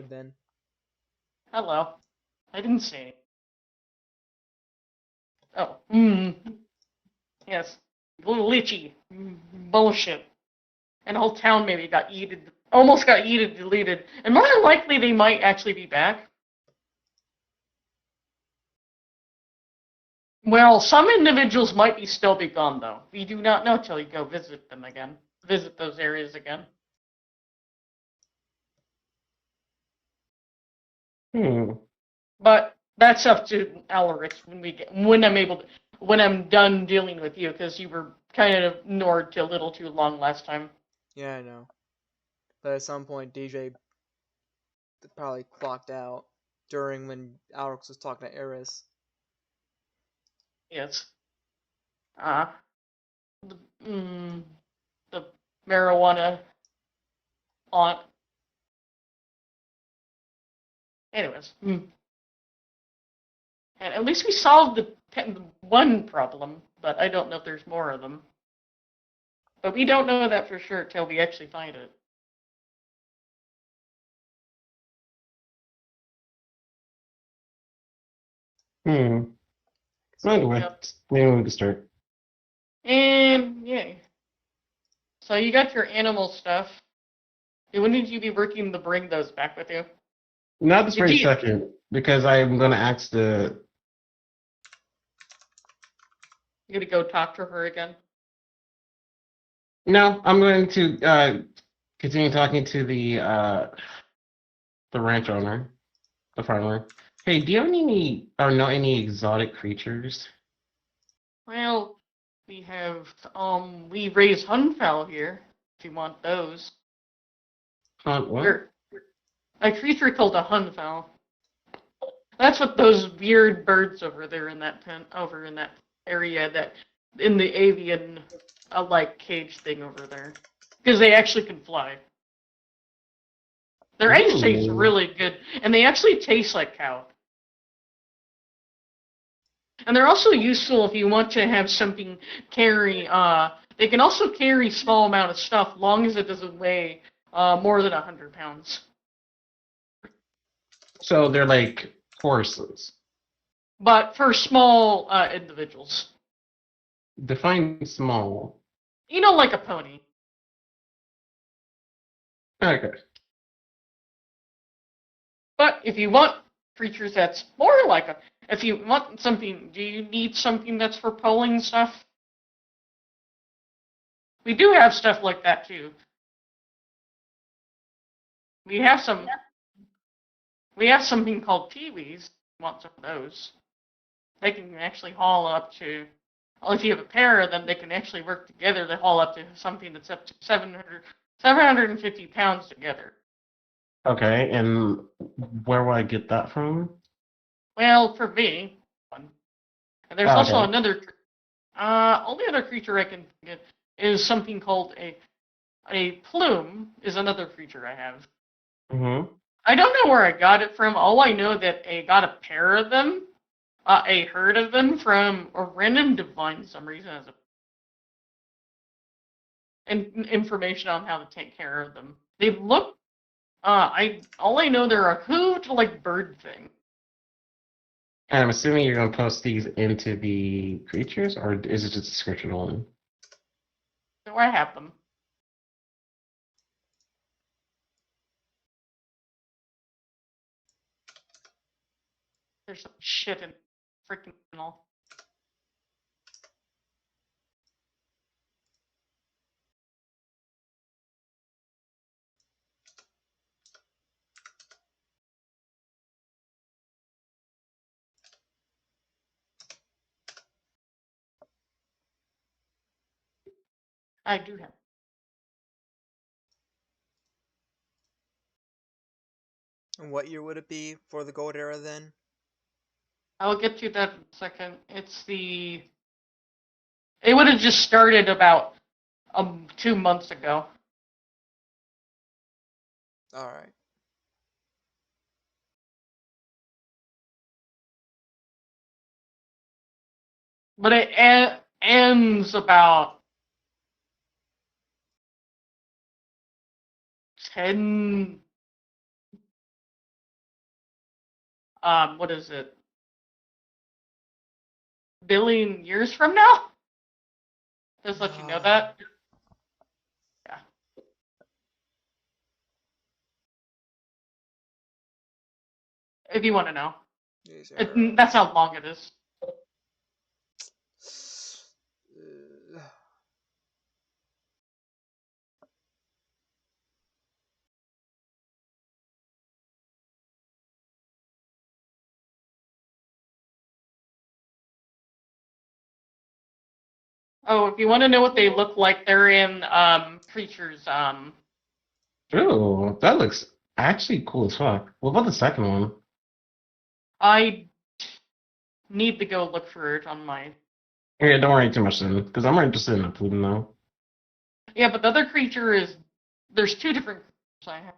then. Hello. I didn't see it. Oh. Yes. Glitchy. Bullshit. And the whole town maybe got yeeted. Almost got yeeted, deleted. And more than likely, they might actually be back. Well, some individuals might still be gone, though. We do not know till you go visit them again. Visit those areas again. But that's up to Alaric when I'm done dealing with you, because you were kind of ignored a little too long last time. Yeah, I know. But at some point, DJ probably clocked out during when Alex was talking to Eris. Yes. Ah. The marijuana aunt. Anyways. And at least we solved the one problem, but I don't know if there's more of them. But we don't know that for sure till we actually find it. Anyway, Yep. maybe we can start. And yay. So you got your animal stuff. When did you be working to bring those back with you? Not this very second, because I'm going to ask the... You gonna go talk to her again? No, I'm going to continue talking to the ranch owner, the farmer. Hey, do you have any, or know any exotic creatures? Well, we have, we raise hunfowl here, if you want those. What? A creature called a hunfowl. That's what those weird birds over there in that over in that area, that in the avian like cage thing over there, because they actually can fly. Their eggs taste really good, and they actually taste like cow. And they're also useful if you want to have something carry. They can also carry small amount of stuff, long as it doesn't weigh more than 100 pounds. So they're like horses. But for small individuals. Define small. You know, like a pony. Okay. But if you want creatures that's more like a... If you want something... Do you need something that's for pulling stuff? We do have stuff like that, too. We have some... We have something called peewees. Want some of those. They can actually haul up to... Well, if you have a pair of them, they can actually work together to haul up to something that's up to 750 pounds together. Okay, and where will I get that from? Well, for me, and there's also another. Only other creature I can get is something called a plume. Is another creature I have. I don't know where I got it from. All I know that I got a pair of them, a herd of them from a random divine for some reason as and information on how to take care of them. They look. All I know they're a hoot like bird thing. And I'm assuming you're going to post these into the creatures, or is it just description only? So I have them. There's some shit in freaking all. I do have. And what year would it be for the gold era then? I'll get to that in a second. It would have just started about 2 months ago. Alright. But it ends about 10 what is it? Billion years from now? Just let you know that. Yeah. If you want to know. That's how long it is. Oh, if you want to know what they look like, they're in Creatures. Ooh, that looks actually cool as fuck. What about the second one? I need to go look for it on my. Yeah, don't worry too much then, because I'm more interested in the Plume now. Yeah, but the other creature is. There's two different creatures I have.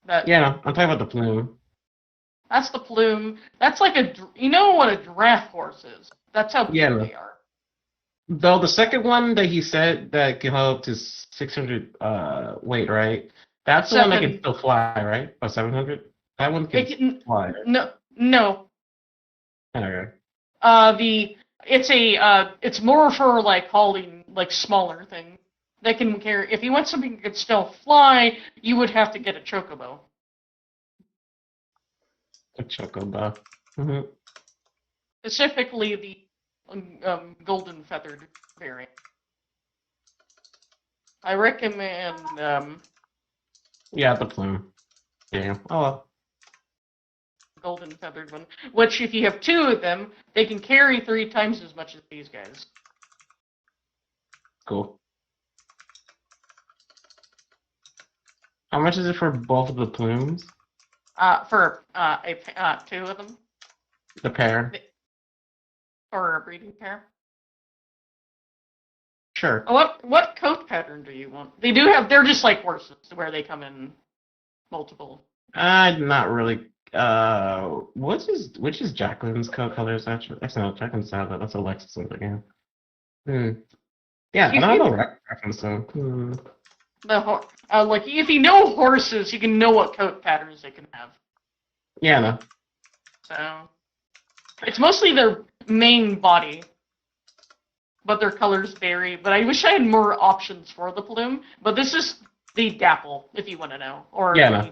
That. Yeah, I'm talking about the Plume. That's the plume. That's like a. You know what a giraffe horse is? That's how big Yeah. they are. Though the second one that he said that can hold up to 600 weight, right? That's the one that can still fly, right? Or 700? That one can fly. No. Okay. It's more for like hauling like smaller things. They can carry. If you want something that could still fly, you would have to get a chocobo. A chocobo. Mm-hmm. Specifically the golden feathered variant. I recommend. Yeah, the Plume. Yeah. Oh well. Golden feathered one. Which, if you have two of them, they can carry 3 times as much as these guys. Cool. How much is it for both of the Plumes? For two of them. The pair. Or a breeding pair. Sure. What coat pattern do you want? They do have. They're just like horses, where they come in multiple. Not really. Which is Jacqueline's coat colors actually? That's not Jacqueline's style, but that's Alexis again. Yeah, I don't have a reference though. Like if you know horses, you can know what coat patterns they can have. Yeah, no. So it's mostly their main body, but their colors vary. But I wish I had more options for the plume. But this is the dapple, if you want to know. Or yeah, no.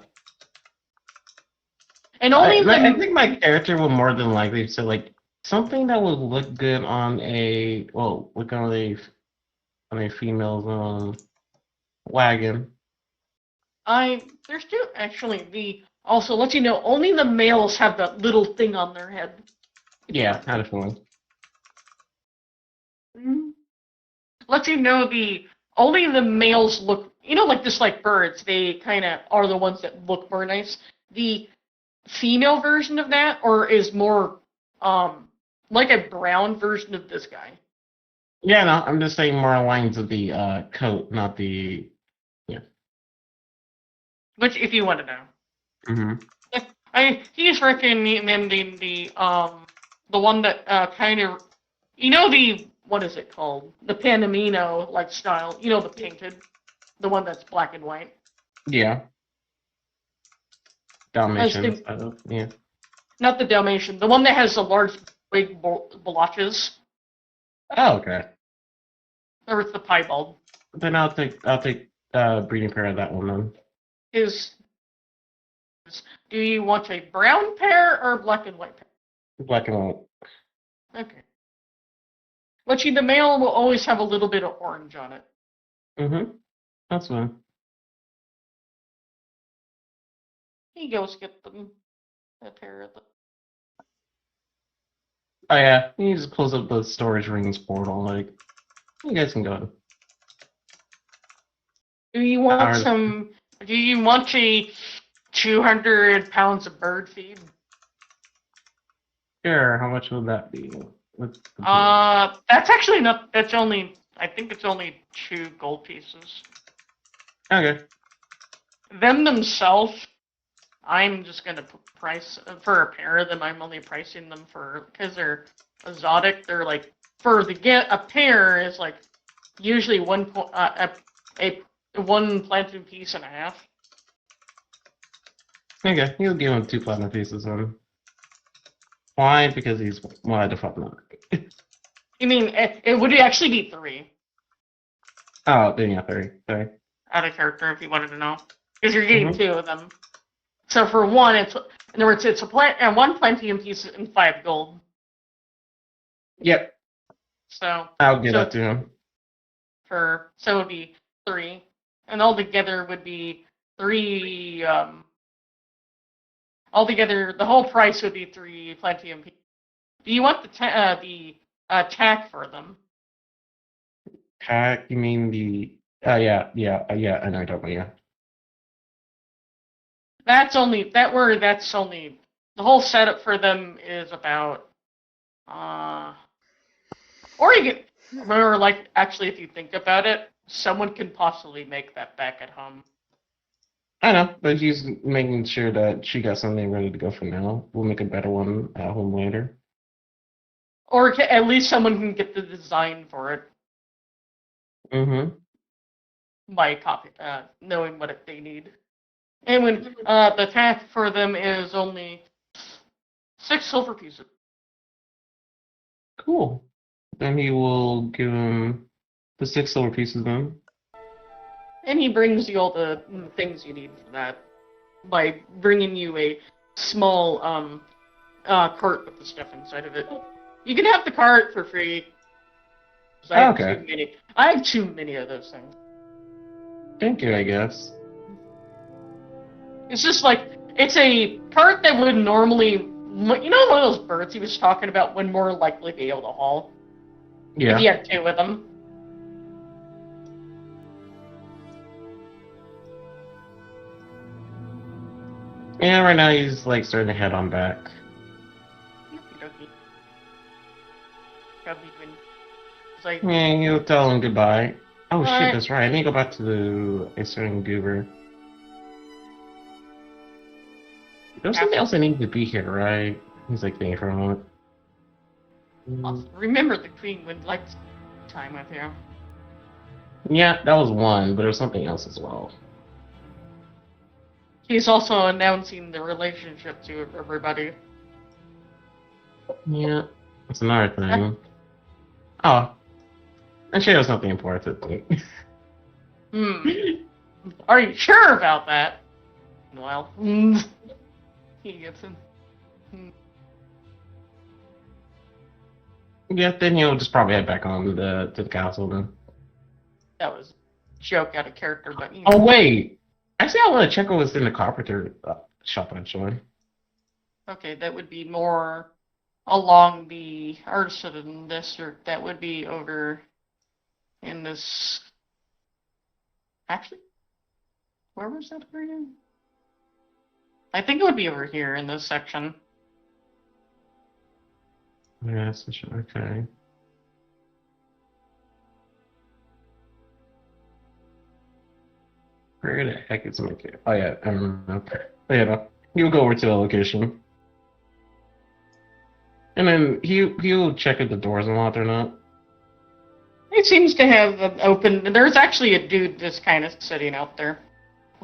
And only I think my character will more than likely say like something that would look good on a female's wagon. There's two actually. Also let you know only the males have that little thing on their head. Yeah, had a feeling. Let you know only the males look like just like birds, they kinda are the ones that look more nice. The female version of that is more like a brown version of this guy. Yeah, no, I'm just saying more lines of the coat, not the Which if you want to know. Mm-hmm. He's recommending the one that kind of what is it called? The Panamino like style. The painted, the one that's black and white. Yeah. Dalmatian style. Yeah. Not the Dalmatian. The one that has the large big blotches. Oh, okay. Or it's the piebald. Then I'll take breeding pair of that one then. Do you want a brown pair or black and white pair? Black and white. Okay. But the male will always have a little bit of orange on it. Mm-hmm. That's fine. He goes get them. A pair of them. Oh yeah, you just close up the storage rings portal. Like, you guys can go. Do you want a 200 pounds of bird feed? Sure. How much would that be? That's actually not. I think it's only 2 gold pieces. Okay. Them themselves, I'm just gonna price for a pair of them. I'm only pricing them because they're exotic. They're like a pair is like usually one platinum piece and a half. Okay, you'll give him 2 platinum pieces on. Why? Because he's why the fuck not? I mean, it would actually be 3. Oh, then yeah, 3. Sorry. Out of character, if you wanted to know, because you're getting 2 of them. So for 1, it's in other words, it's a 1 platinum piece and 5 gold. Yep. So I'll give that to him. So it would be 3, and altogether would be 3. Altogether, the whole price would be 3 platinum pieces. Do you want the tack for them? Tack? You mean the? Yeah. I know you're talking about, yeah. That's only the whole setup for them is about or you can remember, like, actually, if you think about it, someone can possibly make that back at home. I know, but he's making sure that she got something ready to go for now. We'll make a better one at home later. Or at least someone can get the design for it. By knowing what they need. And when the tack for them is only 6 silver pieces. Cool. Then he will give him the 6 silver pieces then. And he brings you all the things you need for that by bringing you a small cart with the stuff inside of it. You can have the cart for free. I have too many of those things. Thank you, I guess. It's just like, it's a cart that would normally, you know, one of those birds he was talking about would more likely be able to haul. Yeah. If you had 2 of them. Yeah, right now he's like starting to head on back. Yeah, he'll tell him goodbye. Oh shit, that's right. I need to go back to the Eastern Goober. There's something else I need to be here, right? He's like thinking for a moment. Remember, the Queen would like time with you. Yeah, that was one, but there's something else as well. He's also announcing the relationship to everybody. Yeah, that's another thing. Oh, and she has something important to do. Are you sure about that? Well, he gets in. Yeah, then he'll just probably head back on to the castle then. That was a joke out of character, but Oh wait! Actually, I want to check what was in the carpenter shop actually. Okay, that would be more along the artisan district. That would be over in this. Actually, where was that again? I think it would be over here in this section. Yeah, okay. Where the heck is my kid? Oh yeah, I remember. Oh, yeah, no. He'll go over to the location. And then he'll check if the doors unlocked or not. It seems to have open. There's actually a dude just kind of sitting out there.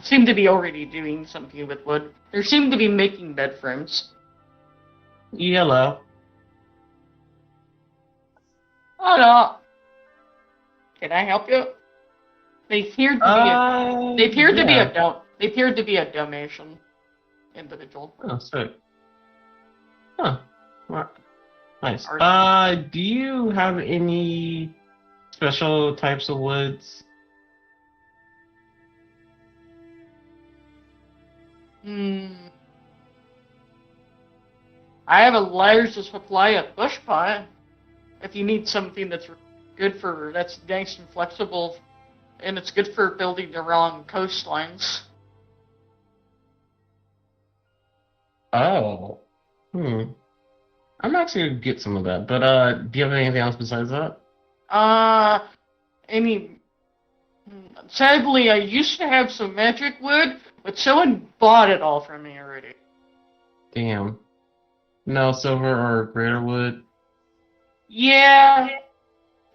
Seem to be already doing something with wood. They seem to be making bed frames. Hello. Oh no. Can I help you? They appeared to be a donation individual. Oh, sick. Huh. Nice. Do you have any special types of woods? I have a large supply of bush pine. If you need something that's that's nice and flexible, and it's good for building around coastlines. Oh. I'm actually gonna get some of that, but do you have anything else besides that? Sadly, I used to have some magic wood, but someone bought it all from me already. Damn. No silver or greater wood? Yeah.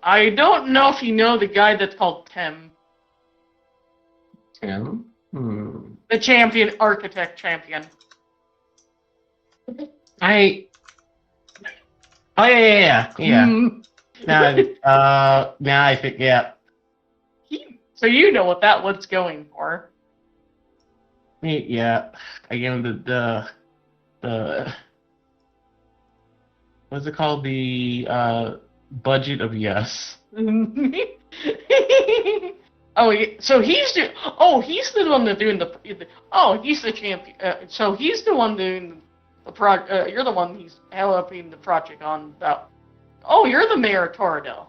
I don't know if you know the guy that's called Tim. Tim? The architect champion. I Oh yeah. Now I think So you know what that wood's going for. Yeah, I gave him the what's it called? The budget of yes. So he's the one that's doing he's the champion. So he's the one doing the project. You're the one he's helping the project on about. Oh, you're the mayor of Toradell.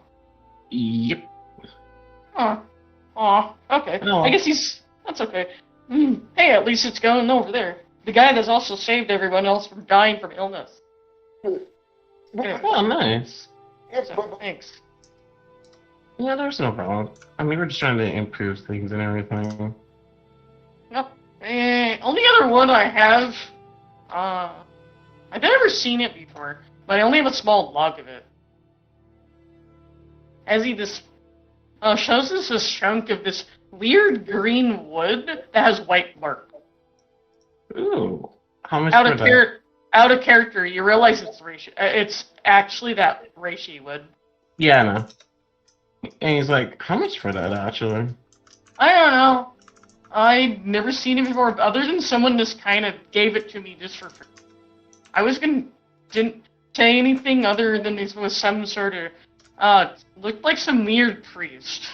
Yep. Okay. Oh. I guess that's okay. Hey, at least it's going over there. The guy that's also saved everyone else from dying from illness. Anyway. Oh, nice. So, thanks. Yeah, there's no problem. I mean, we're just trying to improve things and everything. Yep. Only other one I have, I've never seen it before, but I only have a small log of it. As he shows us this chunk of this weird green wood that has white mark. Ooh, how much out for of that? Out of character, you realize it's reishi. It's actually that reishi wood. Yeah, I know. And he's like, how much for that, actually? I don't know. I've never seen it before, other than someone just kind of gave it to me just for free. Didn't say anything other than this was some sort of, looked like some weird priest.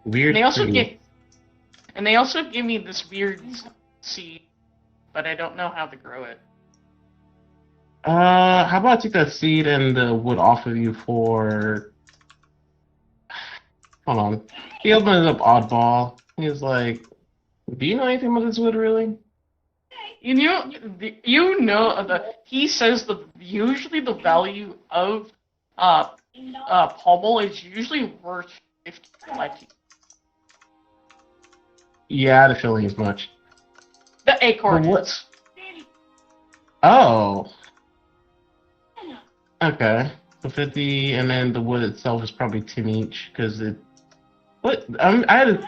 Weird priest. And they also give me this weird seed, but I don't know how to grow it. How about I take that seed and the wood off of you for... Hold on. He opens up Oddball. He's like, do you know anything about this wood, really? He says usually the value of pommel is usually worth 50 life. Yeah, I had a feeling as much. The acorn. What? Oh. Okay. So 50, and then the wood itself is probably 10 each, because it... What? I had a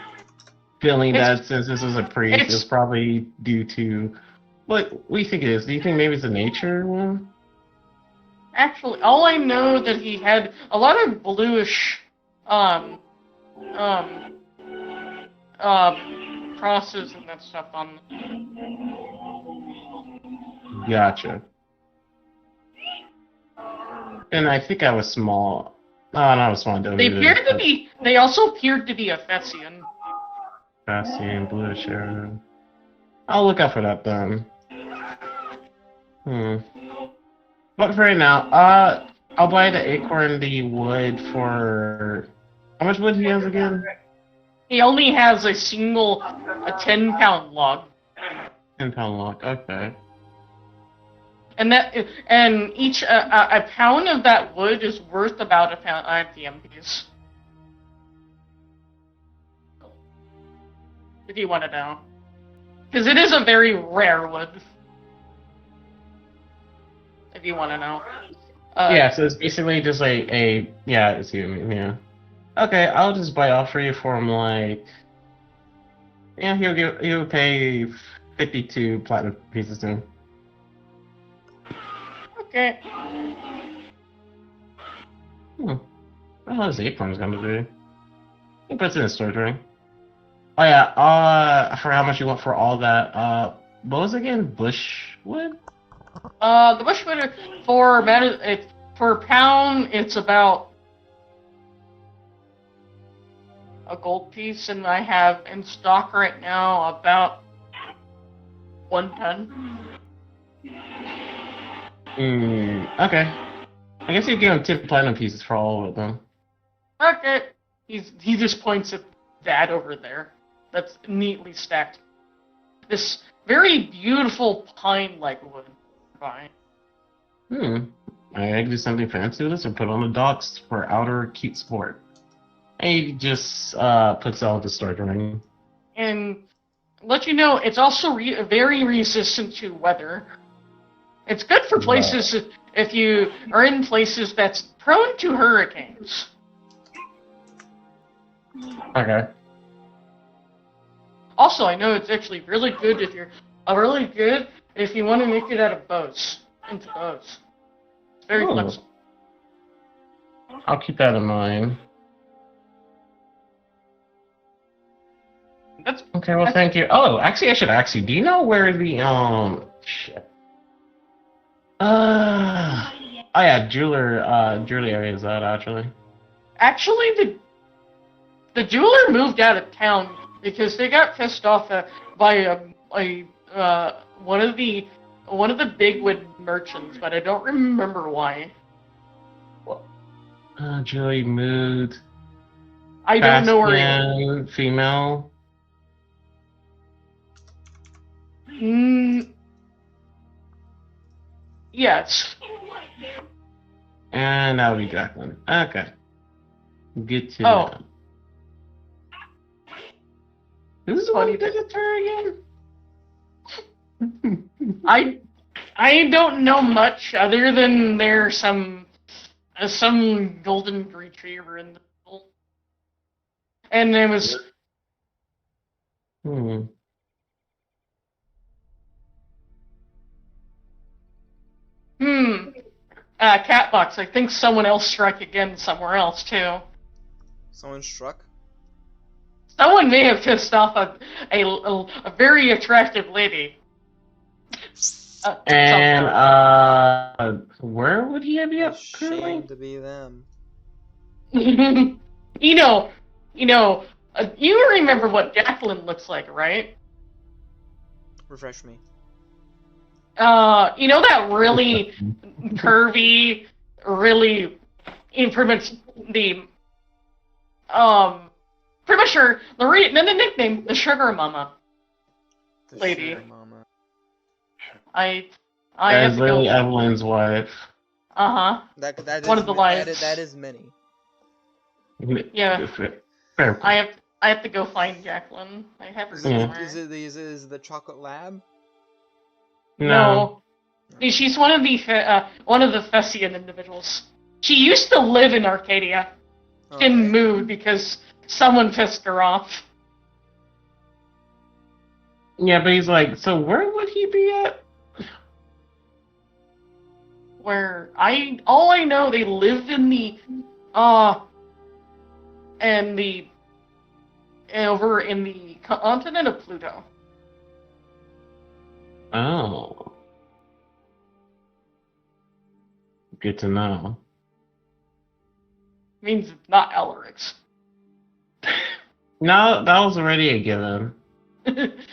feeling that since this is a priest, it's probably due to... What do you think it is? Do you think maybe it's a nature one? Actually, all I know that he had a lot of bluish, crosses and that stuff on. Gotcha. And I think I was small. Oh, no, I was small. They also appeared to be a Thessian. Thessian, bluish hair. I'll look out for that then. But for right now, I'll buy the acorn, the wood for... How much wood he has again? He only has a 10-pound log. 10-pound log, okay. And each a pound of that wood is worth about a pound IPM piece. If you want to know, because it is a very rare wood. If you want to know. Yeah, so it's basically just like yeah, I see what you mean, yeah. Okay, I'll just buy off for you for him, like... Yeah, he'll pay 52 platinum pieces to him. Okay. Well, how's the acorn's gonna be? He puts it in his storage ring. Oh yeah, for how much you want for all that, what was it again? Bushwood? The bushwood for a pound, it's about a gold piece, and I have in stock right now about 1 ton. Okay. I guess you give him 10 platinum pieces for all of it, then. Okay. He just points at that over there. That's neatly stacked. This very beautiful pine-like wood. Fine. I can do something fancy with this or put on the docks for outer cute sport. And he just puts out the storage ring. And let you know, it's also very resistant to weather. It's good for places if you are in places that's prone to hurricanes. Okay. Also, I know it's actually really good if you want to make it out of bows. Into bows. It's very flexible. I'll keep that in mind. That's Okay, well, thank you. Oh, actually, I should ask you. Do you know where the shit? Oh yeah, jeweler area is that actually? actually the jeweler moved out of town because they got pissed off by one of the bigwood merchants, but I don't remember why. Julie mood. I don't know where. Bastion, female. Yes. And that would be Jacqueline. Okay. Good to Oh. know. Who's the one who did it to her again? I don't know much other than there's some golden retriever in the middle. And it was Catbox. I think someone else struck again somewhere else too. Someone struck? Someone may have pissed off a very attractive lady. Where would he be up currently? Shame to be them. you remember what Jacqueline looks like, right? Refresh me. You know that really curvy, really improvements the pretty much sure the nickname the Sugar Mama The lady. Sugar Mama. I That have is to go. literally Evelyn's wife. That One is of the lives. That is many. Yeah. Fair. I have to go find Jacqueline. I have her Is somewhere. it the chocolate lab? No. She's one of the Fessian individuals. She used to live in Arcadia. She didn't move because someone pissed her off. Yeah, but he's like, so where would he be at? Where all I know, they lived in the over in the continent of Pluto. Oh. Good to know. Means it's not Elric's. No, that was already a given.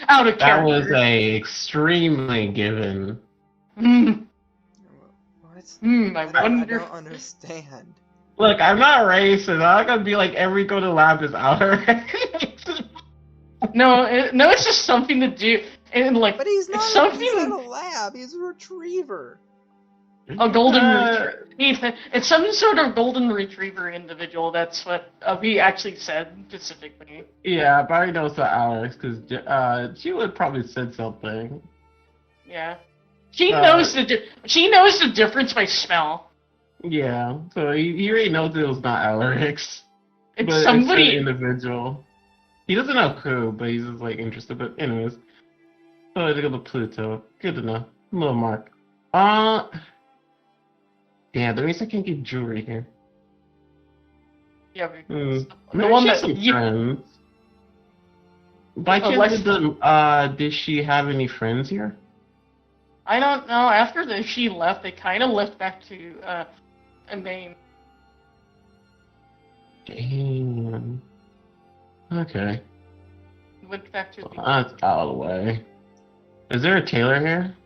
Out of character. That was a extremely given. What? I wonder. I don't understand. Look, I'm not racist. I'm not gonna be like every go to lab is outer. No, it's just something to do. And like, But he's not. It's something. He's not a lab. He's a retriever. A golden retriever. It's some sort of golden retriever individual. That's what he actually said specifically. Yeah, but I know it's not Alex because she would probably said something. Yeah, she knows the difference by smell. Yeah, so he already knows it was not Alex. It's but somebody. It's an individual. He doesn't know who, but he's just like interested. But anyways, so I go to Pluto. Good to know. Little Mark. Yeah, the reason I can't get jewelry here. Yeah, The the one that friends. By chance, did she have any friends here? I don't know. After she left, they kind of left back to Maine. Damn. Okay. Went back to the. That's out of the way. Is there a tailor here?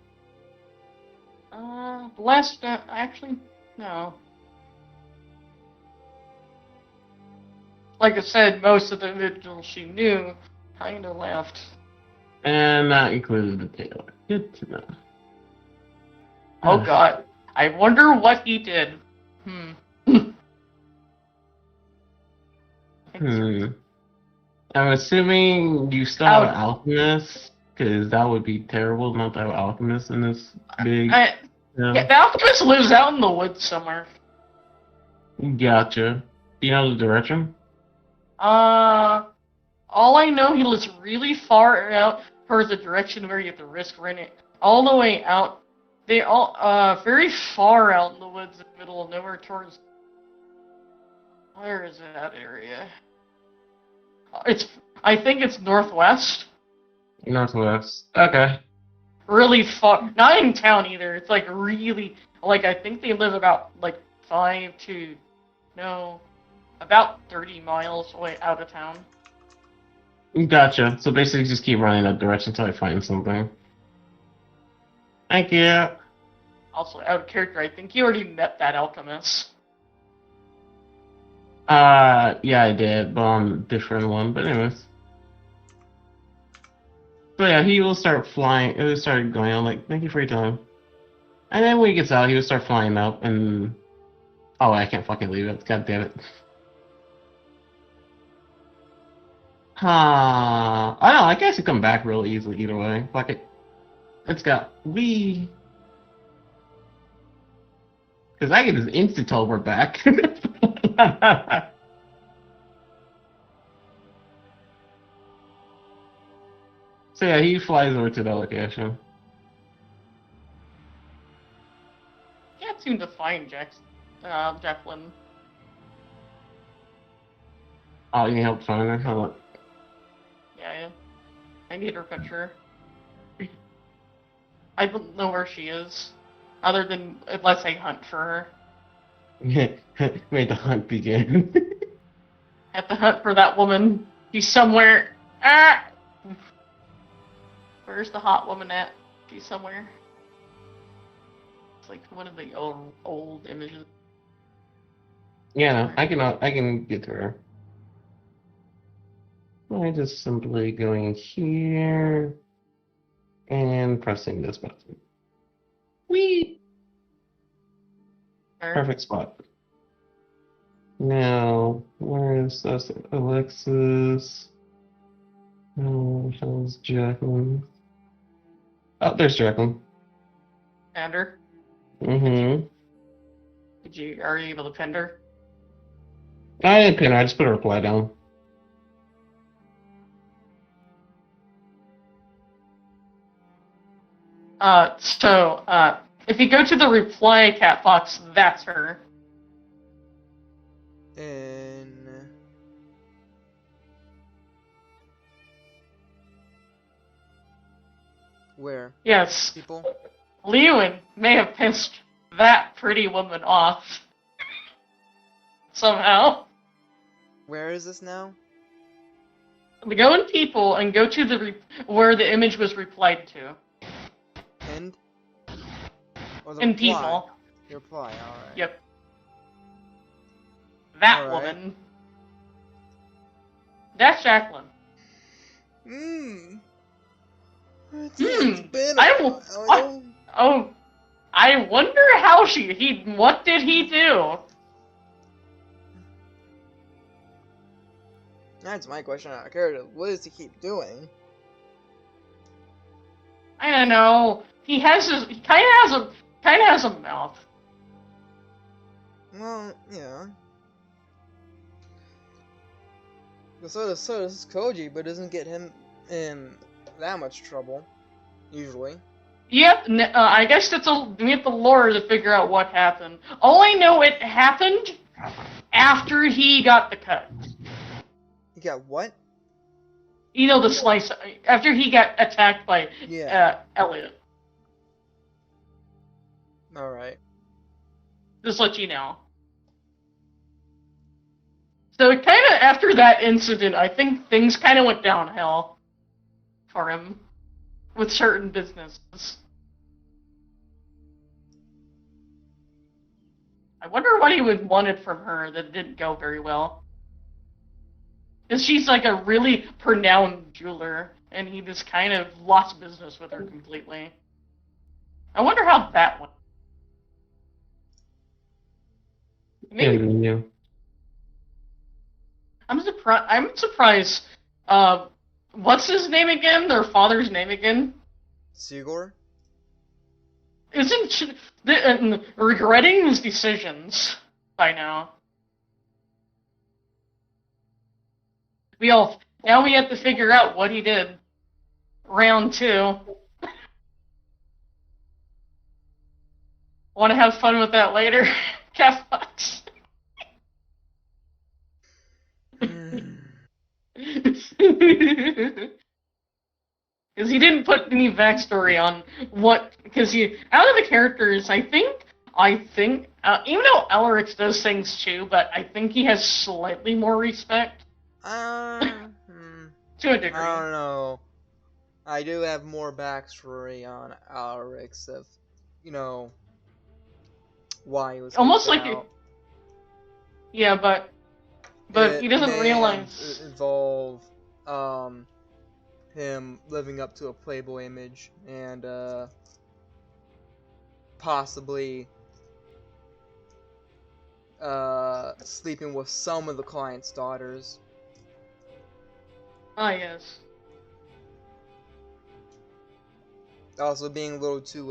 Last actually no. Like I said, most of the individuals she knew kind of left. And that included the tailor. Good to know. Oh God, I wonder what he did. I'm assuming you still have an alchemist, because that would be terrible not to have an alchemist in this big. Yeah, the alchemist lives out in the woods somewhere. Gotcha. Do you know the direction? All I know, he lives really far out towards the direction where you have to risk running all the way out. They all very far out in the woods, in the middle of nowhere, towards Where is that area? I think it's northwest. Northwest. Okay. Really far. Not in town either. It's like really, like I think they live about like about 30 miles away out of town. Gotcha. So basically just keep running that direction until I find something. Thank you. Also, out of character, I think you already met that alchemist. Yeah, I did, but on a different one. But anyways. So yeah, he will start flying. It will start going on like, thank you for your time. And then when he gets out, he will start flying up and... Oh, I can't fucking leave it. God damn it. I don't know, I guess he come back real easily either way. Fuck it. Let's go. Wee. Because I can just instant teleport back. So yeah, he flies over to the location. Can't seem to find Jacqueline. Oh, you need help finding her? Hold on. Yeah. I need her picture. I don't know where she is. Other than, unless I hunt for her. Made the hunt begin. I have to hunt for that woman. She's somewhere. Ah! Where's the hot woman at? She's somewhere. It's like one of the old images. Yeah, no, I can get to her. I just simply going here and pressing this button. Whee! Perfect spot. Now, where's this Alexis? Oh, how's Jacqueline? Oh, there's Jacqueline. And her? Mm-hmm. Are you able to pin her? I didn't pin her, I just put a reply down. If you go to the reply cat box, that's her. In where? Yes. People? Lewin may have pissed that pretty woman off. Somehow. Where is this now? Go in people and go to where the image was replied to. Pinned? Or the In reply? people. The reply, alright. Yep. That Alright. woman. That's Jacqueline. It's been a I wonder how what did he do? That's my question out of character. What does he keep doing? I don't know. He kind of has a mouth. Well, yeah. So does Koji, but doesn't get him in that much trouble, usually. Yep, I guess we have the lore to figure out what happened. All I know, it happened after he got the cut. He got what? You know, the slice, after he got attacked by Elliot. Alright. Just let you know. So it kind of, after that incident, I think things kind of went downhill for him with certain businesses. I wonder what he would wanted from her that didn't go very well. Because she's like a really renowned jeweler, and he just kind of lost business with her completely. I wonder how that went. Maybe. Yeah. I'm surprised. What's his name again? Their father's name again? Sigor? Isn't regretting his decisions by now? Now we have to figure out what he did. Round 2. Want to have fun with that later, Catbox? Because he didn't put any backstory on what. Because out of the characters, I think, even though Elric's does things too, but I think he has slightly more respect. To a degree. I don't know. I do have more backstory on Alrix of, why he was almost kicked like out. Yeah, but he doesn't may realize. involve him living up to a Playboy image and possibly sleeping with some of the client's daughters. Ah, yes. Also being a little too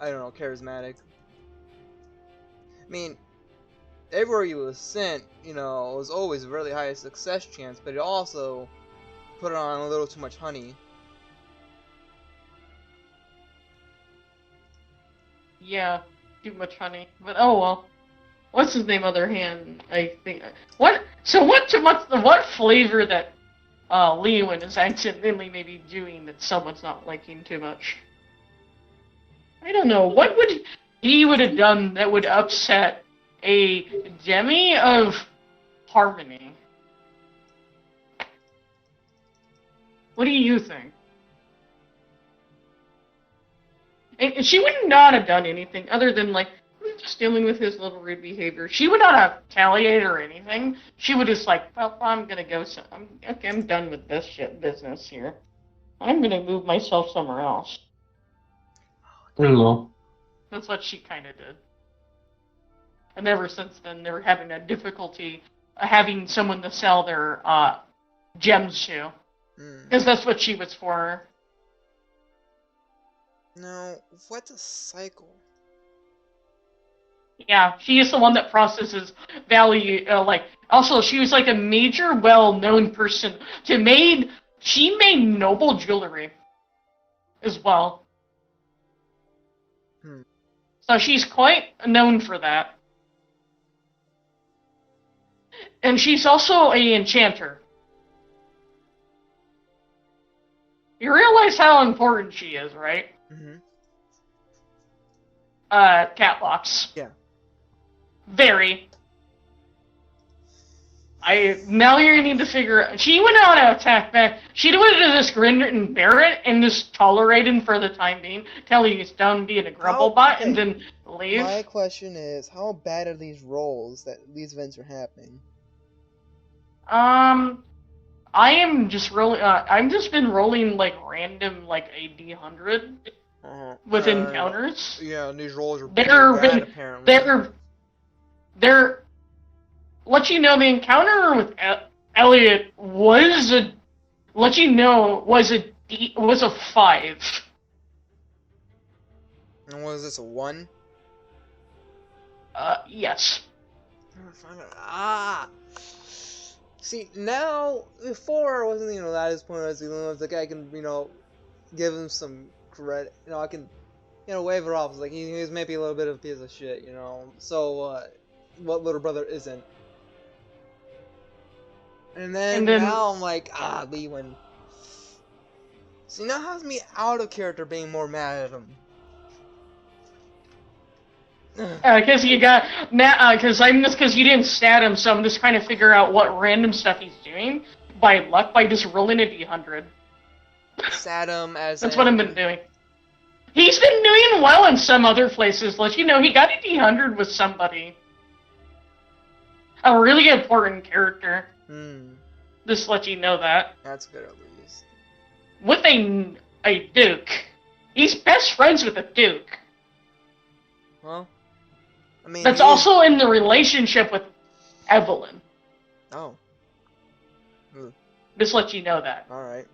charismatic. I mean, everywhere he was sent, it was always a really high success chance, but it also put on a little too much honey. Yeah, too much honey. But oh well. What's his name? Other hand, I think. What? So what flavor that Lewin is accidentally maybe doing that someone's not liking too much? I don't know. What would he would have done that would upset a Demi of Harmony? What do you think? And she would not have done anything other than just dealing with his little rude behavior. She would not have retaliated or anything. She would just well, I'm gonna go. I'm done with this shit business here. I'm gonna move myself somewhere else. No. That's what she kind of did. And ever since then, they were having a difficulty having someone to sell their gems to, because that's what she was for. No, what's a cycle? Yeah, she is the one that processes value. Also, she was a major, well-known person. She made noble jewelry as well. So she's quite known for that. And she's also an enchanter. You realize how important she is, right? Mm-hmm. Catwalks. Yeah. Very. Now you need to figure. She would not have attacked back. She would have just grinned and bear it and just tolerate him for the time being, till he's done being a grumble bot, and then leave. My question is, how bad are these rolls that these events are happening? I am just rolling. I've just been rolling random a D100 with encounters. Yeah, and these rolls are bad, apparently. They're let you know the encounter with Elliot was a 5. And was this a 1? Yes. See, now, before I wasn't, that disappointed as I can, give him some credit. I can, wave it off. It's he's maybe a little bit of a piece of shit, So, what little brother isn't? And then now I'm Lewin. See, now has me out of character being more mad at him. Because you got because you didn't stat him, so I'm just trying to figure out what random stuff he's doing by luck by just rolling a D100. Stat him as that's what I've been doing. He's been doing well in some other places. Let you know he got a D100 with somebody, a really important character. Just let you know that. That's good at least. With a duke, he's best friends with a duke. Well. I mean, that's also in the relationship with Evelyn. Oh. Just let you know that. Alright.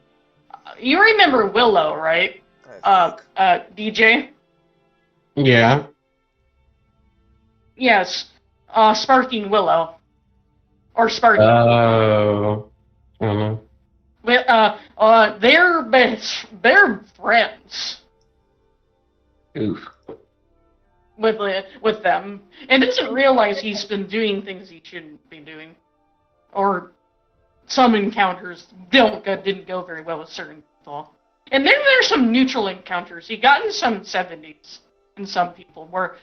You remember Willow, right? DJ? Yeah. Yes. Sparking Willow. Or Sparking. Oh. I don't know. They're friends. Oof. With them, and doesn't realize he's been doing things he shouldn't be doing, or some encounters didn't go very well with certain people. And then there's some neutral encounters. He got in some 70s and some people where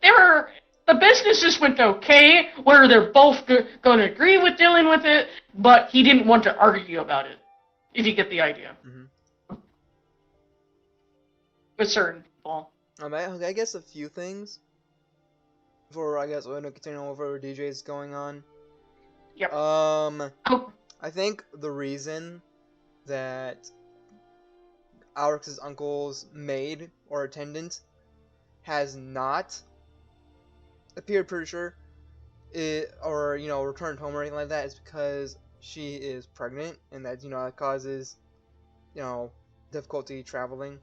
the business just went okay, where they're both going to agree with dealing with it, but he didn't want to argue about it, if you get the idea. Mm-hmm. With certain people. I guess a few things. Before, I guess, we're going to continue on with our DJs going on. Yep. I think the reason that Alex's uncle's maid or attendant has not appeared, pretty sure, or returned home or anything like that, is because she is pregnant, and that that causes difficulty traveling.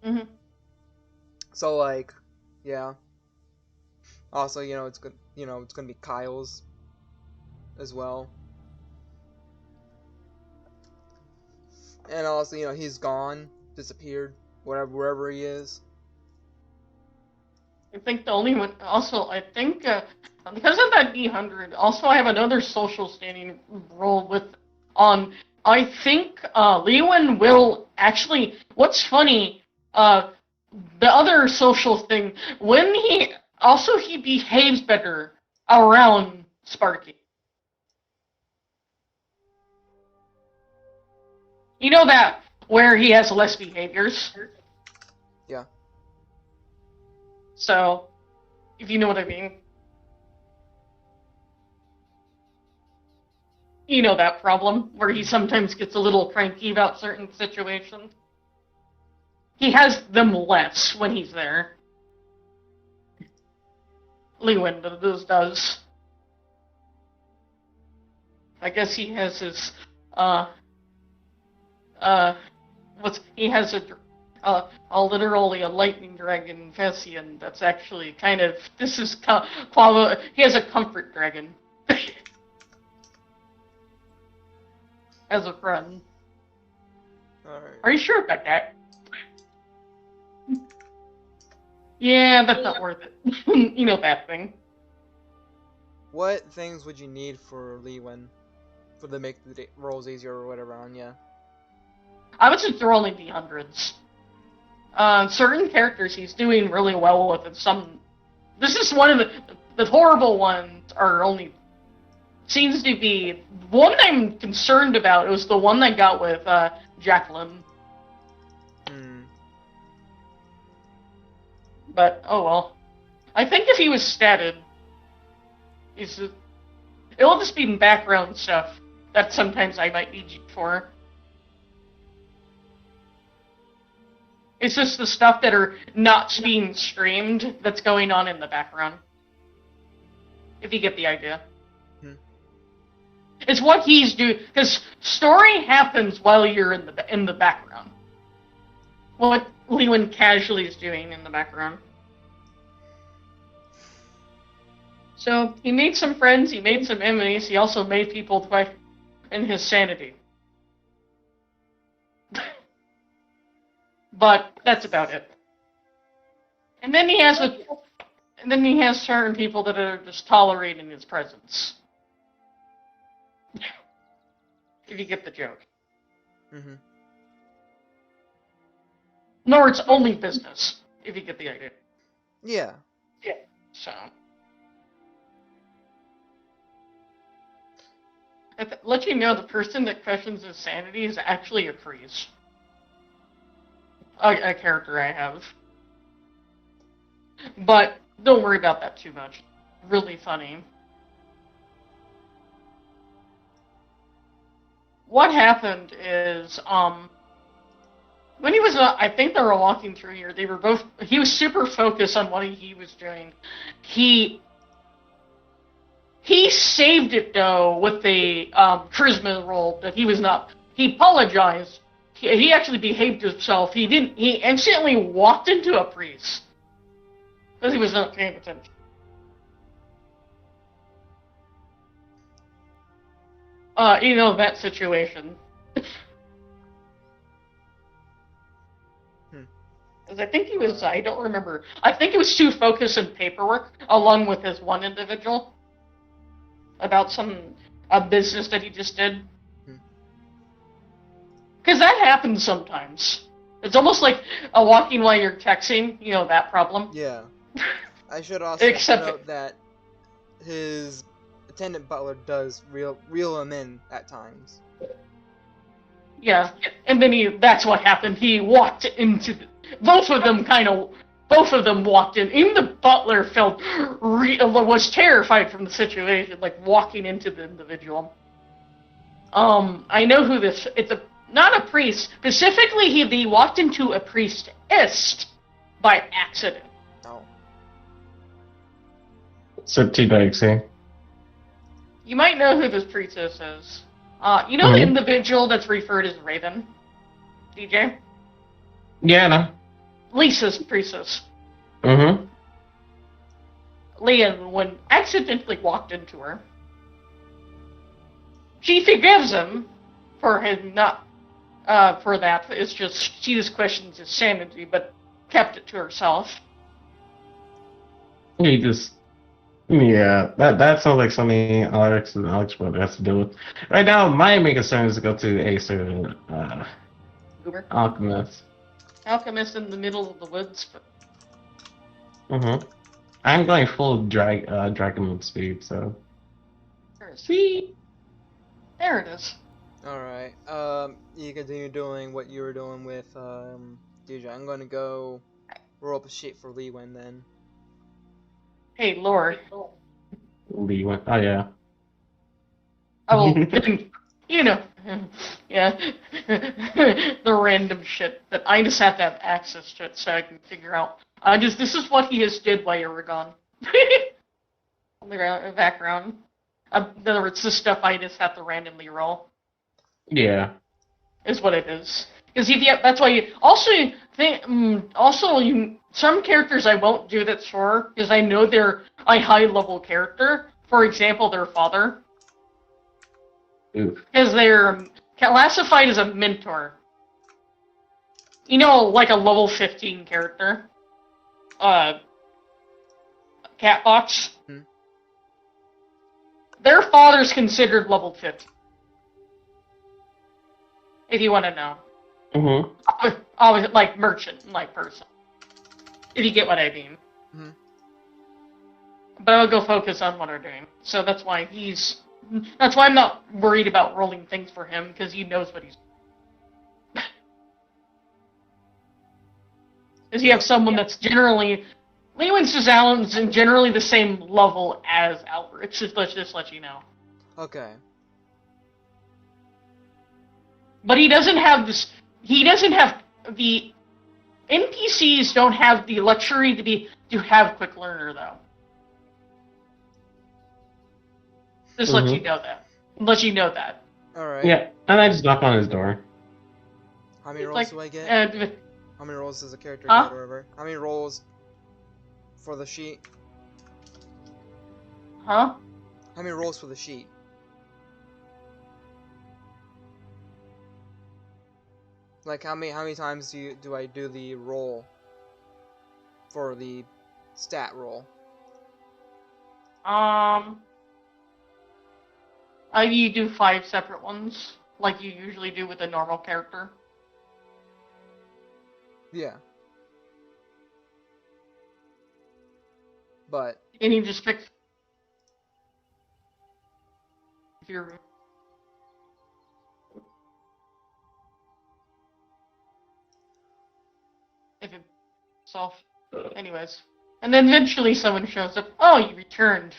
Mhm. So like, yeah. Also, it's good. It's gonna be Kyle's as well. And also, he's gone, disappeared, wherever he is. I think the only one, also, I think, because of that D100, also I have another social standing role I think, Lewin will actually, what's funny, the other social thing, he behaves better around Sparky. You know that, where he has less behaviors? Yeah. So, if you know what I mean. You know that problem, where he sometimes gets a little cranky about certain situations. He has them less when he's there. Lewin does. I guess he has his, he has literally a lightning dragon Fessian that's actually kind of, he has a comfort dragon. As a friend. Alright. Are you sure about that? Yeah, that's not worth it. You know that thing. What things would you need for Lewin? To make the rolls easier or whatever on ya? I would say throw only D100s. Certain characters he's doing really well with, and this is one of the horrible ones seems to be, one I'm concerned about, it was the one that got with, Jacqueline. But, oh well. I think if he was statted, it'll just be background stuff that sometimes I might need you for. It's just the stuff that are not being streamed that's going on in the background. If you get the idea. It's what he's doing, because story happens while you're in the background. What Lewin casually is doing in the background. So, he made some friends, he made some enemies, he also made people question his sanity. But that's about it. And then he has certain people that are just tolerating his presence. If you get the joke. Mm-hmm. Nor it's only business, if you get the idea. Yeah. Yeah. So. Let you know, the person that questions his sanity is actually a priest. A character I have. But don't worry about that too much. Really funny. What happened is, when he was, I think they were walking through here, he was super focused on what he was doing. He saved it, though, with the charisma roll that he was not. He apologized. He actually behaved himself. He instantly walked into a priest. Because he was not paying attention. That situation. Because I think he was, I don't remember. I think he was too focused on paperwork, along with his one individual. About some business that he just did. Hmm. Because that happens sometimes. It's almost like walking while you're texting, you know, that problem. Yeah. I should also Except- note that his attendant butler does reel him in at times. Yeah, and then that's what happened. He walked into both of them walked in. Even the butler was terrified from the situation, like walking into the individual. I know who this, not a priest. Specifically, he walked into a priestess by accident. Oh. So T-Bagsy. You might know who this priestess is. You know the individual that's referred as Raven? DJ? Yeah, no. Lisa's priestess. Mm-hmm. Leon accidentally walked into her. She forgives him for him not, for that. It's just, she just questions his sanity, but kept it to herself. He just... Yeah, that sounds like something Alex brother has to deal with. Right now, my main concern is to go to a certain Goober. alchemist. Alchemist in the middle of the woods. Mm-hmm. I'm going full dragon mode speed, so. See? There it is. Alright. You continue doing what you were doing with DJ. I'm gonna go roll up a sheet for Leewin then. Hey, Lord. Lee went. Oh yeah. I will, you know, yeah, the random shit that I just have to have access to it so I can figure out. This is what he just did while you were gone. On the background. In other words, this stuff I just have to randomly roll. Yeah. Is what it is. Because that's why you some characters I won't do that for because I know they're a high level character. For example, their father. Because they're classified as a mentor. You know, like a level 15 character. Catbox. Hmm. Their father's considered level 50. If you want to know. Mm-hmm. Always like merchant, like person. If you get what I mean. Mm-hmm. But I'll go focus on what we're doing. So that's why I'm not worried about rolling things for him, because he knows what he's doing. Because you have someone that's generally... Lewin's just Alan's in generally the same level as Albert. It's just, let's just let you know. Okay. But he doesn't have this... He doesn't have... The NPCs don't have the luxury to have quick learner, though. Just let you know that. Let you know that. Alright. Yeah, and I just knock on his door. How many rolls Like, do I get? How many rolls does a character Huh? get or whatever? How many rolls for the sheet? Huh? How many rolls for the sheet? Like how many times do I do the roll for the stat roll? You do 5 separate ones, like you usually do with a normal character. Yeah. But And you just pick if you're if it's off. Anyways. And then eventually someone shows up. Oh, you returned.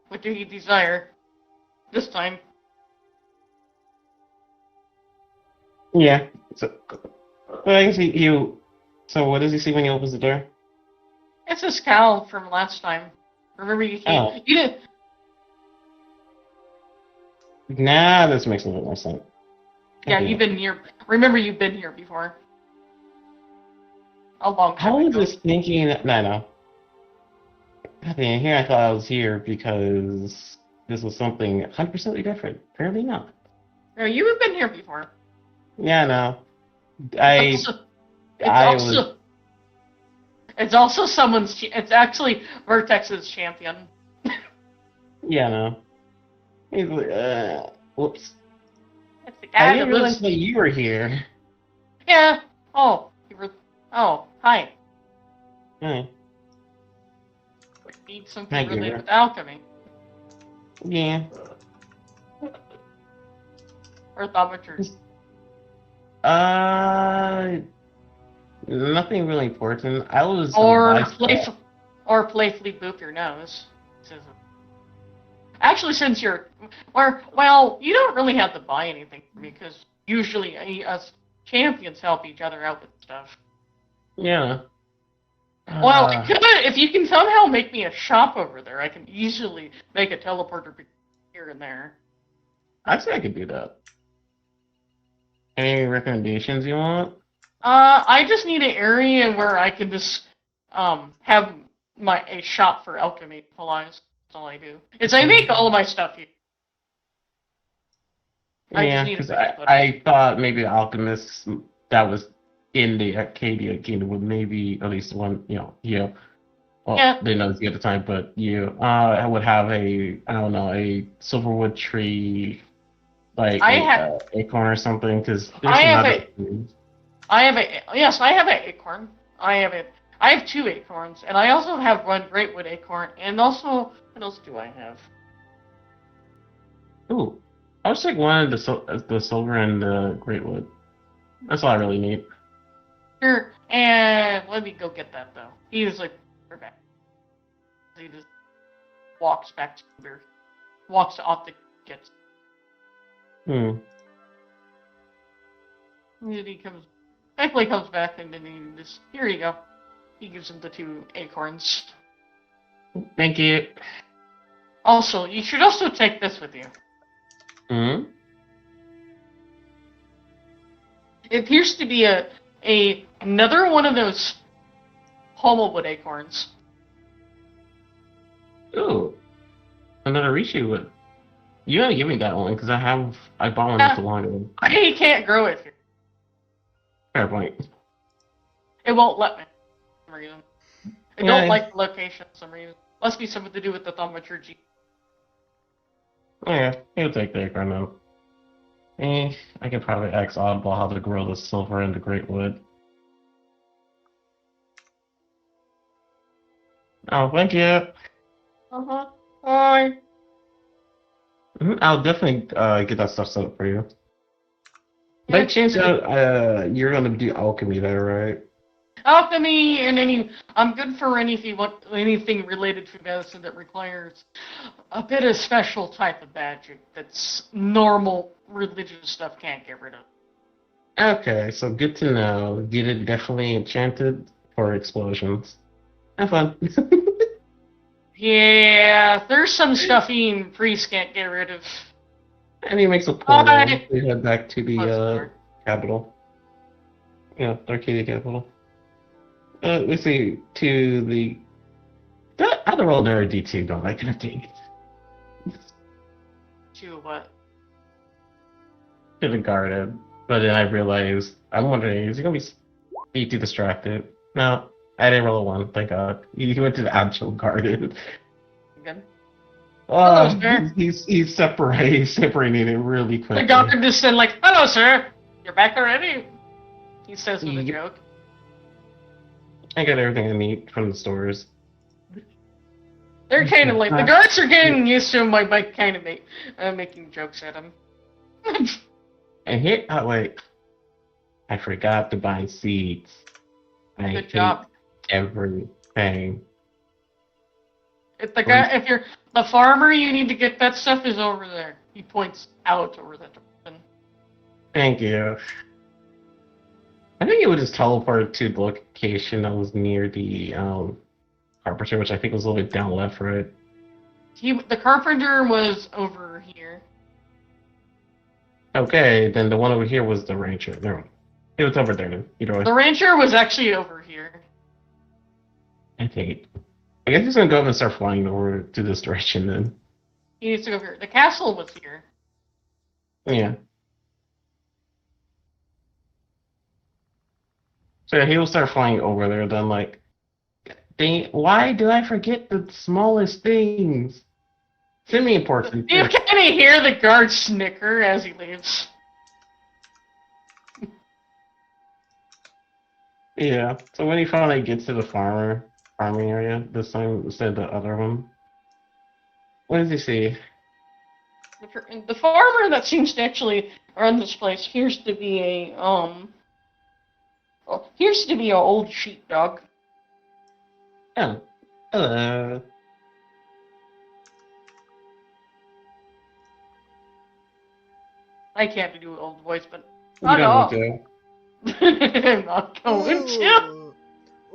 What do you desire? This time. Yeah. So, but I guess he. So what does he see when he opens the door? It's this cow from last time. Remember you came? Oh. You didn't. Nah, this makes a little more sense. Yeah, Okay. you've been here. Remember you've been here before. A long time I was ago. just thinking that. No. I mean, here I thought I was here because this was something 100% different. Apparently not. No, you have been here before. Yeah, no. It's also someone's. It's actually Vertex's champion. Yeah, no. He's like, whoops. It's the I guy didn't that realize lives. that you were here. Yeah. Oh, you were. Oh, hi. Hey, We need something thank related you. with alchemy Yeah. or thaumaturgy. Uh, nothing really important. I was some Or livestock. playfully boop your nose. Actually, since you're, or well, you don't really have to buy anything for me because usually us champions help each other out with stuff. Yeah. Well, I could, if you can somehow make me a shop over there, I can easily make a teleporter here and there. I'd say I could do that. Any recommendations you want? I just need an area where I can just have a shop for alchemy supplies. That's all I do. It's I make all of my stuff here. I just Yeah, need a because place to put it. I thought maybe Alchemist that was in the Arcadia Kingdom would maybe at least one, well, Yeah. they know it's at the time, but would have I don't know, a silverwood tree, like I a have acorn or something, because I there's have another. a I have a yes, I have an acorn. I have it. I have two acorns, and I also have one greatwood acorn, and also what else do I have? Ooh, I'll just take one of the silver and the greatwood. That's all I really need. Sure. And let me go get that though. He's like, we're back. He just walks back to where walks off the gets. Hmm. And then he comes back, and then he just here you go. He gives him the two acorns. Thank you. Also, you should also take this with you. Hmm. It appears to be another one of those Homelwood acorns. Ooh, another Rishi wood. You gotta give me that one because I bought one not too long ago. I can't grow it here. Fair point. It won't let me for some reason. I don't like the location for some reason. Must be something to do with the thaumaturgy. Oh yeah, he'll take the acorn though. I could probably ask Oddball how to grow the silver and the great wood. Oh, thank you. Bye. I'll definitely get that stuff set up for you. Yeah, By chance, you're gonna do alchemy there, right? alchemy and I'm good for anything related to medicine that requires a bit of special type of magic that's normal religious stuff can't get rid of. Okay, so good to know. Get it definitely enchanted for explosions. Have fun. Yeah, there's some stuff even priests can't get rid of. And he makes a portal. We head back to the capital. Yeah, the Arcadia capital. Let's see, to the other roll there D2 don't I can take To what? to the garden. But then I realized I'm wondering, is he gonna be too distracted? No, I didn't roll a one, thank God. He went to the actual garden. Good. He's separating it really quickly. The guard just said like, "Hello, sir. You're back already." He says with a joke. I got everything I need from the stores. They're kind of like the guards are getting used to my kind of making jokes at him. And here, oh wait, I forgot to buy seeds. Good job. Everything. If you're the farmer, you need to get that stuff is over there. He points out over the direction. Thank you. I think it would just teleport to the location that was near the carpenter, which I think was a little bit down left, right? The carpenter was over here. Okay, then the one over here was the rancher. No, it was over there then. Either way. The rancher was actually over here. I think. I guess he's gonna go up and start flying over to this direction then. He needs to go over here. The castle was here. Yeah. So yeah, he will start flying over there. Then like, why did I forget the smallest things? Semi-important. You kind of hear the guard snicker as he leaves. Yeah. So when he finally gets to the farming area, this time instead of the other one, what does he see? The farmer that seems to actually run this place appears to be an old sheepdog. Oh, hello. I can't do an old voice, but You don't need I'm not going to.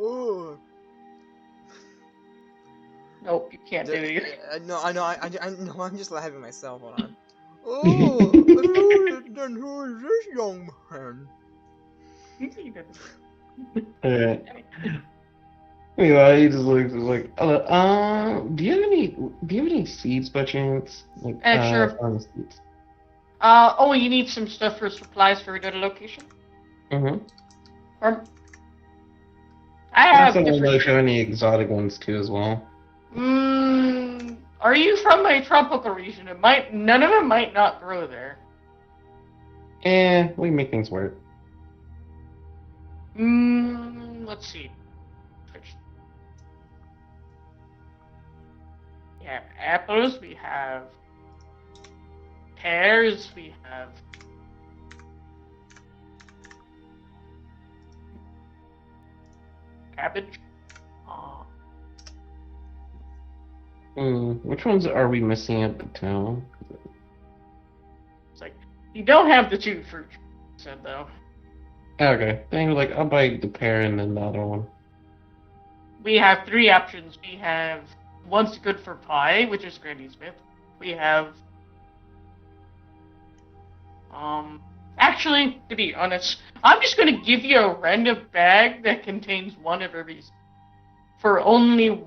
Ooh. Nope, you can't do it. No, I know. I know. I'm just laughing myself. Hold on. Oh, then who is this young man? Alright. Anyway, he just looks like, do you have any seeds by chance? Like, Sure. farm seeds. You need some stuff for supplies for another location? Mm-hmm. I have Also, different... if you have any exotic ones too as well. Are you from a tropical region? None of them might not grow there. We make things work. Let's see. We have apples, we have pears, we have cabbage. Which ones are we missing at the town? It's like, you don't have the two fruit said though. Okay, then like I'll buy the pear and then the other one. We have three options. We have one's good for pie, which is Granny Smith. We have actually, to be honest, I'm just gonna give you a random bag that contains one of every for only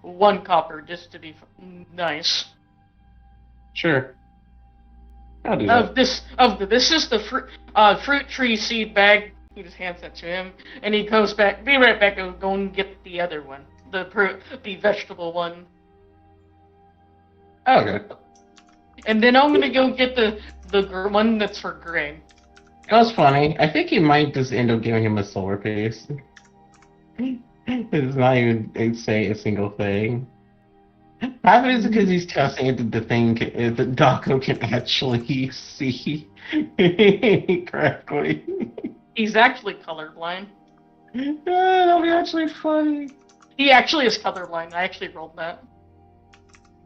1 copper, just to be nice. Sure. I'll do that. This is the fruit tree seed bag. He just hands that to him, and he goes back. Be right back. I'll go and get the other one, the vegetable one. Okay. And then I'm gonna go get the one that's for grain. That was funny. I think he might just end up giving him a solar piece. It's not even say a single thing. Half of it is because he's testing it that the Daco can actually see correctly. He's actually colorblind. That'll be actually funny. He actually is colorblind. I actually rolled that.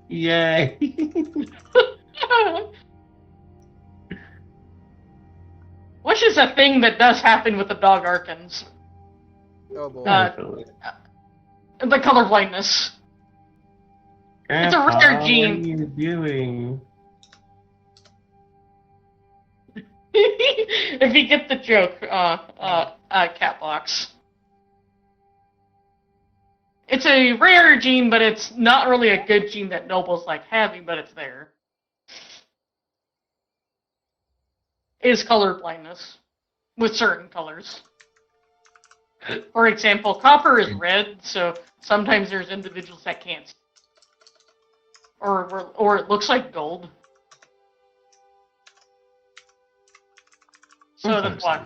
Yay. Which is a thing that does happen with the dog Arkans. Oh boy. The colorblindness. It's a rare gene. What are you doing? If you get the joke, cat box. It's a rare gene, but it's not really a good gene that nobles like having, but it's there. Is color blindness with certain colors. For example, copper is red, so sometimes there's individuals that can't see. Or it looks like gold. So that's why.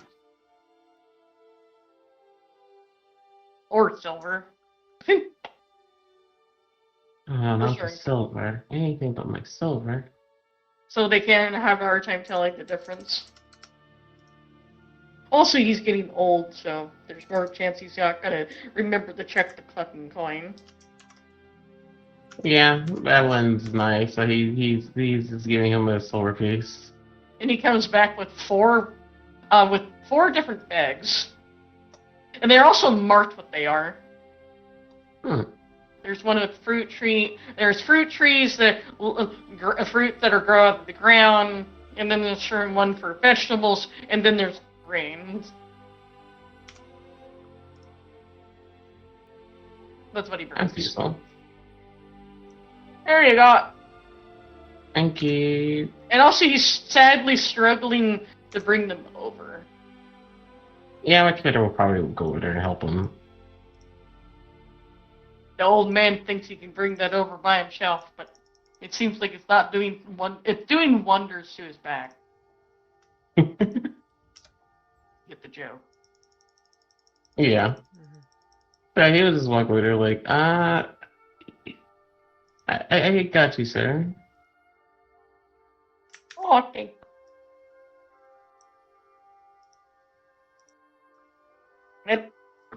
Or silver. Oh, not sure. the silver. Anything but my silver. So they can have a hard time telling the difference. Also, he's getting old, so there's more chance he's not gonna remember to check the fucking coin. Yeah, that one's nice. So he's just giving him a silver piece. And he comes back with four different bags, and they're also marked what they are. There's one with fruit tree. There's fruit trees that fruit that are grow out of the ground, and then there's one for vegetables, and then there's grains. That's what he brings. That's useful. There you go. Thank you. And also, he's sadly struggling to bring them over. Yeah, my kiddo will probably go over there and help him. The old man thinks he can bring that over by himself, but It seems like it's not doing it's doing wonders to his back. Get the joke. Yeah. Mhm. Yeah, he was just walking over there like, I got you, sir. Oh, okay. And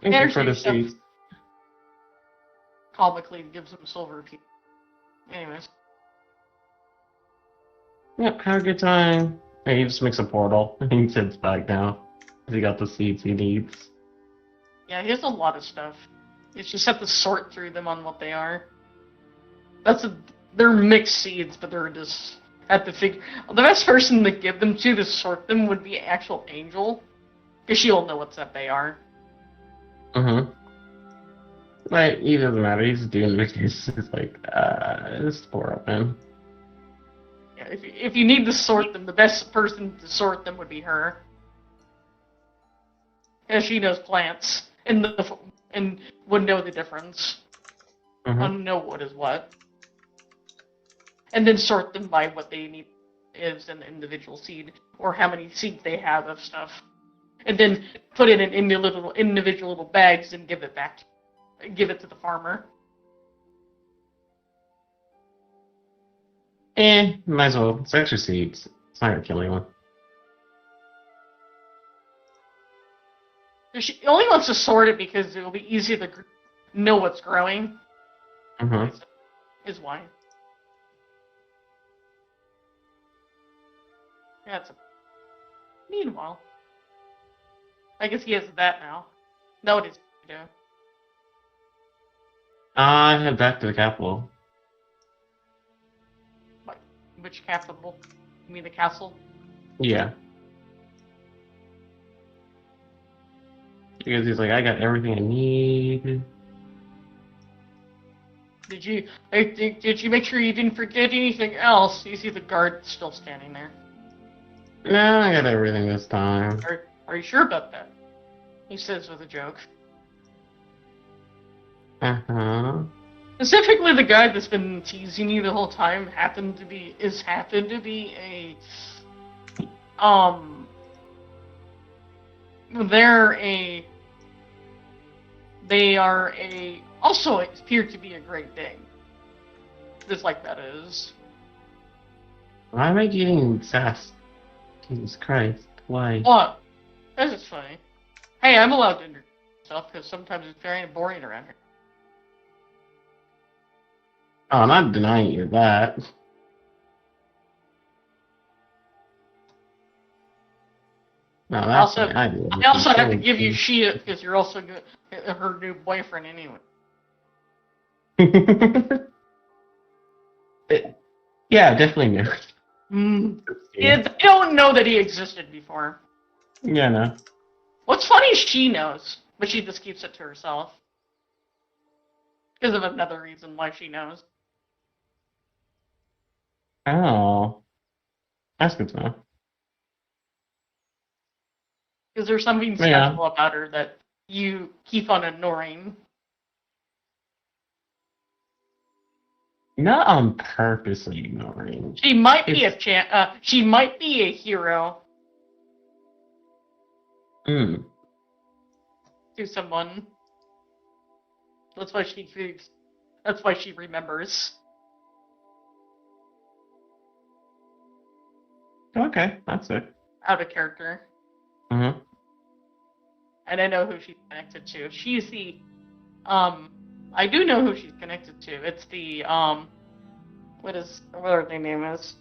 Thank you there's for your the stuff. seats. Comically gives him a silver piece. Anyways. Yep, have a good time. And he just makes a portal and he sits back down. He got the seats he needs. Yeah, he has a lot of stuff. You just have to sort through them on what they are. They're mixed seeds, but they're just at the figure. The best person to give them to sort them would be actual Angel, because she'll know what set they are. Mm-hmm. Like, he doesn't matter. He's doing this. It's like, it's poor up, man. Yeah, if you need to sort them, the best person to sort them would be her, because she knows plants and would know the difference. Mm-hmm. Know what is what, and then sort them by what they need is an individual seed or how many seeds they have of stuff, and then put it in individual little bags and give it to the farmer. Might as well. It's extra seeds. It's not gonna kill anyone. She only wants to sort it because it will be easier to know what's growing. Mm-hmm. Is why. Yeah, meanwhile, I guess he has that now. No, it is. Yeah. I head back to the capital. Which capital? You mean the castle? Yeah. Because he's like, I got everything I need. Did you make sure you didn't forget anything else? You see the guard still standing there. No, I got everything this time. Are you sure about that? He says with a joke. Uh-huh. Specifically, the guy that's been teasing you the whole time happened to be a they are also appear to be a great thing. Just like that is. Why am I getting sassed? Jesus Christ. Why? What? This is funny. Hey, I'm allowed to do stuff because sometimes it's very boring around here. Oh, I'm not denying you that. No, that's Also, my idea. I also have to give you shit because you're also her new boyfriend anyway. Yeah, definitely new. Yeah, they don't know that he existed before. Yeah, no. What's funny is she knows, but she just keeps it to herself. Because of another reason why she knows. Oh. That's good to know. Because there's something special about her that you keep on ignoring. Not on purposely ignoring. She might be she might be a hero Mm. to someone. That's why she remembers. Okay, that's it. Out of character. Mm-hmm. And I know who she's connected to. She's the I do know who she's connected to. It's the what her name is.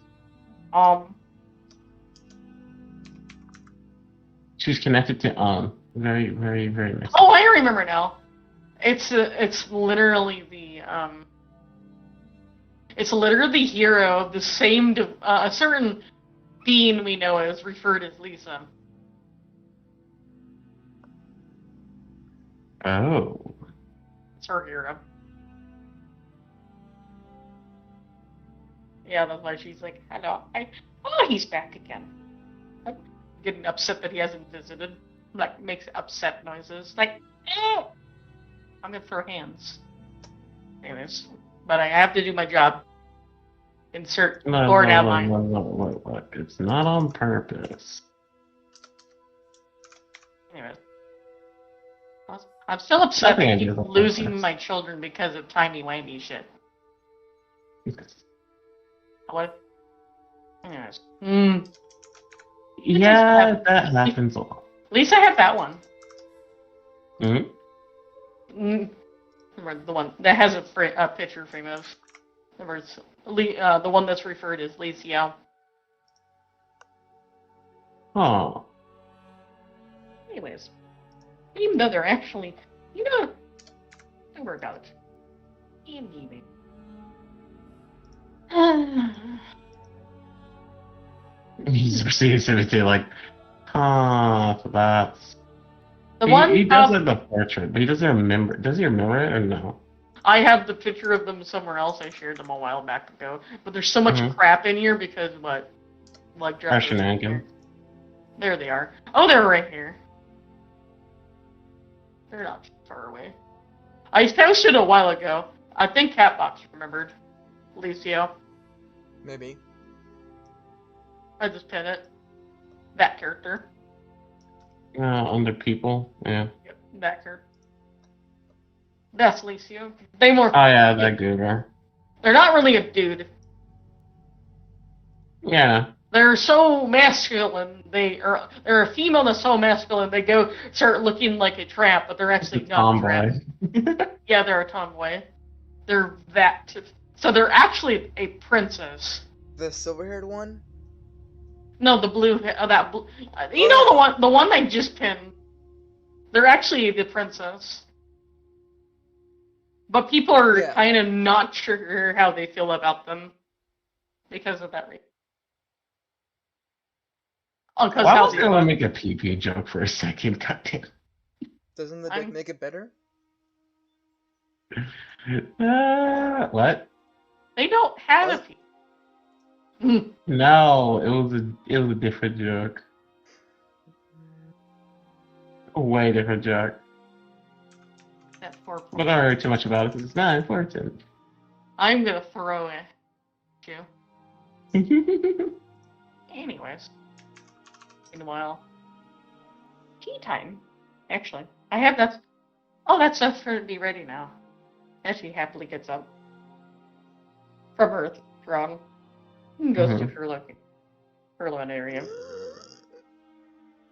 She's connected to very, very, very nice. Oh, I remember now. It's literally the it's literally the hero of the same a certain being we know as referred as Lisa. Oh. It's her hero. Yeah, that's why she's like, hello. Oh, he's back again. I'm getting upset that he hasn't visited. Like, makes upset noises. Like, eh! I'm gonna throw hands. Anyways, but I have to do my job. Insert No, board no, outline. no. It's not on purpose. Anyways. I'm still upset Nothing I I do keep is on losing purpose. my children because of timey-wimey shit. What? Anyways. Yeah, that happens a lot. At least I have that one. Mm-hmm. Remember the one that has a picture frame of. Remember, the one that's referred as Lee Xiao. Oh. Anyways, even though they're actually, don't worry about it. Indeed. He's proceeded to like, so that's. He does top, have the portrait, but he doesn't remember. Does he remember it or no? I have the picture of them somewhere else. I shared them a while back ago. But there's so much crap in here because like Shenanigan. There they are. Oh, they're right here. They're not too far away. I posted a while ago. I think Catbox remembered. Lucio. Maybe. I just pinned it. That character. Under people, yeah. Yep, that character. That's Lucio. They more. Oh yeah, that goober. They're not really a dude. Yeah. They're so masculine. They're a female that's so masculine. They start looking like a tramp, but they're actually not a tramp. Yeah, they're a tomboy. They're that. So they're actually a princess. The silver-haired one? No, the blue. That blue. You know the one I just pinned. They're actually the princess. But people are kind of not sure how they feel about them because of that reason. I was gonna make a pee-pee joke for a second, goddamn. Doesn't the dick make it better? What? They don't have a pee. No, it was a different joke. A way different joke. But I don't worry too much about it because it's not important. I'm gonna throw it at you. Anyways. Meanwhile, tea time. Actually, I have that. Oh, that stuff's going to be ready now. And she happily gets up from her throne and goes to her living area,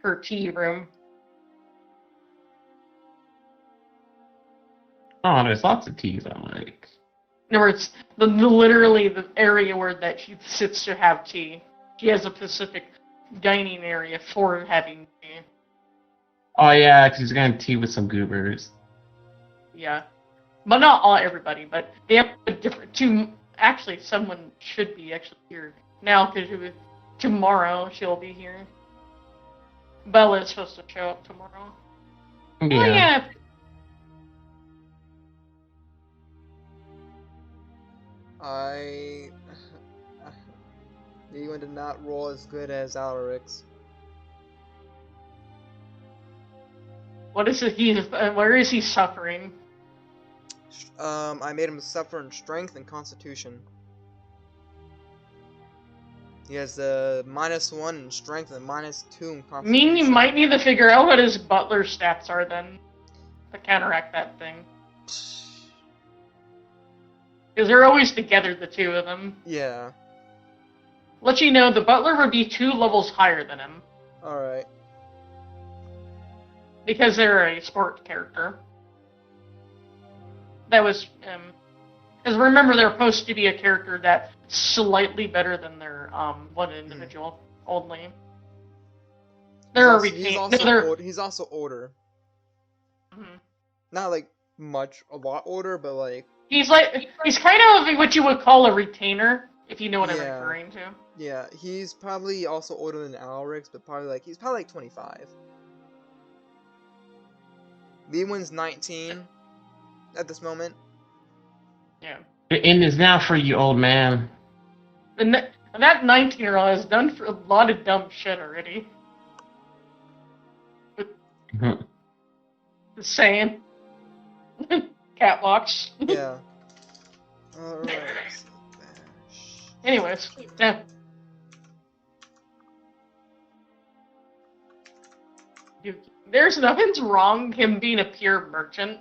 her tea room. Oh, there's lots of teas I like. In other words, literally the area where that she sits to have tea. She has a specific dining area for having tea. Oh yeah, because he's gonna tea with some goobers. Yeah, but not everybody. But they have a different. Actually, someone should be actually here now because tomorrow she'll be here. Bella is supposed to show up tomorrow. Yeah. Oh yeah. Ewan did not roll as good as Alaric's. What is it? Where is he suffering? I made him suffer in strength and constitution. He has a -1 in strength and -2 in constitution. I mean, you might need to figure out what his butler stats are then to counteract that thing. Because they're always together, the two of them. Yeah. Let you know, the butler would be 2 levels higher than him. Alright. Because they're a sport character. That was, because remember, they're supposed to be a character that's slightly better than their, one individual only. They're a retained. He's also older. Mm-hmm. Not like a lot older, but like. He's kind of what you would call a retainer, if you know what I'm referring to. Yeah, he's probably also older than Alrix, but he's probably like 25. Leewin's 19 at this moment. Yeah. The end is now for you, old man. And that 19-year-old has done for a lot of dumb shit already. Just saying. Catwalks. Yeah. Alright. Anyways, yeah. There's nothing's wrong him being a pure merchant.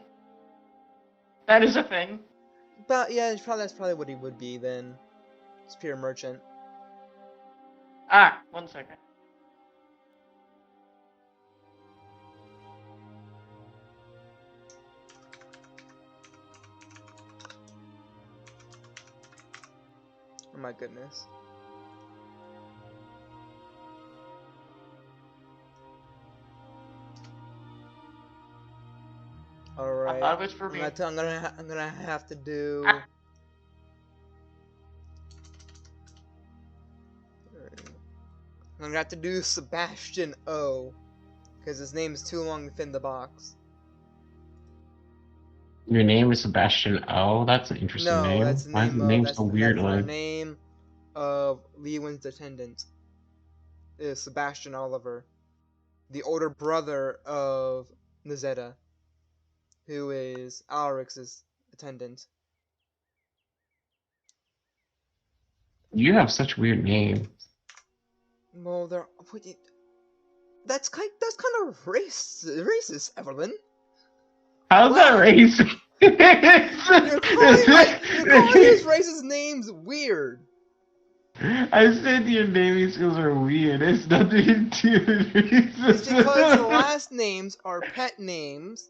That is a thing. But yeah, that's probably what he would be then. It's pure merchant. Ah, 1 second. Oh my goodness. All right. I thought it was for me. I'm gonna have to do. Ah. I'm gonna have to do Sebastian O, because his name is too long to fit in the box. Your name is Sebastian O? That's an interesting name. That's the Why is name the of name that's, so weird? that's the Like, name of Lewin's attendant. Is Sebastian Oliver, the older brother of Nazetta, who is Alric's attendant. you have such weird names. Well, that's kind of racist, Evelyn. How's that racist? You're calling his racist names weird. I said your naming skills are weird. It's nothing to do with racist. It's because the last names are pet names.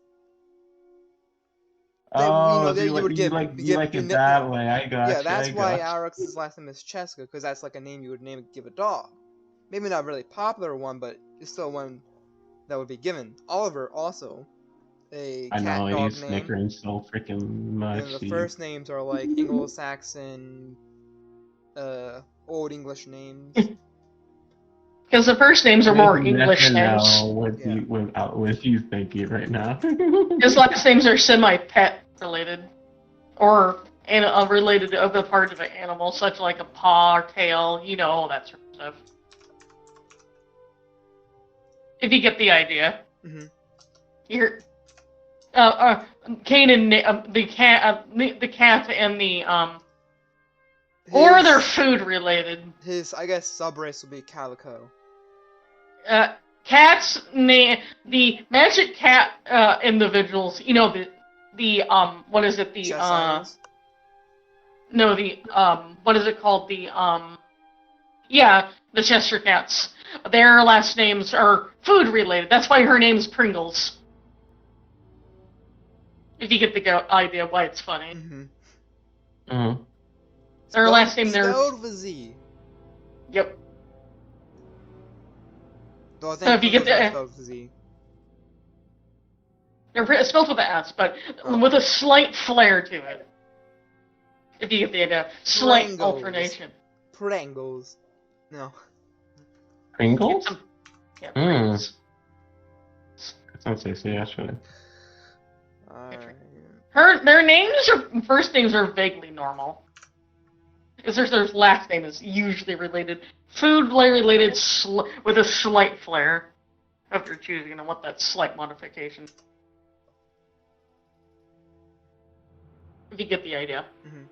Oh, that you would you give like it that way. I got Yeah, you. that's I why got Alric's last name is Cheska, because that's like a name you would give a dog. Maybe not a really popular one, but it's still one that would be given. Oliver also a I cat know dog he's name. snickering so freaking much. And the first names are like Anglo-Saxon, Old English names. Because the first names are more English names. What you thinking right now? His last names are semi-pet related, or related to other parts of an animal, such like a paw or tail, all that sort of stuff. If you get the idea. Mm-hmm. You're, Kane and the cat and the or they're food related. His, I guess, subrace would be Calico. Cats name the magic cat individuals. The what is it? The no, the what is it called? The the Chester cats. Their last names are food related. That's why her name's Pringles. If you get the idea why it's funny. Mm-hmm. Mm-hmm. Their last name, they're spelled with Z. Yep. Though I think So if you get the spelled with Z. They're spelled with an S, but with a slight flair to it. If you get the idea, slight alternation. Pringles. No. Pringles? Yeah, Pringles. That sounds tasty, actually. Their first names are vaguely normal. Because their last name is usually related, food related with a slight flair. After choosing and what that slight modification. If you get the idea. Mm-hmm.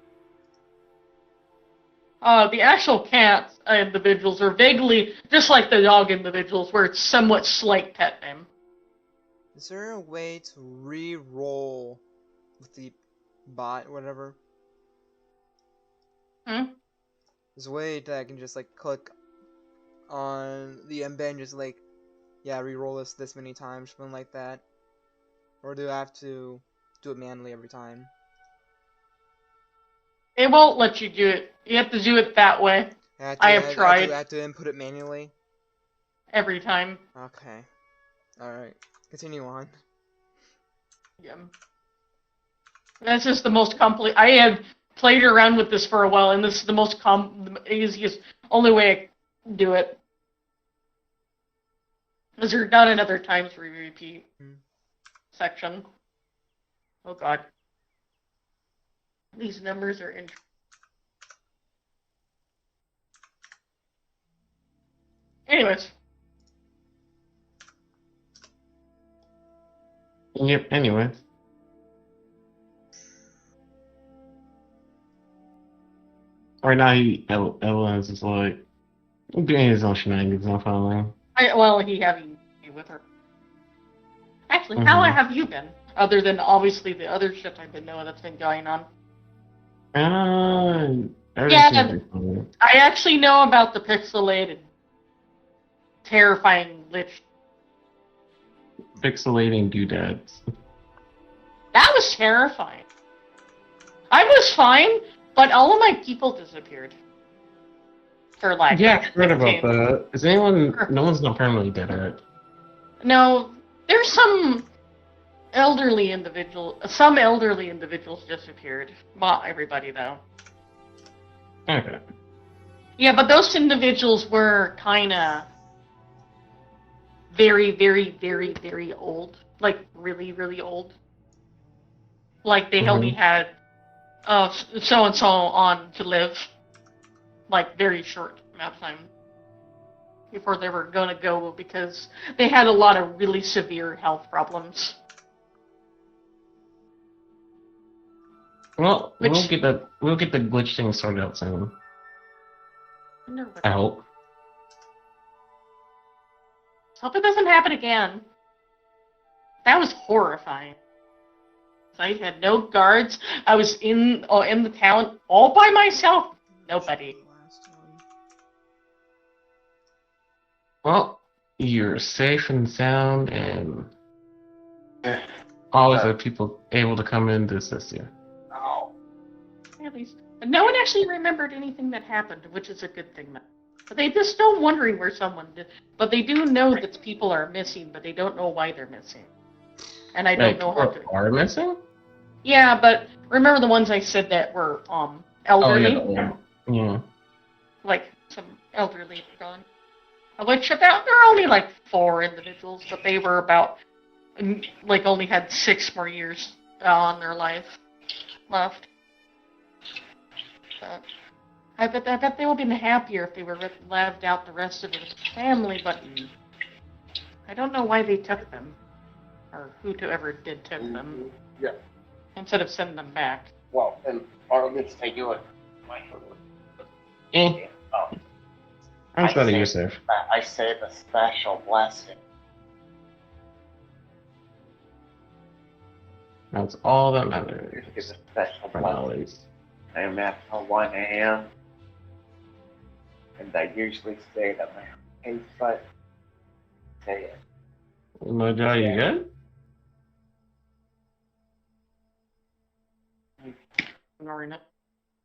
The actual cat individuals are vaguely just like the dog individuals, where it's somewhat slight pet name. Is there a way to re-roll with the bot, whatever? There's a way that I can just like click on the embed and just like, re-roll this many times, something like that. Or do I have to do it manually every time? It won't let you do it. You have to do it that way. I have tried. I have to input it manually? Every time. Okay. Alright. Continue on. Yeah. That's just the most complete. I have played around with this for a while, and this is the most the easiest, only way I do it. Because there's not another times repeat section. Oh god. These numbers are interesting. Anyways. Yep, anyway. Right now, Evelyn's is like doing his own shenanigans, I'm following. Well, he having me with her. Actually, how Mhm. have you been? Other than obviously the other shit I've been knowing that's been going on. Everything Yeah, seems to be fine. I actually know about the pixelated, terrifying lich. Pixelating doodads. That was terrifying. I was fine, but all of my people disappeared. For like Yeah, I heard about 15. that. Is anyone? No one's not permanently dead, right? No, there's some elderly individual. Some elderly individuals disappeared. Not everybody though. Okay. Yeah, but those individuals were kind of very, very, very, very old. Like really, really old. Like they only had so and so on to live. Like very short amount of time before they were gonna go because they had a lot of really severe health problems. Well, Which we'll get the glitch thing sorted out soon. I hope. Hope it doesn't happen again. That was horrifying. I had no guards. I was in the town all by myself. Nobody. Well, you're safe and sound, and always have people able to come in to assist you. At least. No one actually remembered anything that happened, which is a good thing. But they just still wondering where someone did. But they do know that people are missing, but they don't know why they're missing. And I don't know how to. Are missing? Yeah, but remember the ones I said that were elderly? Oh, yeah. Like some elderly gone. Which about there are only like 4 individuals, but they were about like only had 6 more years on their life left. But I bet they would have been happier if they were lived out the rest of their family, but I don't know why they took them, or whoever did took them. Yeah. Instead of sending them back. Well, and Arlitt's take you it. Oh, I'm glad you're safe. I saved a special blessing. That's all that matters. It's a special For blessing. always. I am at 1 a.m. And I usually stay at my place, but say it. Mojo, you good? Ignoring it.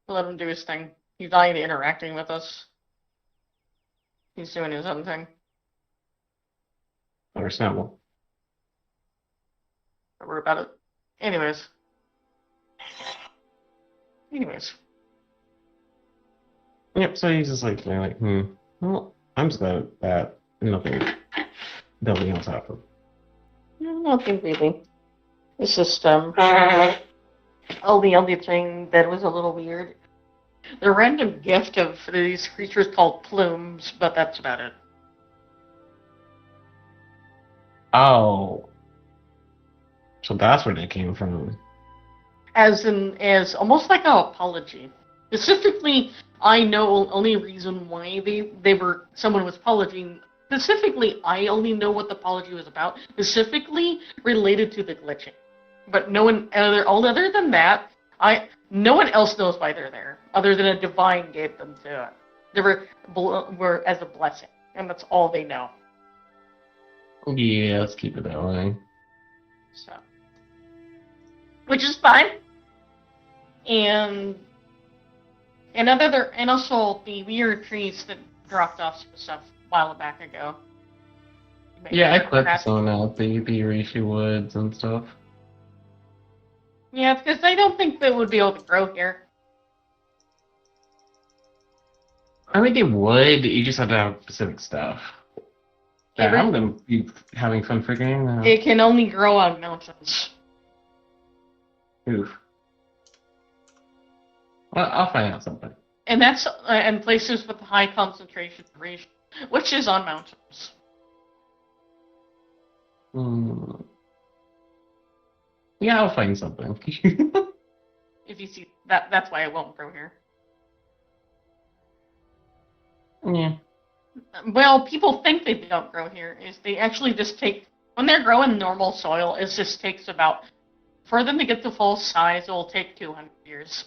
Let him do his thing. He's not even interacting with us. He's doing his own thing. Understandable. Don't worry about it. Anyways. Yep, so he's just like, well, I'm just glad that nothing else happened. Nothing really. It's just, the only thing that was a little weird. The random gift of these creatures called plumes, but that's about it. Oh. So that's where they came from. As almost like an apology. Specifically, I know only reason why someone was apologizing. Specifically, I only know what the apology was about. Specifically related to the glitching. But no one other than that, no one else knows why they're there, other than a divine gave them to it. They were as a blessing, and that's all they know. Yeah, let's keep it that way. So, which is fine. And also the weird trees that dropped off some stuff a while back ago. Yeah, I clipped some out the reishi woods and stuff. Yeah, it's because I don't think they would be able to grow here. I think it would. You just have to have specific stuff. Yeah, I'm gonna be having fun figuring out. It can only grow on mountains. Oof. Well, I'll find out something. And that's and places with high concentration of reishi, which is on mountains. Yeah, I'll find something. If you see that, that's why it won't grow here. Yeah. Well, people think they don't grow here. Is they actually just take when they're growing normal soil. It just takes about for them to get to full size. It will take 200 years.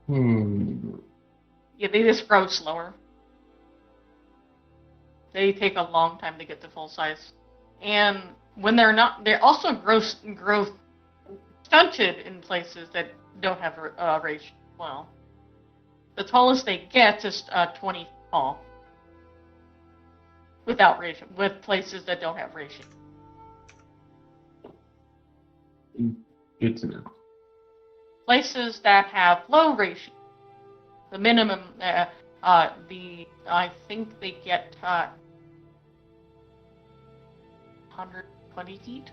Yeah, they just grow slower. They take a long time to get to full size, and when they're not, they also grow stunted in places that don't have ratio. Well, the tallest they get is 20 feet tall, without ratio, with places that don't have ratio. Good to know. Places that have low ratio, the minimum, I think they get 120 feet.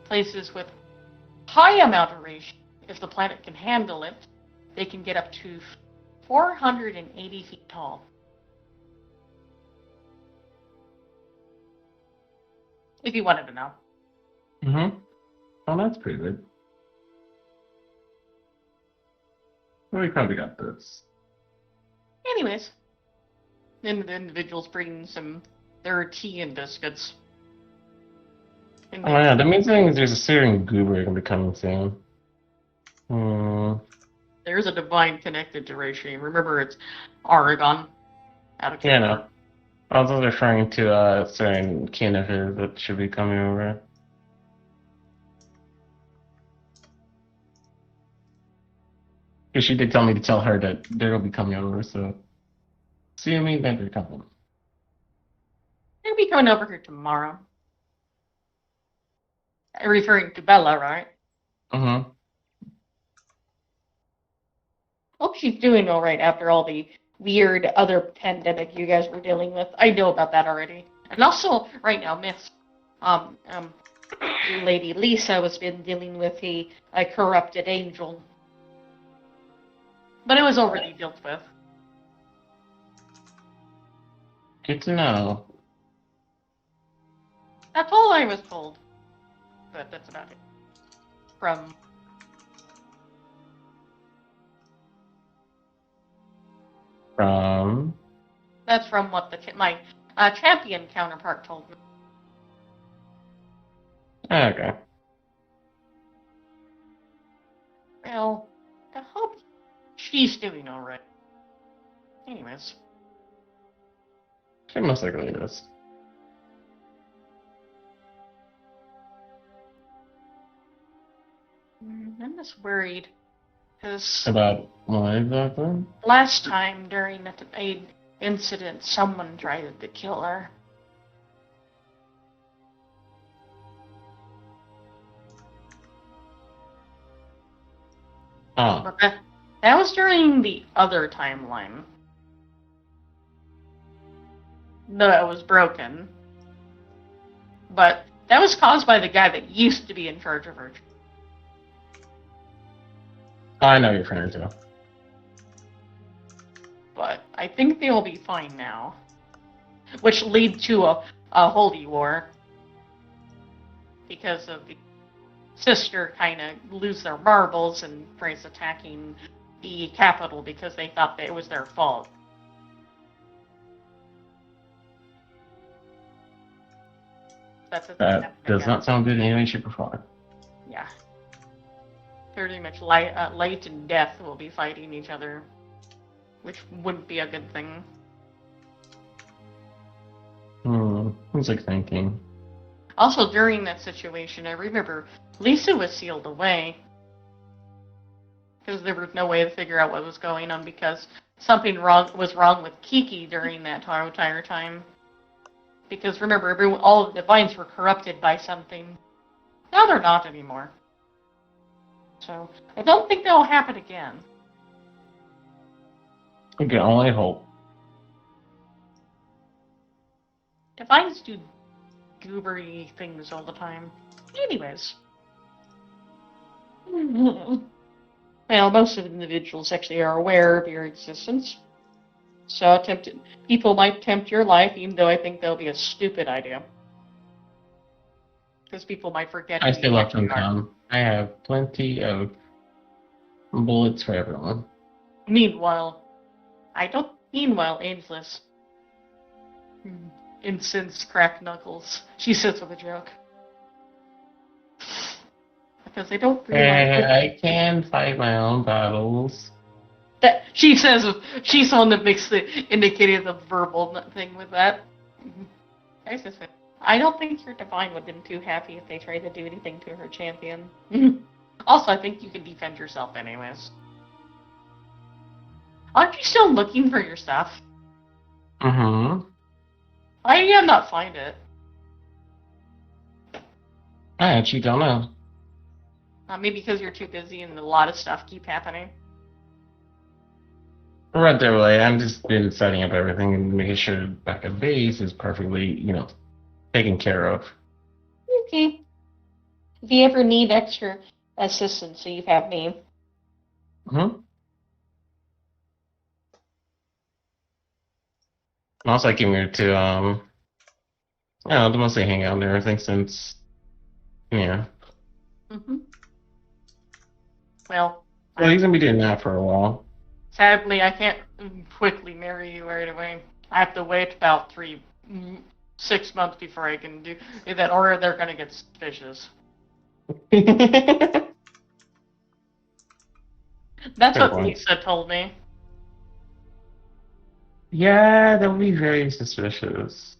Places with high amount of ratio, if the planet can handle it, they can get up to 480 feet tall. If you wanted to know. Oh, that's pretty good. Well, we probably got this. Anyways, then the individuals bring their tea and biscuits. And Oh yeah, that means there's a Syrian goober gonna be coming soon. There's a divine connected to Reishi. Remember, it's Oregon. Out of Yeah, no. I was referring to a certain kin of his that should be coming over. Because she did tell me to tell her that they'll be coming over, so assuming that they're coming. They'll be coming over here tomorrow. Referring to Bella, right? Hope she's doing all right after all the weird other pandemic you guys were dealing with. I know about that already. And also, right now, Miss Lady Lisa has been dealing with a corrupted angel. But it was already dealt with. Good to know. That's all I was told. But that's about it. That's from what my champion counterpart told me. Okay. Well, I hope she's doing alright. Anyways. She most likely is. I'm just worried. Because About what exactly? last time during an incident, someone tried to kill her. Oh. But that was during the other timeline. That was broken. But that was caused by the guy that used to be in charge of her. I know you're referring to. But I think they'll be fine now. Which lead to a holy war. Because of the sister kind of lose their marbles and tries attacking the capital because they thought that it was their fault. That does not sound good in any way, shape, or form. Yeah. Pretty much light and death will be fighting each other, which wouldn't be a good thing. Who's like thinking? Also, during that situation, I remember Lisa was sealed away because there was no way to figure out what was going on because something was wrong with Kiki during that entire time. Because remember, all of the vines were corrupted by something. Now they're not anymore. So I don't think that'll happen again. We can only hope. Divines do goobery things all the time. Anyways. Well, most of the individuals actually are aware of your existence. So people might tempt your life, even though I think that'll be a stupid idea. Because people might forget. I still let them come. I have plenty of Bullets for everyone. Meanwhile, Ageless. Incensed crack knuckles. She sits with a joke. Because they don't realize I can fight my own battles. that she says she's the one that makes the indicating the verbal thing with that. I don't think your divine would have been too happy if they tried to do anything to her champion. Also, I think you can defend yourself anyways. Aren't you still looking for your stuff? Mm-hmm. Why do you not find it? I actually don't know. Maybe because you're too busy and a lot of stuff keep happening. Right there, way. I'm just been setting up everything and making sure back at base is perfectly, taken care of. Okay. If you ever need extra assistance, so you have me. Mm-hmm. Also, I came here to, to mostly hang out and everything since, yeah. Mm-hmm. Well, He's gonna be doing that for a while. Sadly, I can't quickly marry you right away. I have to wait about 6 months before I can do that, or they're gonna get suspicious. That's Fair what point. Lisa told me. Yeah, that would be very suspicious.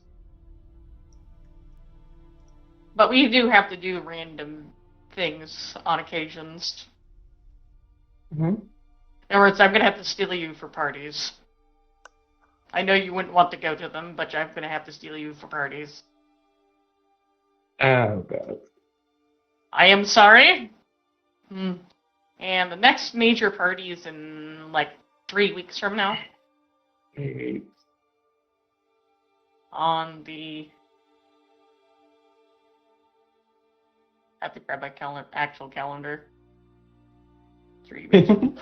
But we do have to do random things on occasions. Mm-hmm. In other words, I'm gonna have to steal you for parties. I know you wouldn't want to go to them, but I'm gonna have to steal you for parties. Oh, God. I am sorry. And the next major party is in like 3 weeks from now. Hey. On the... I have to grab my actual calendar. 3 weeks.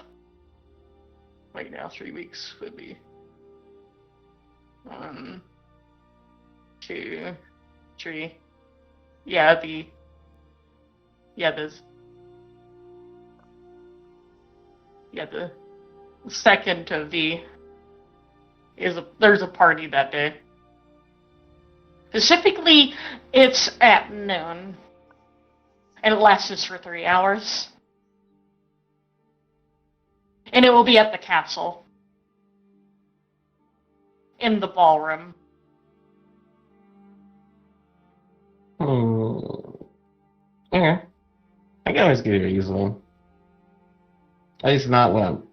Right now, 3 weeks would be 1, 2, 3. Yeah, this. Yeah, the second of the there's a party that day. Specifically, it's at noon, and it lasts for 3 hours. And it will be at the castle. In the ballroom. Okay. I can always get here easily. At least not when I'm...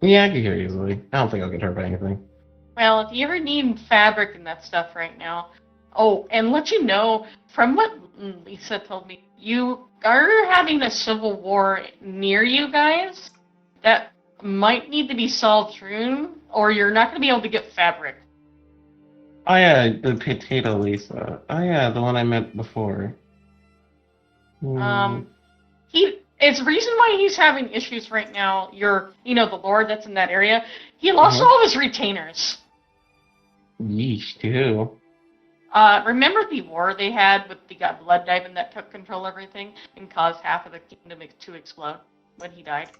Yeah, I can get here easily. I don't think I'll get hurt by anything. Well, if you ever need fabric and that stuff right now... Oh, and let you know, from what Lisa told me, you are having a civil war near you guys that might need to be solved soon, or you're not going to be able to get fabric. Oh yeah, the potato Lisa. Oh yeah, the one I met before. It's the reason why he's having issues right now. The lord that's in that area, he lost all of his retainers. Yeesh, too. Remember the war they had with the blood diamond that took control of everything and caused half of the kingdom to explode when he died?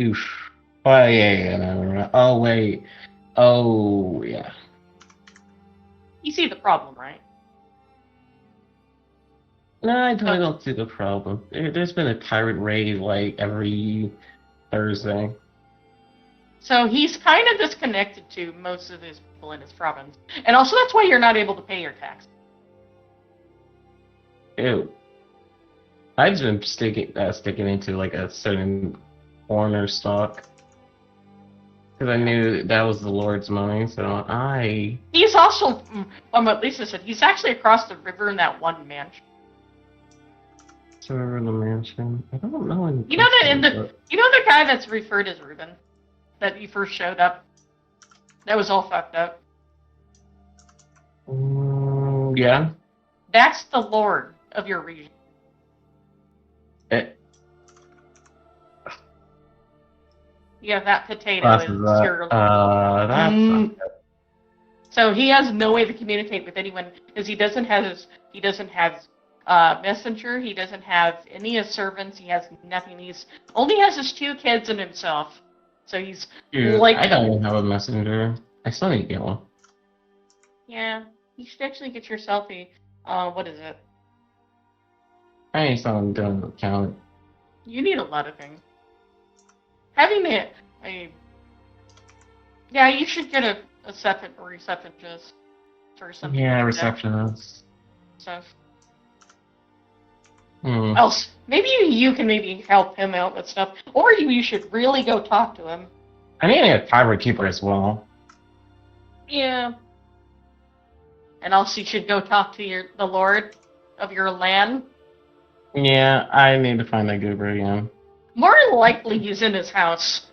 Oof. Oh yeah, no. Oh wait. Oh yeah. You see the problem, right? No, I totally don't see the problem. There's been a pirate raid like every Thursday. So he's kind of disconnected to most of his people in his province. And also that's why you're not able to pay your tax. Ew. I've been sticking into like a certain corner stock. Because I knew that was the Lord's money, so He's also, what Lisa said, he's actually across the river in that one mansion. Server in the mansion. I don't know any. You know the guy that's referred as Reuben? That you first showed up? That was all fucked up. Yeah. That's the lord of your region. Yeah, that potato is your lord. That's not good. So he has no way to communicate with anyone because he doesn't have messenger. He doesn't have any servants. He has nothing. He's only has his 2 kids and himself. So he's Dude, like, I don't even have a messenger. I still need to get one. yeah, you should actually get yourself a, what is it? I need someone to account. You need a lot of things. Having yeah, you should get a receptionist or something. Yeah, like receptionist. Stuff. Hmm. Else, maybe you can maybe help him out with stuff, or you should really go talk to him. I need a tavern keeper as well. Yeah. And also, you should go talk to the lord of your land. Yeah, I need to find that goober again. More than likely, he's in his house,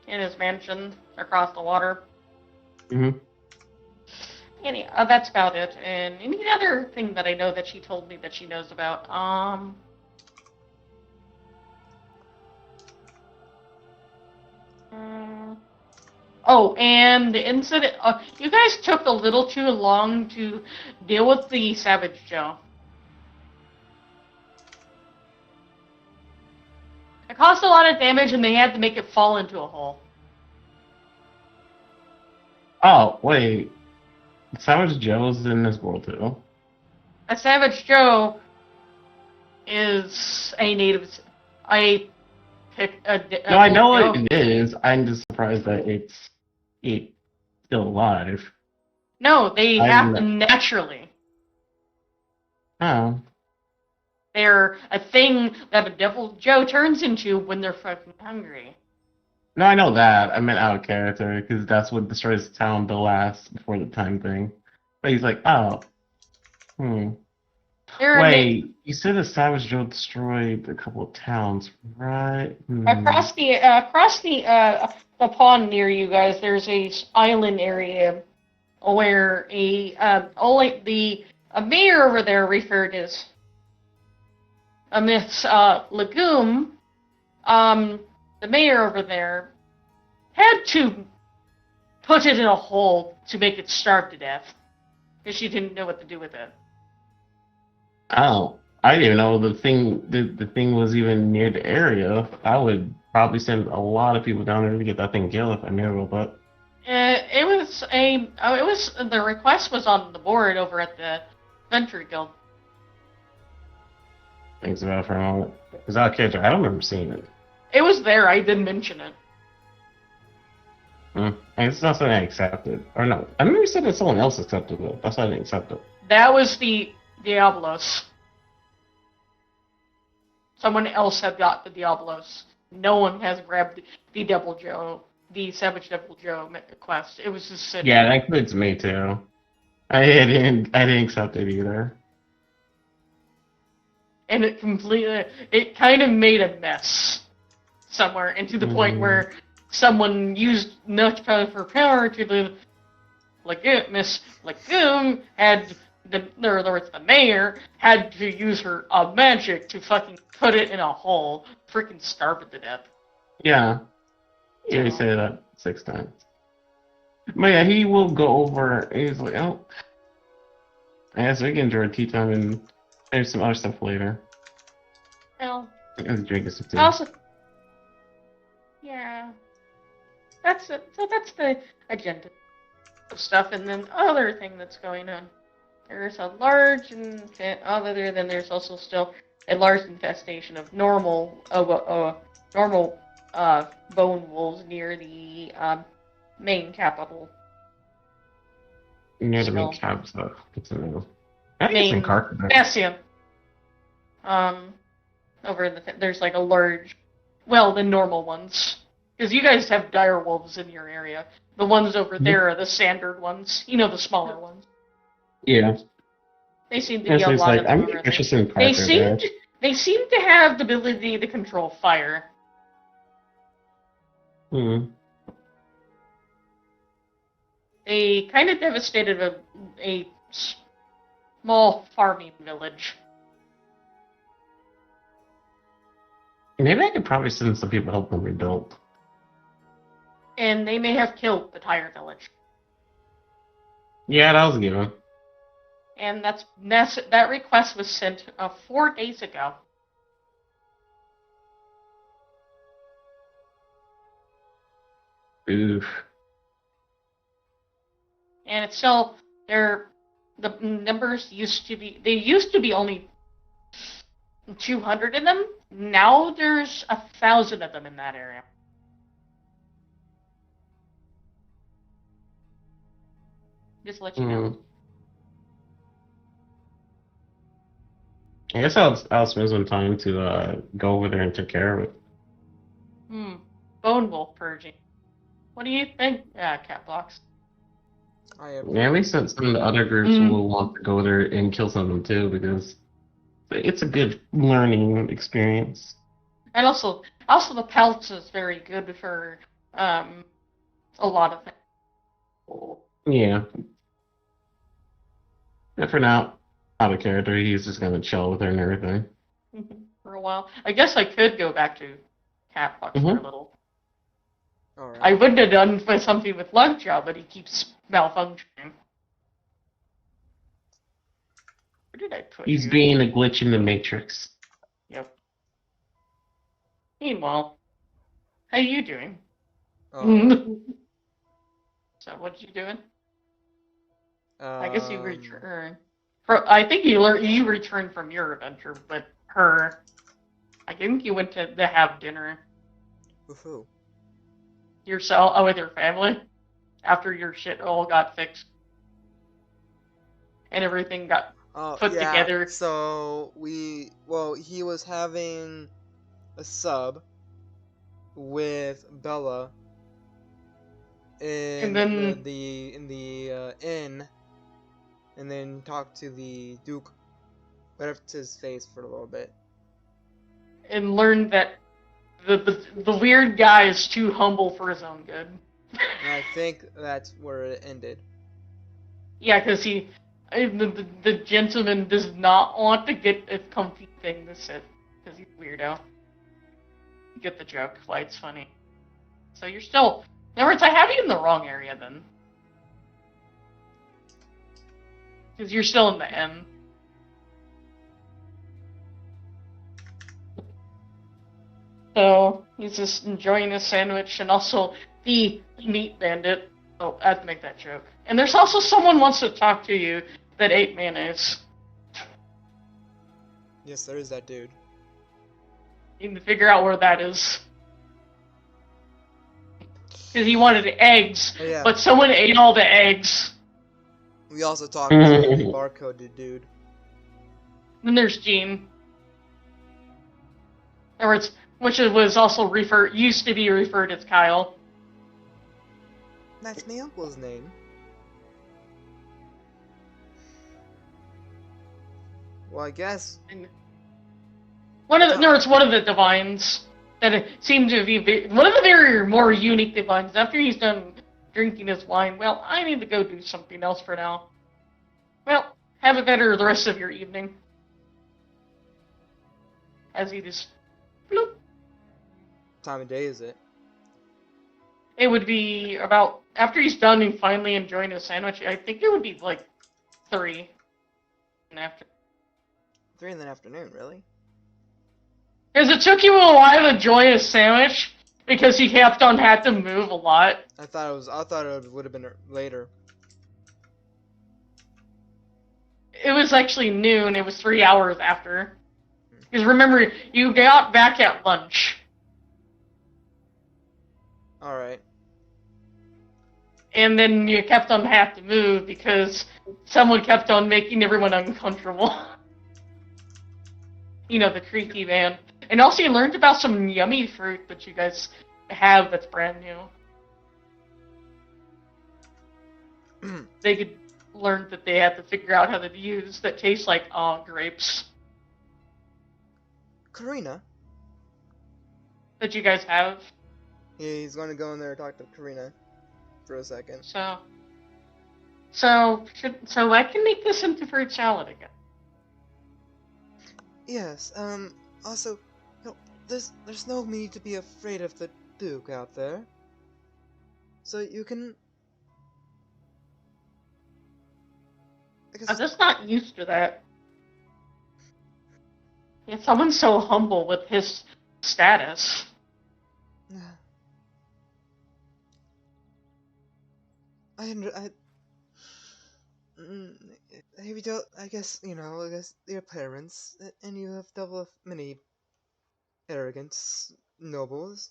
in his mansion across the water. Mm-hmm. That's about it. And any other thing that I know that she told me that she knows about? Oh, and the incident. You guys took a little too long to deal with the Savage Joe. It caused a lot of damage, and they had to make it fall into a hole. Oh, wait. Savage Joe's in this world too. A Savage Joe is a native. I No, I know what it is. I'm just surprised that it's still alive. No, they happen naturally. Oh. They're a thing that a Devil Joe turns into when they're fucking hungry. No, I know that. I meant out of character, because that's what destroys the town the last before the time thing. But he's like, oh. Wait, you said the Savage Joe destroyed a couple of towns, right? Across the pond near you guys, there's a island area where a mayor over there referred as Miss Legume. The mayor over there had to put it in a hole to make it starve to death because she didn't know what to do with it. Oh, I didn't even know the thing was even near the area. I would probably send a lot of people down there to get that thing killed if I knew about it. The request was on the board over at the Venture Guild. Thanks about it for a moment. Because out of character, I don't remember seeing it. It was there. I didn't mention it. And it's not something I accepted. Or no, I remember you said that someone else accepted it. That's why I didn't accept it. That was the Diablos. Someone else had got the Diablos. No one has grabbed the Devil Joe, the Savage Devil Joe quest. It was just sitting. Yeah, that includes me too. I didn't accept it either. And it kind of made a mess somewhere, and to the point where someone used enough power to the Miss Legume had the mayor had to use her magic to fucking put it in a hole, freaking starve it to death. Yeah, you say that 6 times. But yeah, he will go over. He's like, oh, I guess we can enjoy tea time and there's some other stuff later. Well, Let's drink some tea. also, yeah, that's it. So that's the agenda of stuff, and then other thing that's going on. There's a large other than there's also still a large infestation of normal bone wolves near the main capital. Near the main capital. What's the name? I think it's in Carthage. Bastion. Over in there's like a large, the normal ones, because you guys have dire wolves in your area. The ones over there are the standard ones. You know, the smaller ones. Yeah. They seem to be a lot of them over there. They seem to have the ability to control fire. They kind of devastated a small farming village. Maybe I could probably send some people to help them rebuild. And they may have killed the entire village. Yeah, that was a given. And that request was sent 4 days ago. Oof. And it's still the numbers used to be only 200 of them. Now there's 1,000 of them in that area. Just to let you know. I guess I'll spend some time to go over there and take care of it. Bone wolf purging. What do you think? Yeah, cat blocks. Yeah, at least some of the other groups will want to go there and kill some of them too, because it's a good learning experience. And also the pelts is very good for a lot of things. Yeah. And for now, out of character, he's just gonna chill with her and everything. For a while. I guess I could go back to cat blocks for a little. Alright. I wouldn't have done something with Lovejaw, but he keeps malfunctioning. Where did I put He's you? being a glitch in the matrix. Yep. Meanwhile, how you doing? So what you doing? I guess you returned. I think you returned from your adventure, but I think you went to have dinner. With who? Yourself, with your family, after your shit all got fixed and everything got put together. So he was having a sub with Bella in the inn, and then talked to the Duke right up to his face for a little bit, and learned that the weird guy is too humble for his own good. And I think that's where it ended. Yeah, because the gentleman does not want to get a comfy thing to sit, because he's a weirdo. You get the joke, why it's funny. So you're still... In other words, I have you in the wrong area then. Because you're still in the inn. So, he's just enjoying his sandwich, and also the meat bandit. Oh, I have to make that joke. And there's also someone wants to talk to you that ate mayonnaise. Yes, there is that dude. You need to figure out where that is. Because he wanted eggs, but someone ate all the eggs. We also talked to the barcoded dude. Then there's Gene. In other words, which was also used to be referred as Kyle. That's my uncle's name. Well, I guess. One of the divines that it seemed to be one of the very more unique divines. After he's done drinking his wine, well, I need to go do something else for now. Well, have a better the rest of your evening. As he just bloop. What time of day is it? It would be about after he's done and finally enjoying his sandwich. I think it would be like 3 in the afternoon. 3 in the afternoon, really? Because it took you a while to enjoy his sandwich because he kept on had to move a lot. I thought it would have been later. It was actually noon. It was 3 hours after. Because remember, you got back at lunch. Alright. And then you kept on having to move because someone kept on making everyone uncomfortable. You know, the creaky man. And also you learned about some yummy fruit that you guys have that's brand new. They could learn that they had to figure out how to use that tastes like grapes. Karina? That you guys have. Yeah, he's going to go in there and talk to Karina for a second. So I can make this into fruit salad again. Yes, also, there's no need to be afraid of the Duke out there. So you can guess. I'm just not used to that. Yeah, someone's so humble with his status. I mm, maybe don't. I guess I guess your parents, and you have double of many arrogance nobles.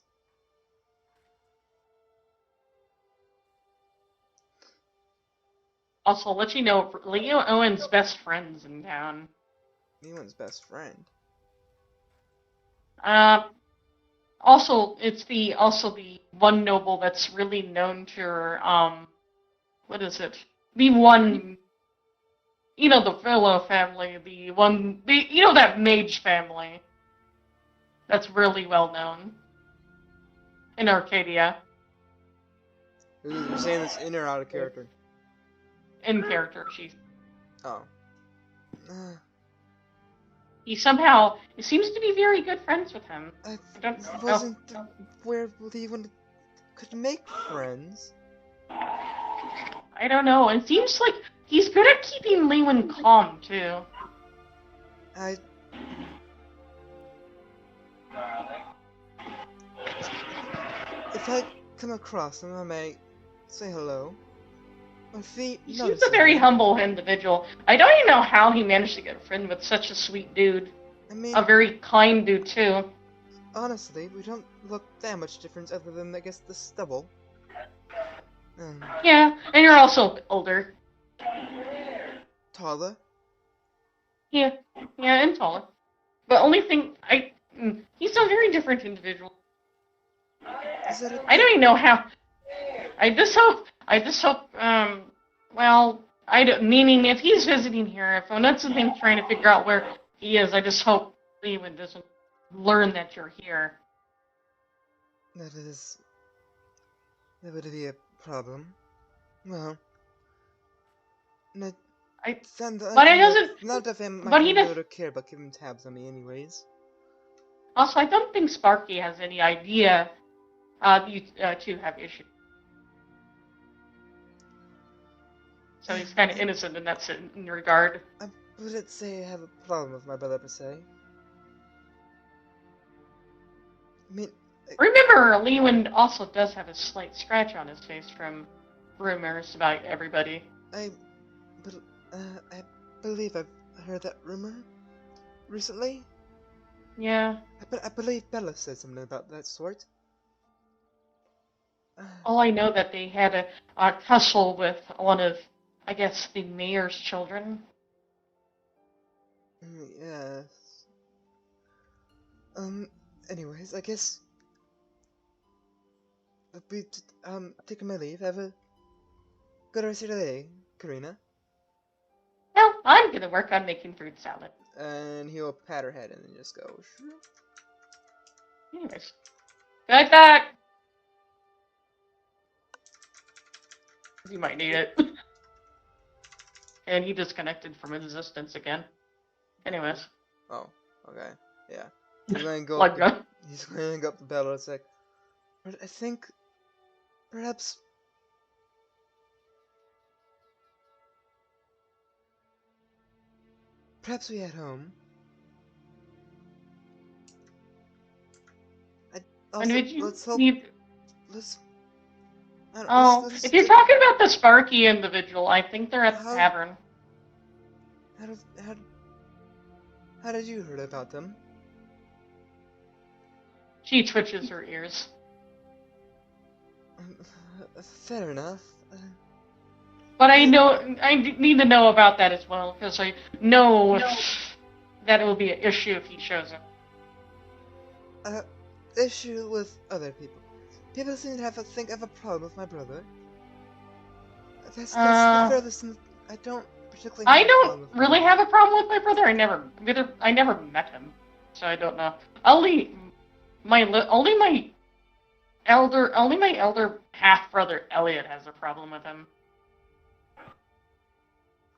Also, I'll let you know, Leo Owen's best friend's in town. Anyone's best friend. Uh, also, it's the one noble that's really known to, what is it? The one, the Philo family, that mage family. That's really well known in Arcadia. You're saying this in or out of character? In character, Oh. he seems to be very good friends with him. I don't wasn't where he even could make friends. I don't know. It seems like he's good at keeping Lewin calm too. If I come across him, I may say hello. He seems a very humble individual. I don't even know how he managed to get a friend with such a sweet dude. I mean, a very kind dude too. Honestly, we don't look that much different other than, I guess, the stubble. Yeah, and you're also older. Taller? Yeah, and taller. But only thing, he's a very different individual. I don't even know how. I just hope, meaning if he's visiting here, if Onetsu's been trying to figure out where he is, I just hope Lewin doesn't learn that you're here. That would be a problem. Well, not if my family would care about keeping tabs on me anyways. Also, I don't think Sparky has any idea you two have issues. So he's kind of innocent in that regard. I wouldn't say I have a problem with my brother per se. I mean, remember, Lewin also does have a slight scratch on his face from rumors about everybody. I believe I've heard that rumor recently. Yeah. I believe Bella said something about that sort. All I know that they had a tussle with one of, I guess, the mayor's children. Yes. Anyways, I guess taking my leave. Have a good rest of your day, Karina. No, I'm gonna work on making fruit salad. And he'll pat her head and then just go. Anyways, like that. You might need it. And he disconnected from existence again. Anyways. Oh, okay. Yeah. He's going to go he's going to go up to Bella and say, but I think perhaps we head home. Let's hope. If you're talking about the Sparky individual, I think they're at the tavern. How did you hear about them? She twitches her ears. Fair enough. But I need to know about that as well, because I know that it will be an issue if he shows up. Issue with other people. People seem to have a problem with my brother. That's the furthest. I don't particularly. I don't really have a problem with my brother. I never met him, so I don't know. Only my elder half brother Elliot has a problem with him.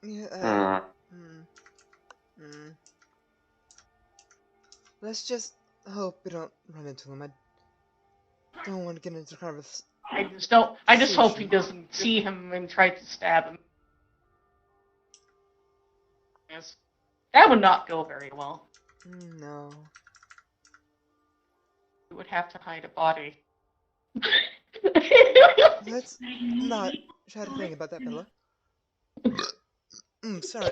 Yeah. Let's just hope we don't run into him. I don't want to get into conversation. I just hope he doesn't see him and try to stab him. That would not go very well. No. You would have to hide a body. Let's not try to think about that, Bella. Sorry.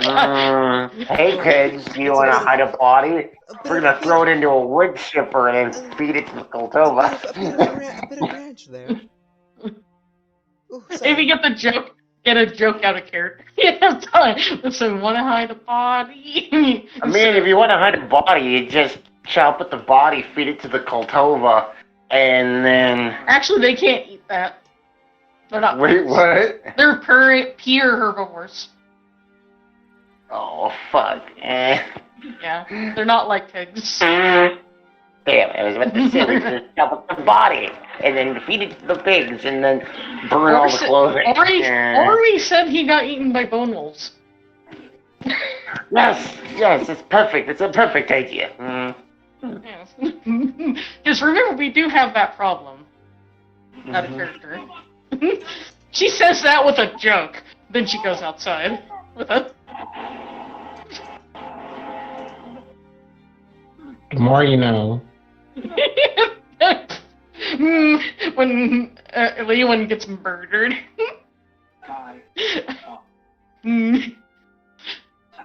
Ooh. Hey kids, do you want to hide a body? We're gonna throw it into a wood chipper and then feed it to the Coldova. A bit of ranch there. Ooh, If you get the joke, get a joke out of character. You have time. Listen, want to hide a body? I mean, if you want to hide a body, you just chop up the body, feed it to the Coldova, and then... Actually, they can't eat that. They're not. Wait, what? They're pure herbivores. Oh, fuck. Yeah, they're not like pigs. Damn, I was about to say, we just chop up the body, and then feed it to the pigs, and then burn all the clothing. Or he said he got eaten by bone wolves. Yes, it's perfect. It's a perfect idea. Yes. Because remember, we do have that problem. Out of character. She says that with a joke. Then she goes outside with a... The more you know. When Leon gets murdered.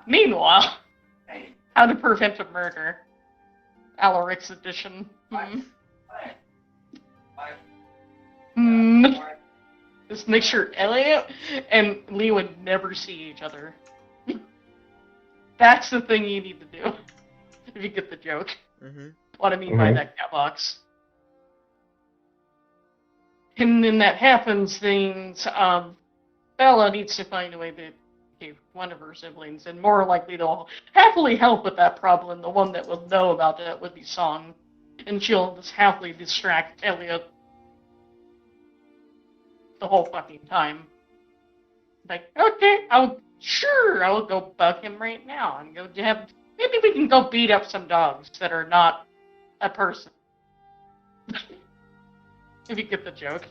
Meanwhile, how to prevent a murder. Alaric's edition. Just make sure Elliot and Lee would never see each other. That's the thing you need to do. If you get the joke. What I mean by that cat box. And then that happens, things, Bella needs to find a way to save one of her siblings, and more likely they'll happily help with that problem. The one that will know about it would be Song. And she'll just happily distract Elliot the whole fucking time. Like, okay, I'll go bug him right now and go have. Maybe we can go beat up some dogs that are not a person. If you get the joke.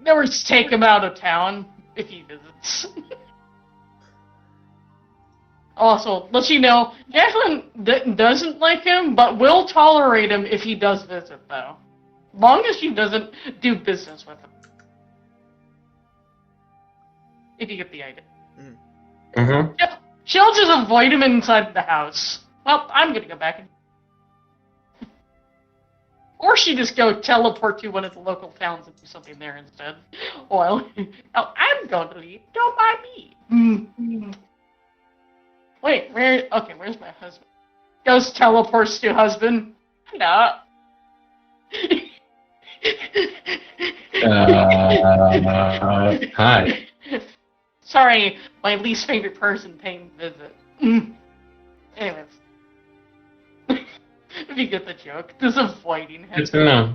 Never take him out of town if he visits. Also, let you know, Jacqueline doesn't like him, but will tolerate him if he does visit, though. Long as she doesn't do business with him. If you get the idea. She'll just avoid him inside the house. Well, I'm gonna go back and... Or she just go teleport to one of the local towns and do something there instead. Well, I'm going to leave. Don't mind me. Wait, where's my husband? Goes teleports to husband. Hello. Hi. Sorry, my least favorite person paying visit. Anyways. If you get the joke, just avoiding him. Good to know.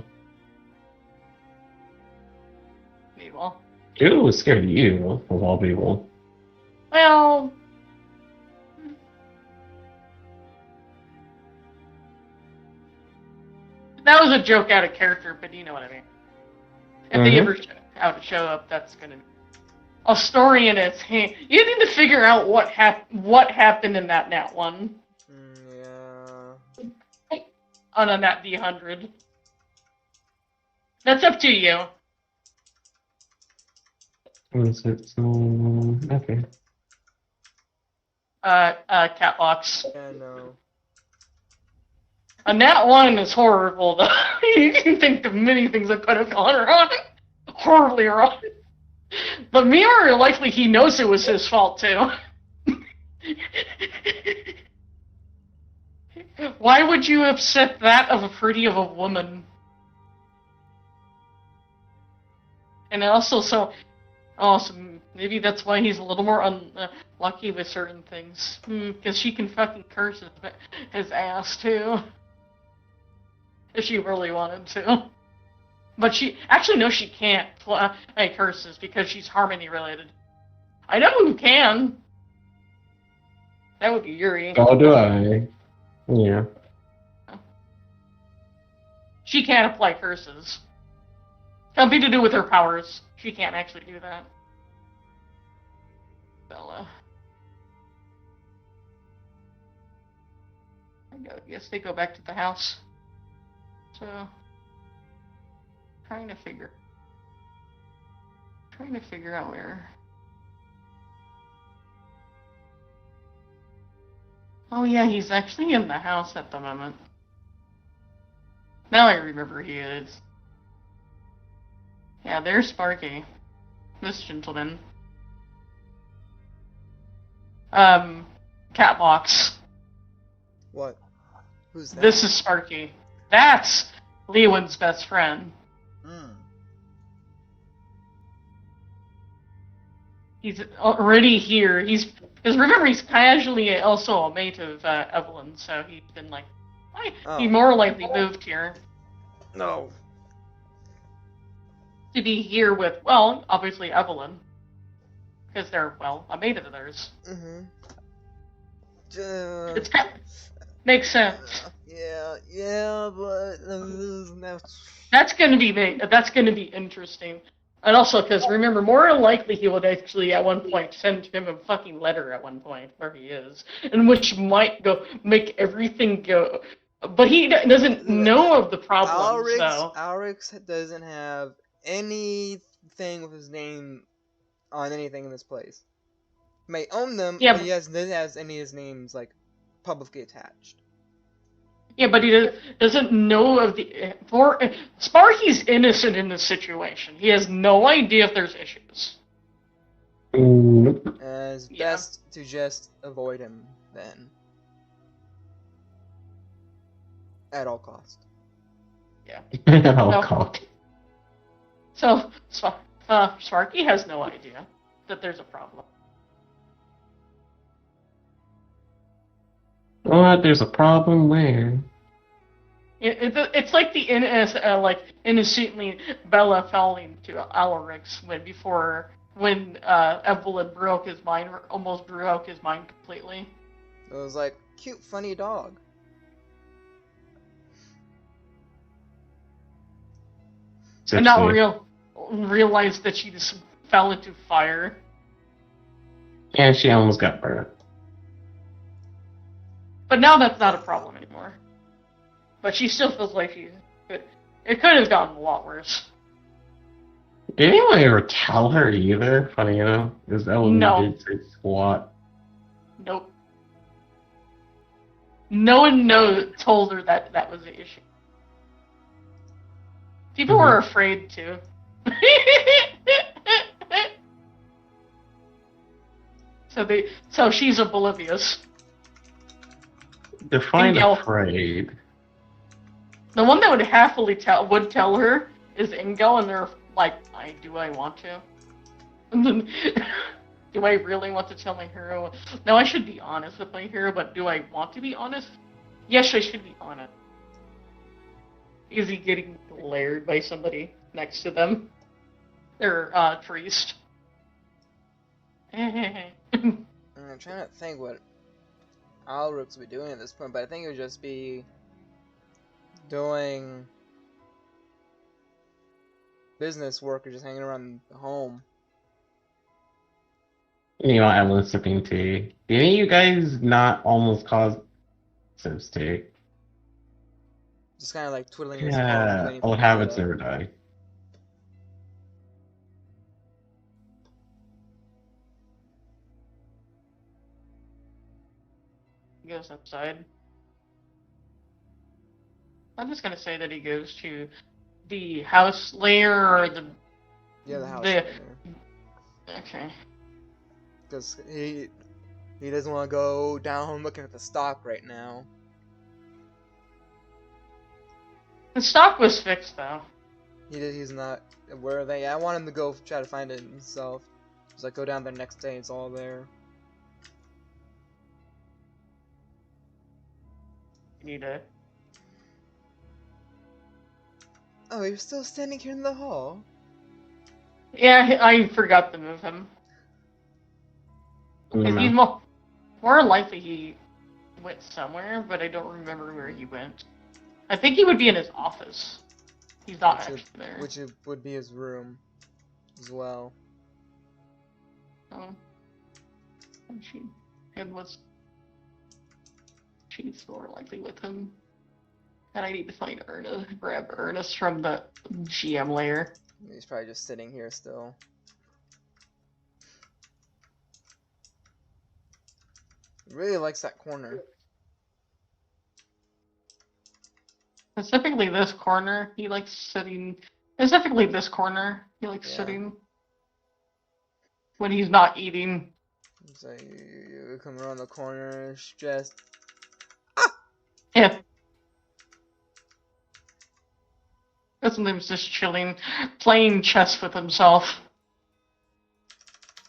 Meanwhile. Dude was scared of you, of all people. Well... That was a joke out of character, but you know what I mean. If they ever show up, that's gonna be a story in its hand. You need to figure out what happened in that Nat 1. Yeah. On a Nat D100. That's up to you. Is it okay. Catbox. Yeah, no. A Nat 1 is horrible, though. You can think of many things that could have gone wrong. Horribly wrong. But more likely he knows it was his fault, too. Why would you upset that of a pretty of a woman? And also, maybe that's why he's a little more unlucky with certain things. Because she can fucking curse his ass, too. If she really wanted to. But she can't play curses because she's harmony related. I know who can. That would be Yuri. Oh, do I? Yeah. She can't apply curses. Something to do with her powers. She can't actually do that. Bella. I guess they go back to the house. So, trying to figure out where. Oh yeah, he's actually in the house at the moment. Now I remember he is. Yeah, there's Sparky. This gentleman. Catbox. What? Who's that? This is Sparky. That's Lewin's best friend. Hmm. He's already here. Because remember, he's casually also a mate of Evelyn, so he's been like, he more likely moved here. No. To be here with, well, obviously Evelyn. Because they're, well, a mate of theirs. Mm-hmm. It's kind of, makes sense. Yeah, but That's gonna be interesting. And also, because remember, more likely he would actually at one point send him a fucking letter at one point where he is, and which might make everything go. But he doesn't know of the problem, so. Alrix doesn't have anything with his name on anything in this place. He may own them, Yeah, but he doesn't have any of his names like publicly attached. Yeah, but he doesn't know of the. Sparky's innocent in this situation. He has no idea if there's issues. And it's best to just avoid him then. At all cost. Yeah. At all cost. So, Sparky has no idea that there's a problem. What? There's a problem where? It's like the innocently Bella falling to Alarix when Evelyn broke his mind, or almost broke his mind completely. It was like, cute, funny dog. And not realized that she just fell into fire. Yeah, she almost got burned. But now that's not a problem anymore. But she still feels like it could have gotten a lot worse. Did anyone ever tell her either? Funny enough, because that one did say squat. Nope. No one told her that was the issue. People were afraid to. So she's oblivious. Define afraid. The one that would happily tell her is Ingo, and they're like, do I want to? And then, do I really want to tell my hero? No, I should be honest with my hero, but do I want to be honest? Yes, I should be honest. Is he getting glared by somebody next to them? Their priest. I'm trying to think what Alrix would be doing at this point, but I think it would just be doing business work or just hanging around home. You know, Evelyn's sipping tea. Did any of you guys not almost cause sips tea? Just kind of like twiddling his Yeah, thumbs. old habits never die. He goes outside. I'm just gonna say that he goes to the house layer or the. Yeah, the house. Okay. Because he doesn't want to go down looking at the stock right now. The stock was fixed though. He's not aware of that. Yeah, I want him to go try to find it himself. Just like go down there next day, it's all there. You need to. Oh, he was still standing here in the hall. Yeah, I forgot to move him. Because he's more likely he went somewhere, but I don't remember where he went. I think he would be in his office. He's not actually there. Which would be his room as well. Oh. And she's more likely with him. And I need to find Ernest, grab Ernest from the GM layer. He's probably just sitting here still. He really likes that corner. Specifically this corner, he likes sitting. Specifically this corner, he likes sitting when he's not eating. So you come around the corner, it's just. Yeah. Sometimes just chilling, playing chess with himself.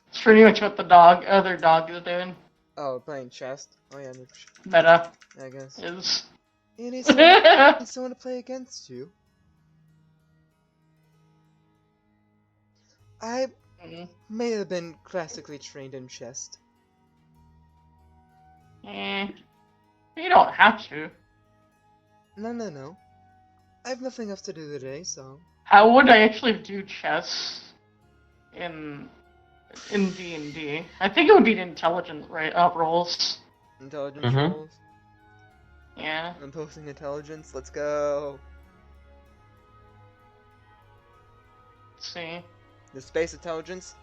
It's pretty much what the other dog is doing. Oh, playing chess. Oh yeah, Meta. I guess. Is. You need someone to play against you. I may have been classically trained in chess. You don't have to. No. I have nothing else to do today, so. How would I actually do chess in D&D? I think it would be intelligent rolls. Intelligence rolls? Yeah. I'm posting intelligence. Let's go. Let's see. The space intelligence?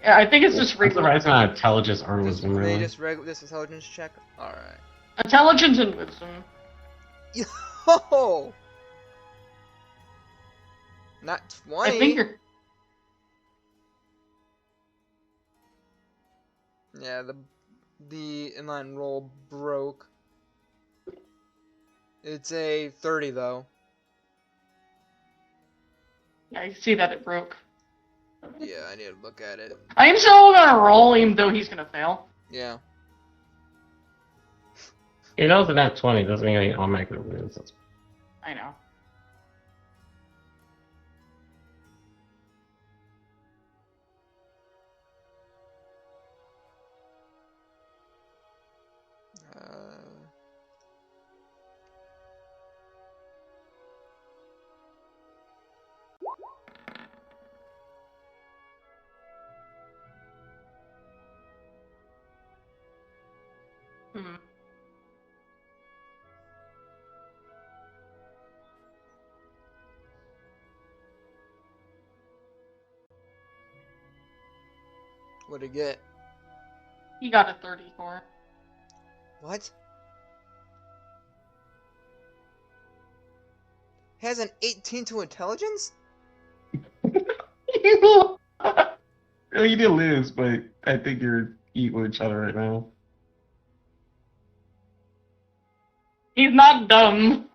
Yeah, I think it's just regular. It's not intelligence or wisdom, really. They just this intelligence check? Alright. Intelligence and wisdom. Yo! Not 20. I think you're... Yeah, the inline roll broke. It's a 30 though. Yeah, I see that it broke. Yeah, I need to look at it. I'm still gonna roll him, though he's gonna fail. Yeah. You know, the nat 20 doesn't mean he automatically loses. I know. What'd he get? He got a 34. What? Has an 18 to intelligence? You did lose, but I think you're eating with each other right now. He's not dumb.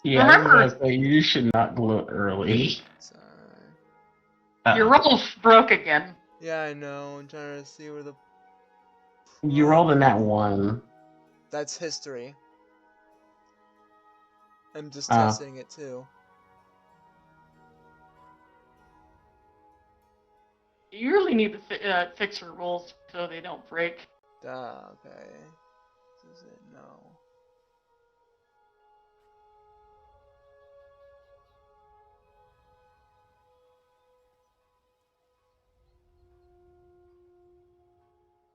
Yeah, Remember, I was gonna say, you should not gloat early. Sorry. Your roll broke again. Yeah, I know. I'm trying to see where the... You rolled a nat 1. That's history. I'm just testing it too. You really need to fix your rolls so they don't break. Okay. This is it? No.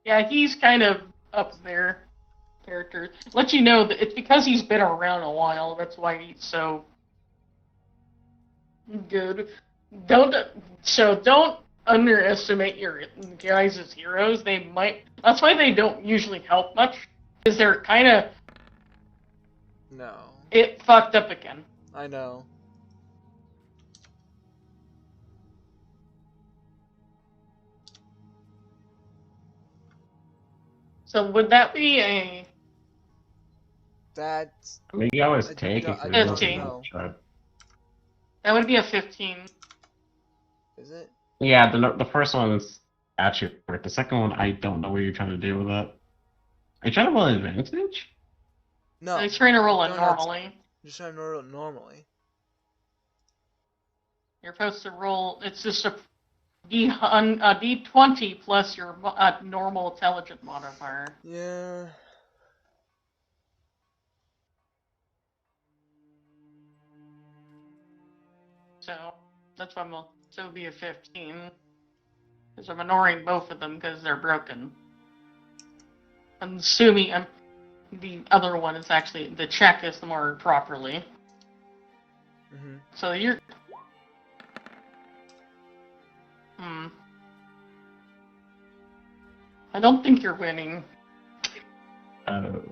Yeah, he's kind of up there. Character. Let you know that it's because he's been around a while. That's why he's so good. Don't underestimate your guys as heroes. They might. That's why they don't usually help much. Because they're kind of. No. It fucked up again. I know. So would that be a? That's... I mean, you always take it. 15. That would be a 15. Is it? Yeah, the first one's accurate. The second one, I don't know what you're trying to do with that. Are you trying to roll an advantage? No. He's trying to roll it No, normally. I'm just trying to roll it normally. You're supposed to roll. It's just a D20 plus your normal intelligent modifier. Yeah. So that's why so it would be a 15. Because I'm ignoring both of them because they're broken. I'm assuming the other one is actually, the check is more properly. Mm-hmm. So you're... I don't think you're winning. Oh.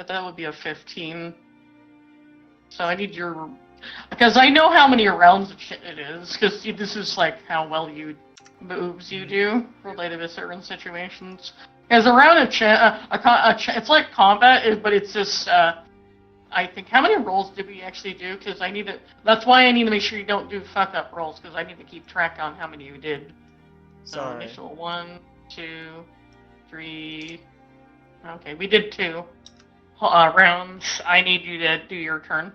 That would be a 15. So I need your... Because I know how many rounds of shit it is, because this is like how well moves you do related to certain situations. Because a round of it's like combat, but it's just, I think, how many rolls did we actually do? Because I need to, that's why I need to make sure you don't do fuck up rolls, because I need to keep track on how many you did. So Sorry. initial 1, 2, 3, okay, we did 2 rounds. I need you to do your turn.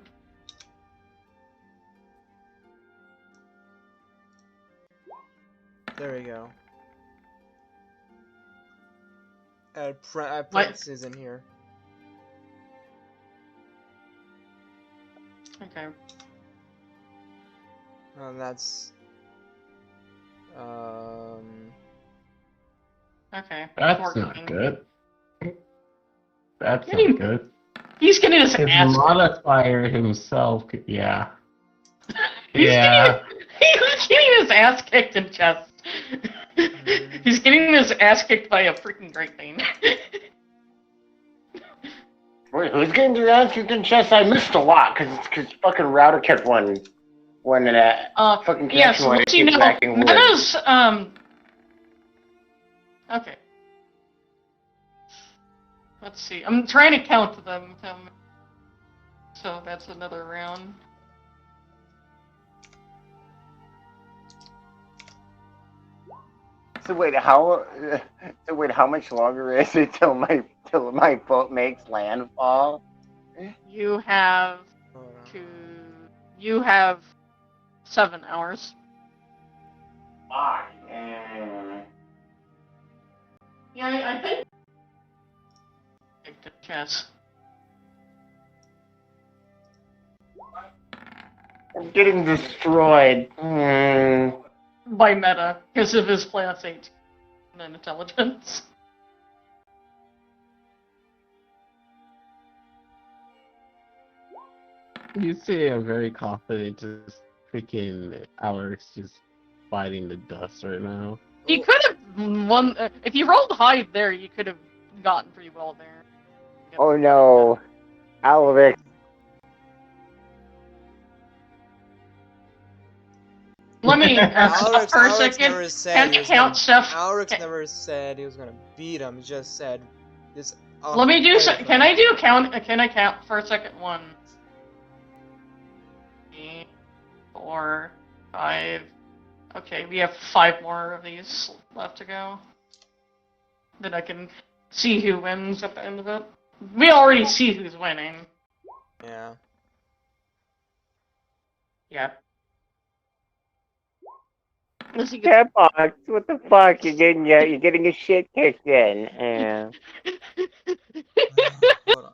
There we go. I parentheses in here. Okay. And that's Okay. That's 14. not good. That's not good. He's getting his His ass modifier himself, yeah. he's Yeah. he's getting his ass kicked in chess. He's getting his ass kicked by a freaking Great Dane. Wait, who's getting their ass kicked in chess? I missed a lot because fucking router kept one in that fucking yes, connection let you know, Meta's okay. Let's see. I'm trying to count them. So that's another round. So wait, how much longer is it till my boat makes landfall? You have You have 7 hours. Fuck. Yeah, I think. Take the chess. I'm getting destroyed. By Meta, because of his plus 8 and intelligence. You see, I'm very confident. Just freaking Alex just fighting the dust right now. You could have won if you rolled high there. You could have gotten pretty well there. Oh no, Alex. Let me Alex for a never second. said Can't he was count gonna, stuff. Alex never said he was gonna beat him. He just said this. Let me do. Can I do count? Can I count for a second? 1, 3, 4, 5. Okay, we have 5 more of these left to go. Then I can see who wins at the end of it. We already see who's winning. Yeah. Yeah. Catbox, what the fuck? You're getting your shit kicked in. Hold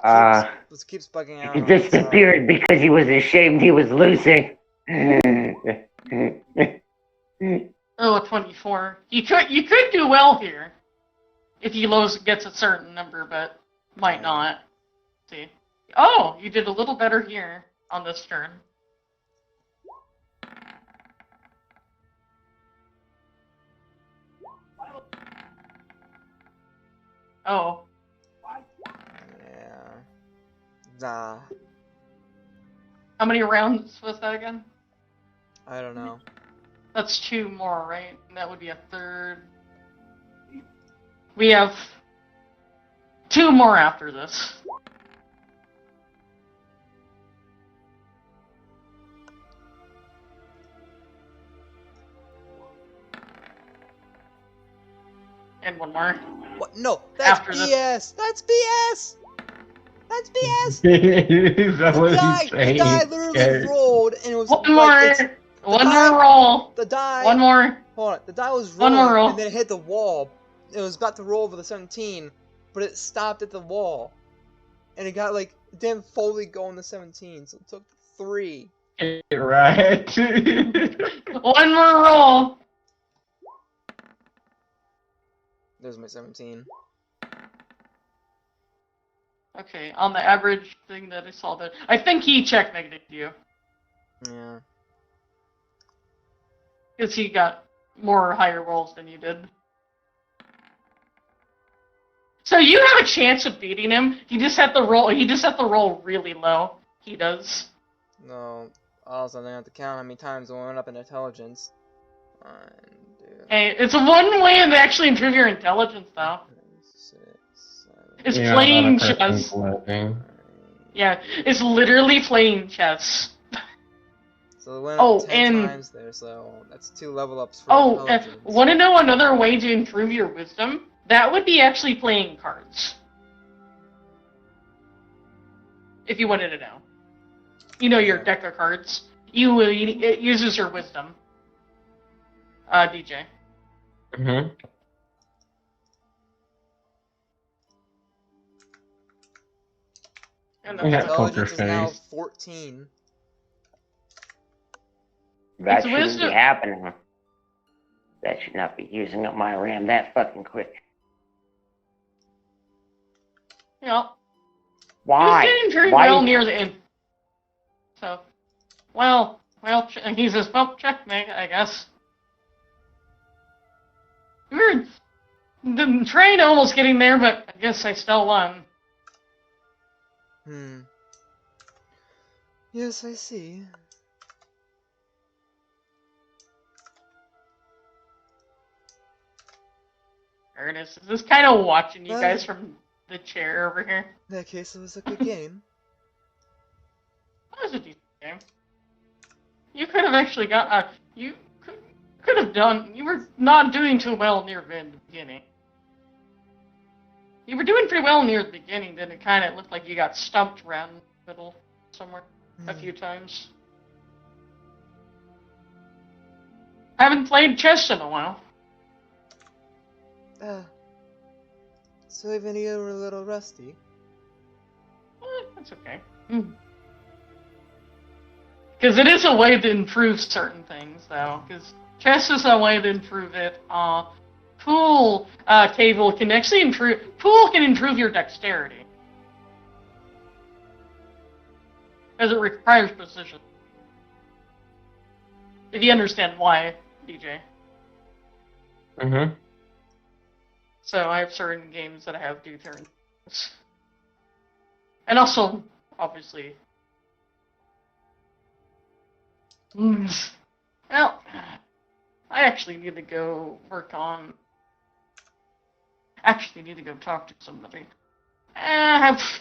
on. Keeps bugging out. He disappeared because he was ashamed he was losing. Oh, 24. You could do well here if he gets a certain number, but might not. See. Oh, you did a little better here on this turn. Oh. Yeah. Nah. How many rounds was that again? I don't know. That's 2 more, right? And that would be a third. We have 2 more after this. And 1 more. What? No, that's After BS. That's BS. That's BS. Is that what he's saying? The die literally rolled, and it was One like, more. One more roll. The die. One more. Hold on. The die was One rolling, more roll. and then it hit the wall, it was about to roll over the 17, but it stopped at the wall, and it got like it didn't fully go on the 17, so it took 3. Right. One more roll. There's my 17. Okay, on the average thing that I saw there, I think he checkmated you. Yeah. Because he got more higher rolls than you did. So you have a chance of beating him. He just had to roll really low. He does. No. Also, I have to count how many times I went up in intelligence. 1, 2. Hey, it's one way to actually improve your intelligence, though. 6, 7. It's Yeah, playing not a chess. living. Yeah, it's literally playing chess. So it went up 10 times there, so that's 2 level ups for intelligence. Want to know another way to improve your wisdom? That would be actually playing cards. If you wanted to know. You know your deck of cards. It uses your wisdom. DJ. Mm-hmm. Intelligence is now 14. That shouldn't be happening. That should not be using up my RAM that fucking quick. Yeah. Why? He was getting very well near the end. So, well, he says, well, checkmate, I guess. The train almost getting there, but I guess I still won. Yes, I see. Ernest is just kind of watching you guys from the chair over here. In that case, it was a good game. That was a decent game. You could have actually got you could have done. You were not doing too well near the beginning. You were doing pretty well near the beginning, then it kind of looked like you got stumped around the middle somewhere a few times. Haven't played chess in a while. So even you were a little rusty. That's okay. Because it is a way to improve certain things, though. Because chess is a way to improve it. Pool table can actually improve. Pool can improve your dexterity. Because it requires precision. If you understand why, DJ. Mm-hmm. So I have certain games that I have do turns. And also, obviously... Well, I actually need to go work on... Actually need to go talk to somebody.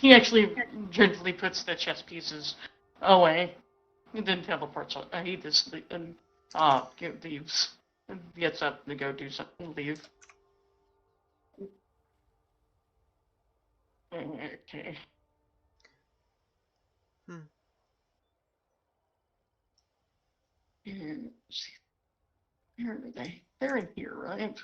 He actually gently puts the chess pieces away. He then teleports. He just leaves. Gets up to go do something. Leave. Okay. Where are they? They're in here, right?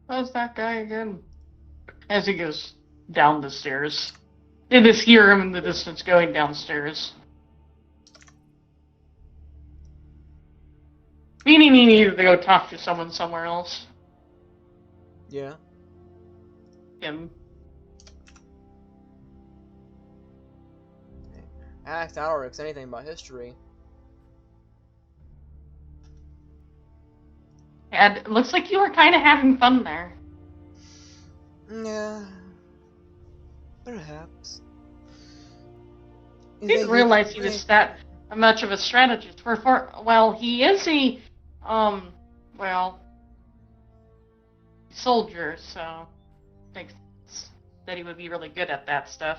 How's that guy again? As he goes down the stairs. You just hear him in the distance going downstairs. Meaning he needed to go talk to someone somewhere else. Yeah. Him. Asked Alex anything about history. And it looks like you were kind of having fun there. Yeah. Perhaps. I didn't realize he was that much of a strategist. Well, he is a, soldier, so makes sense that he would be really good at that stuff.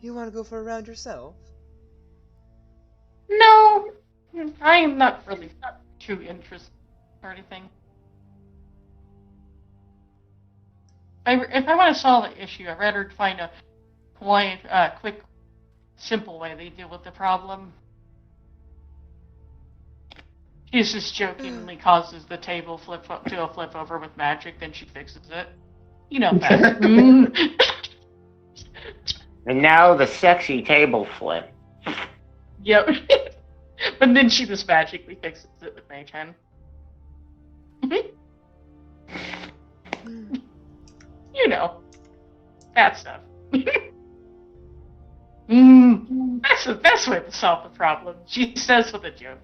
You want to go for a round yourself? No, I am not really too interested or anything. If I want to solve the issue, I'd rather find a quick simple way they deal with the problem. She just jokingly causes the table to a flip over with magic, then she fixes it. You know best. And now the sexy table flip. Yep. But then she just magically fixes it with Mage Hand. You know. That stuff. That's the best way to solve the problem. She says with a joke.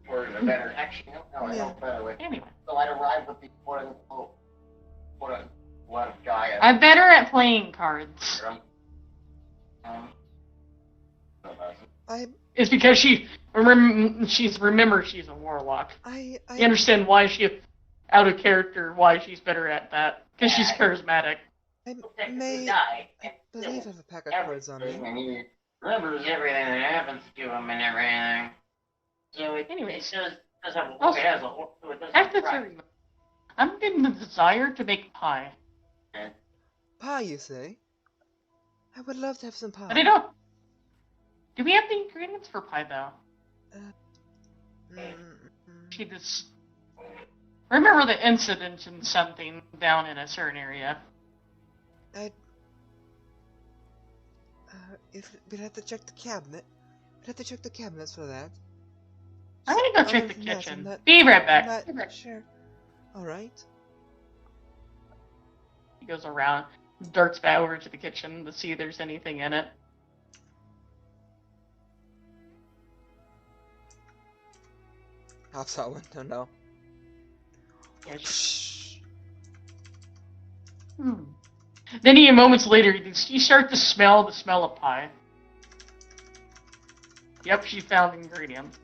Or a better action. No, I know better way. Anyway. So I'd arrive with the what a guy. I'm better at playing cards. It's because she's a warlock. I You understand why out of character, why she's better at that. Because she's charismatic. I believe I have a pack of cards on me. And he remembers everything that happens to him and everything. So Anyway, it does have also, it has a whole, so it doesn't after right. theory, I'm getting the desire to make pie. Pie, you say? I would love to have some pie. But I don't. Do we have the ingredients for pie though? She just remember the incident in something down in a certain area. We'd have to check the cabinet. We'd have to check the cabinets for that. I'm gonna go Other check the than that, kitchen. I'm Be right back. not sure. Alright. He goes around, darts back over to the kitchen to see if there's anything in it. Outside window, no. Yeah, Then moments later, you start to smell the smell of pie. Yep, she found ingredients.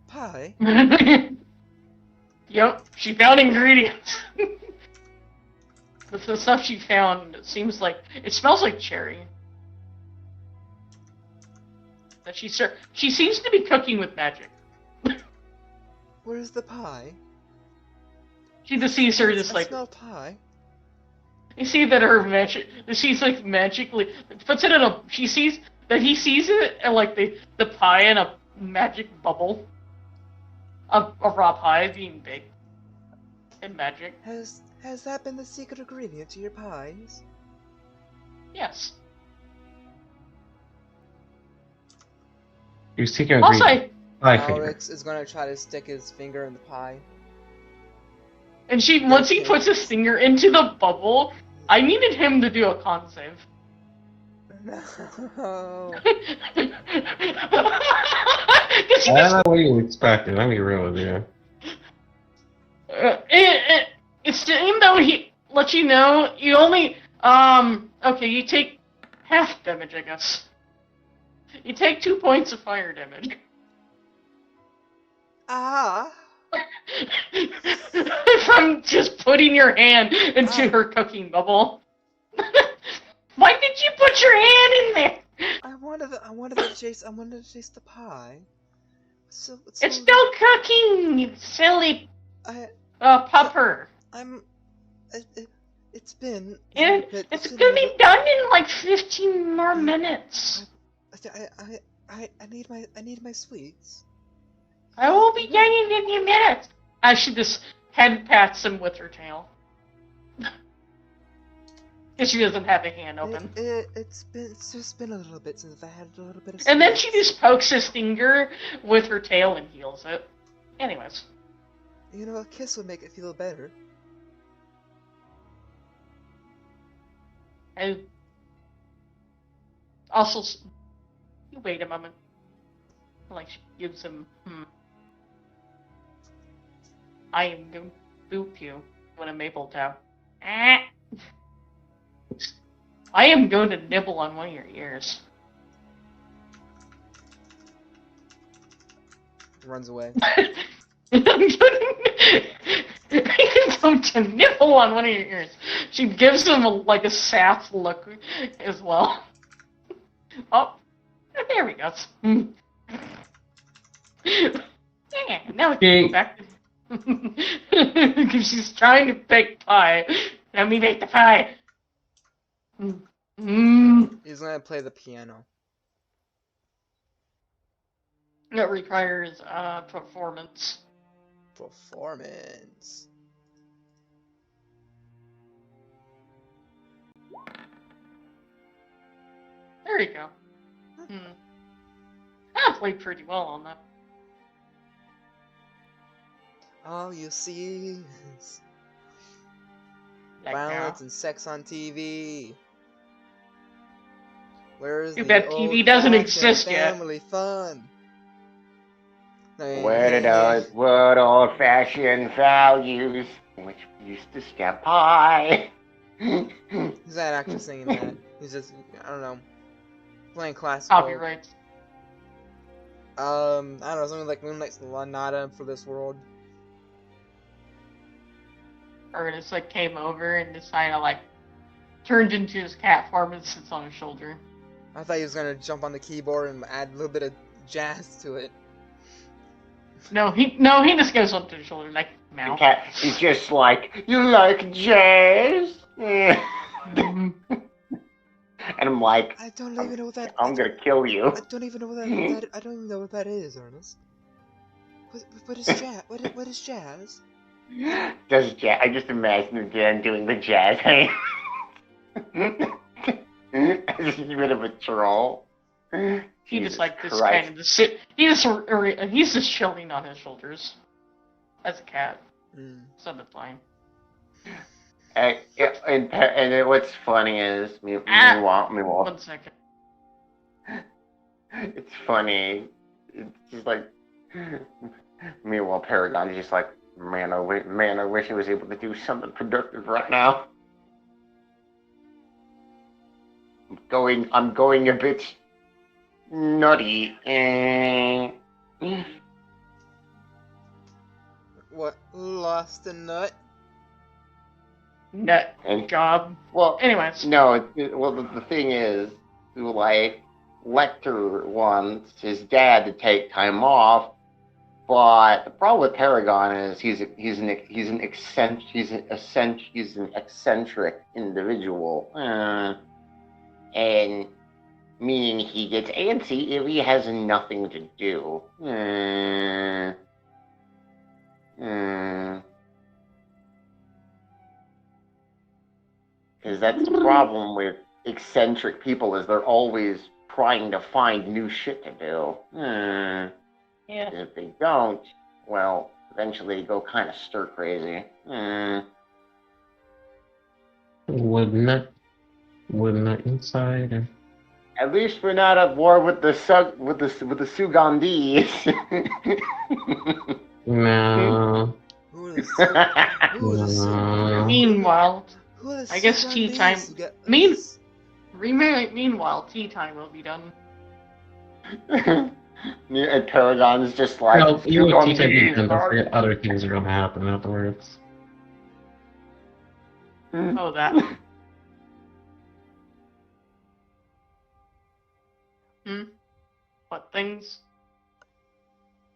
Pie? Yep, she found ingredients. The stuff she found seems like it smells like cherry. That she seems to be cooking with magic. Where's the pie? She just sees her just I like. smell pie. You see that her magic. She's like magically puts it in a. She sees that he sees it and like the pie in a magic bubble. A raw pie being baked in magic. Has that been the secret ingredient to your pies? Yes. Your secret Also, ingredient. I figured. Alex is gonna try to stick his finger in the pie. and once he puts his finger into the bubble, I needed him to do a con save. No. I don't know what you expected. Let me be real with you. Even though he lets you know, you only okay, you take half damage, I guess. You take 2 points of fire damage. Ah! From just putting your hand into her cooking bubble. Why did you put your hand in there? I wanted to chase the pie. So, It's still cooking, you silly pupper. It's been. It's gonna be done in like 15 more minutes. I need my sweets. I will be getting in a minute. As she just head pats him with her tail. Because she doesn't have a hand open. It's just been a little bit since I had a little bit of sweets. And then she just pokes his finger with her tail and heals it. Anyways. You know, a kiss would make it feel better. And also, wait a moment. Like she gives him, I am going to boop you with a maple toe. I am going to nibble on one of your ears. Runs away. I'm going to nibble on one of your ears. She gives him like a sass look as well. Oh, there we go. Yeah, now we can go back. Because she's trying to bake pie. Let me make the pie. He's gonna play the piano. It requires performance. Performance. There you go. I played pretty well on that. All you see is That violence cow. and sex on TV. Where's Too the bad TV doesn't old-fashioned exist yet. family fun? Where did those good old-fashioned values, which we used to step high? He's not actually singing that. He's just, I don't know, playing classical. Copyrights. I don't know, something like Moonlight's Sonata for this world. Or just like came over and just kind of like turned into his cat form and sits on his shoulder. I thought he was gonna jump on the keyboard and add a little bit of jazz to it. No, he just goes up to his shoulder like The mouth. cat, he's just like, you like jazz? Mhm. And I'm like, I don't even know what that. I'm gonna kill you. I don't even know what that. I don't even know what that is, Ernest. What is jazz? What is jazz? Does jazz? I just imagine Dan doing the jazz hands. He's a bit of a troll. He Jesus just like this Christ. kind of just sit. He's just chilling on his shoulders. As a cat. So that's fine. And what's funny is, meanwhile, 1 second. it's funny. It's just like, meanwhile, Paragon is just like, man, I wish I was able to do something productive right now. I'm going a bit nutty. What? Lost a nut? Nut And job. well, Anyways. no. The thing is, like, Lecter wants his dad to take time off, but the problem with Paragon is he's an eccentric individual, and meaning he gets antsy if he has nothing to do. Because that's the problem with eccentric people, is they're always trying to find new shit to do. Yeah. If they don't, well, eventually they go kind of stir crazy. Wouldn't that inside? At least we're not at war with the Sugandis. No. Who is the Meanwhile, Who is I guess tea time. Meanwhile, tea time will be done. And Paragon's just like, Well, you will teach Sugandis them are- that other things are gonna happen afterwards. Oh, that. What things?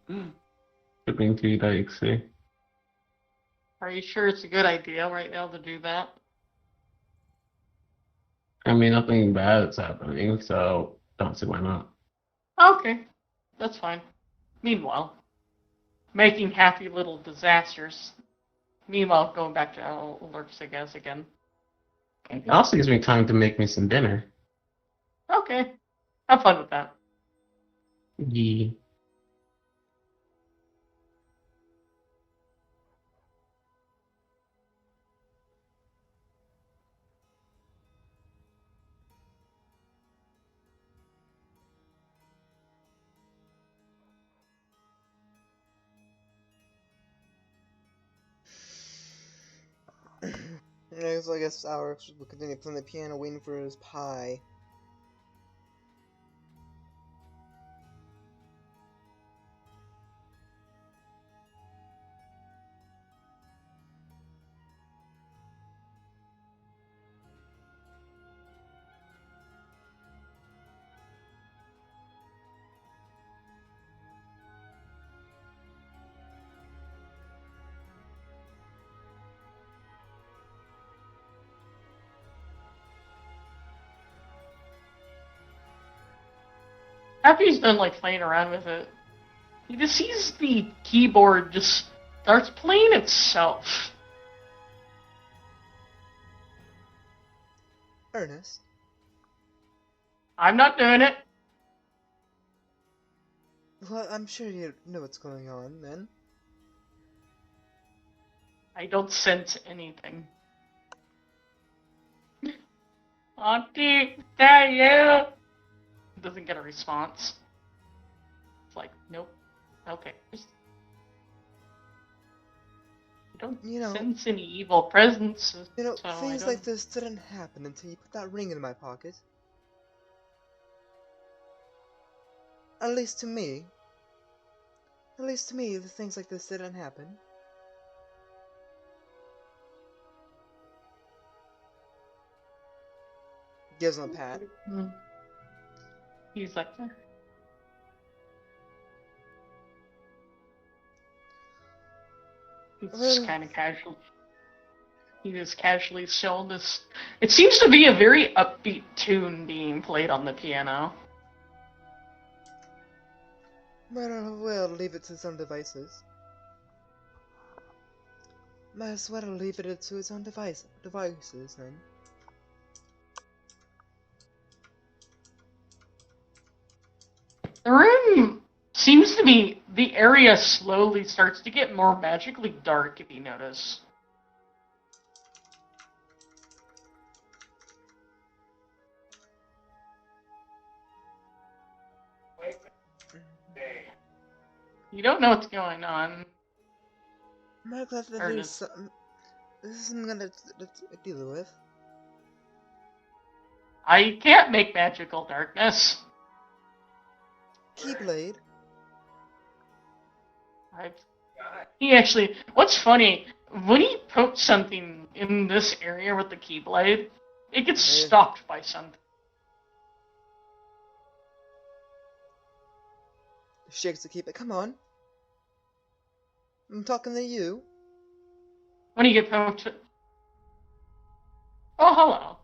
Shipping to DXC. Are you sure it's a good idea right now to do that? I mean, nothing bad's happening, so don't see why not. Okay, that's fine. Meanwhile, making happy little disasters. Meanwhile, going back to alerts, I guess, again. It also gives me time to make me some dinner. Okay, have fun with that. Yeah. I guess Alex will continue playing the piano, waiting for his pie. After he's done like playing around with it, he just sees the keyboard just starts playing itself. Ernest? I'm not doing it. Well, I'm sure you know what's going on, then. I don't sense anything. Auntie, is that you? Doesn't get a response. It's like, nope. Okay. Just... I don't sense any evil presence. So things like this didn't happen until you put that ring in my pocket. At least to me. At least to me, the things like this didn't happen. Gives him a pat. He's like, It's just kind of casual. He just casually showing this. It seems to be a very upbeat tune being played on the piano. Well, we'll leave it to its own devices. Might as well leave it to its own devices then. The room seems to be, the area slowly starts to get more magically dark, if you notice. You don't know what's going on. I'm glad that there's something. This is something to deal with. I can't make magical darkness. Keyblade. He actually, what's funny, when he pokes something in this area with the keyblade, it gets stopped by something. Shakes the keyblade. Come on. I'm talking to you. When you get poked. Oh, hello.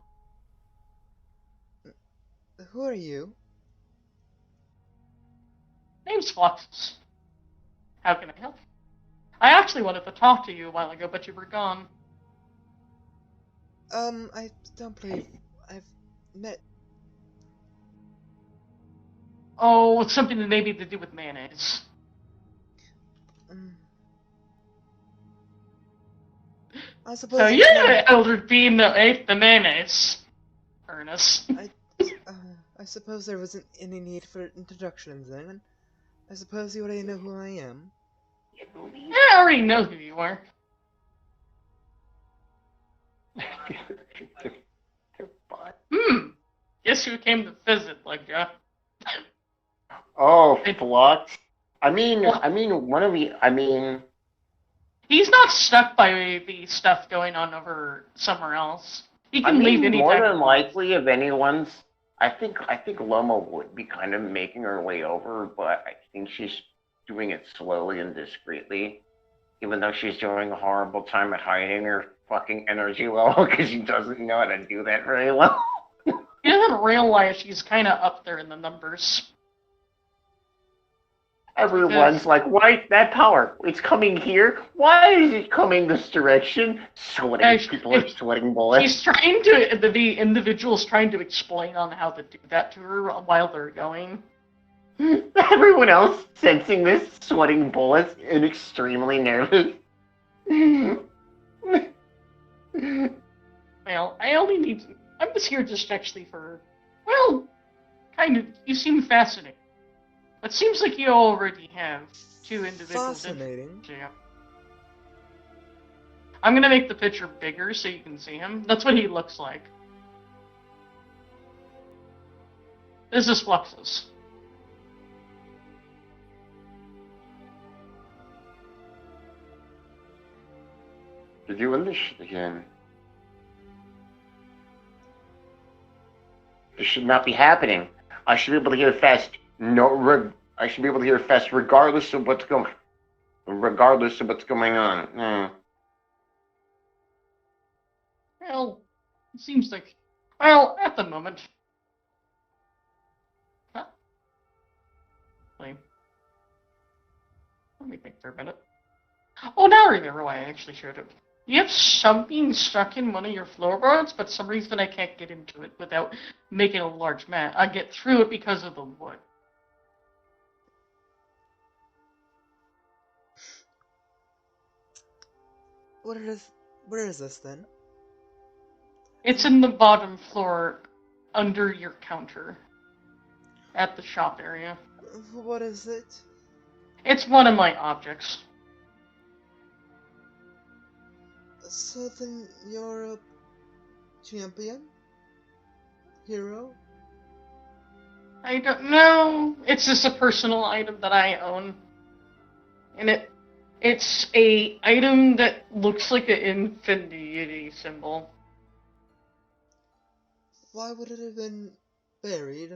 Who are you? Name's Fluxus. How can I help you? I actually wanted to talk to you a while ago, but you were gone. I don't believe I've met... Oh, it's something that maybe to do with mayonnaise. I suppose... So you're the elder being that ate the mayonnaise, Ernest. I suppose there wasn't any need for introductions then. I suppose you already know who I am. I already know who you are. Guess who came to visit, like, Oh, Flux. I mean, one of you. He's not stuck by the stuff going on over somewhere else. He can leave anytime. More than likely, if anyone's, I think Loma would be kind of making her way over, but I think she's doing it slowly and discreetly, even though she's doing a horrible time at hiding her fucking energy level because she doesn't know how to do that very well. He doesn't realize she's kind of up there in the numbers. Everyone's like, why that power? It's coming here. Why is it coming this direction? People are sweating bullets. She's trying to, the individual's trying to explain on how to do that to her while they're going. Everyone else sensing this, sweating bullets and extremely nervous. Well, I'm just here just actually for, well, kind of, you seem fascinating. It seems like you already have two individuals. Fascinating. Yeah. I'm gonna make the picture bigger so you can see him. That's what he looks like. This is Fluxus. You're doing this shit again. This should not be happening. I should be able to hear fast. I should be able to hear fast regardless of what's going on. Well, it seems like, well, at the moment. Huh? Let me think for a minute. Oh, now I remember why I actually showed it. You have something stuck in one of your floorboards, but for some reason I can't get into it without making a large mess. I get through it because of the wood. Where is this then? It's in the bottom floor, under your counter, at the shop area. What is it? It's one of my objects. So then you're a champion? Hero? I don't know. It's just a personal item that I own. And it's a item that looks like an infinity symbol. Why would it have been buried?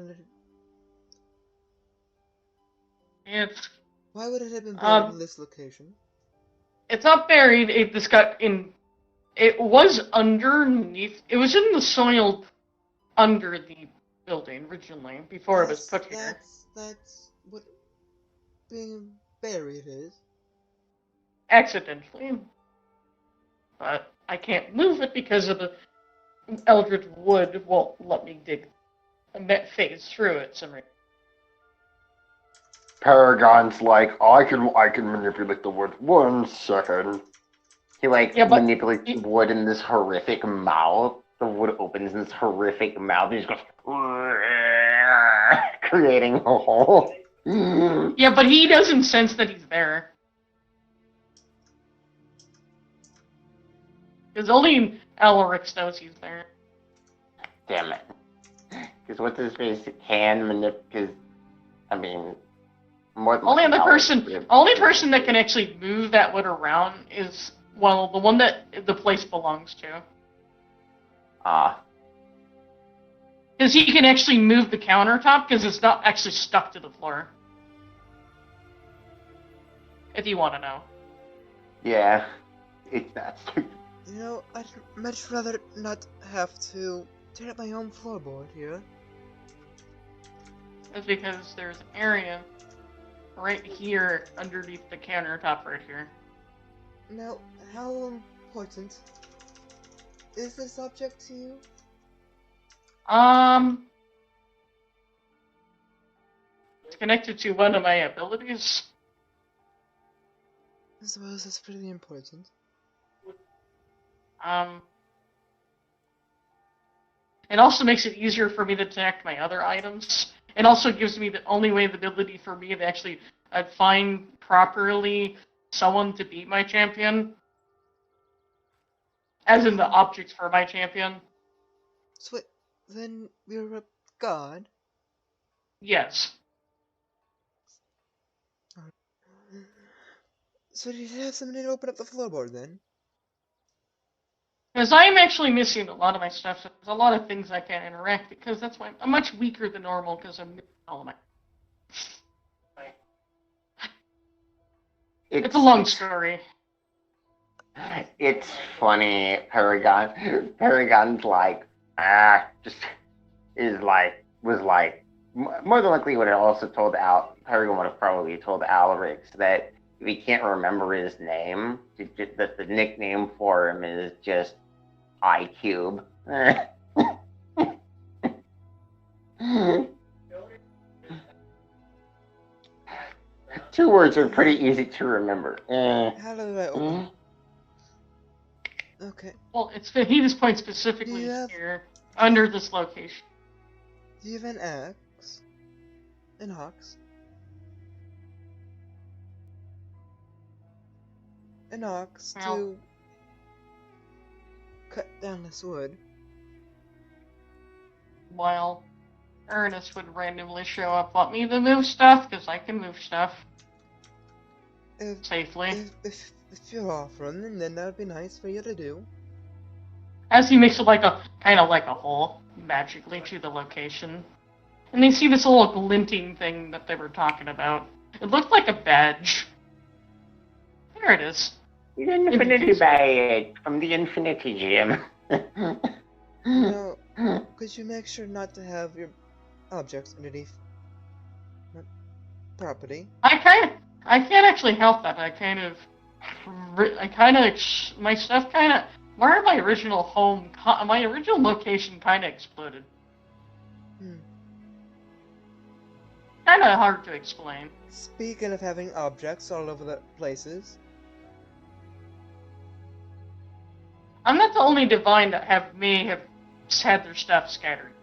Why would it have been buried in this location? It's not buried. It was underneath. It was in the soil under the building originally before it was put here. That's what being buried is. Accidentally. But I can't move it because of the eldritch wood won't let me dig a phase through it. Paragon's like, I can manipulate the wood. 1 second. He manipulates the wood in this horrific mouth. The wood opens in this horrific mouth and he just goes creating a hole. Yeah, but he doesn't sense that he's there. Because only Alaric knows he's there. Damn it. Because what's his face can manipulate, because, I mean, only person that can actually move that wood around is, well, the one that the place belongs to. Because he can actually move the countertop because it's not actually stuck to the floor. If you want to know. Yeah, it's that stupid. You know, I'd much rather not have to tear up my own floorboard here. That's because there's an area right here underneath the countertop right here. Now, how important is this object to you? It's connected to one of my abilities. I suppose that's pretty important. It also makes it easier for me to detect my other items. It also gives me the only way the ability for me to actually find properly someone to beat my champion. As in the objects for my champion. So wait, then you're a god? Yes. So did you have somebody to open up the floorboard then? Because I'm actually missing a lot of my stuff, so there's a lot of things I can't interact, because that's why I'm much weaker than normal, because I'm missing all of my... It's a long story. It's funny, Paragon's like, more than likely would have also told Paragon would have probably told Alaric that if he can't remember his name, that the nickname for him is just iCube. 2 words are pretty easy to remember. How do I open? Okay. Well, he just points specifically here, under this location. Do you have an axe? An ox? An ox to cut down this wood? While Ernest would randomly show up, want me to move stuff, because I can move stuff. Safely. If you're offering, then that would be nice for you to do. As he makes it kind of like a hole, magically, to the location. And they see this little glinting thing that they were talking about. It looked like a badge. There it is. The Infinity Badge from the Infinity Gym. Now, could you make sure not to have your objects underneath property. I can't actually help that. My stuff kind of, where my original home, my original location kind of exploded. Kind of hard to explain. Speaking of having objects all over the places. I'm not the only divine that may have had their stuff scattered.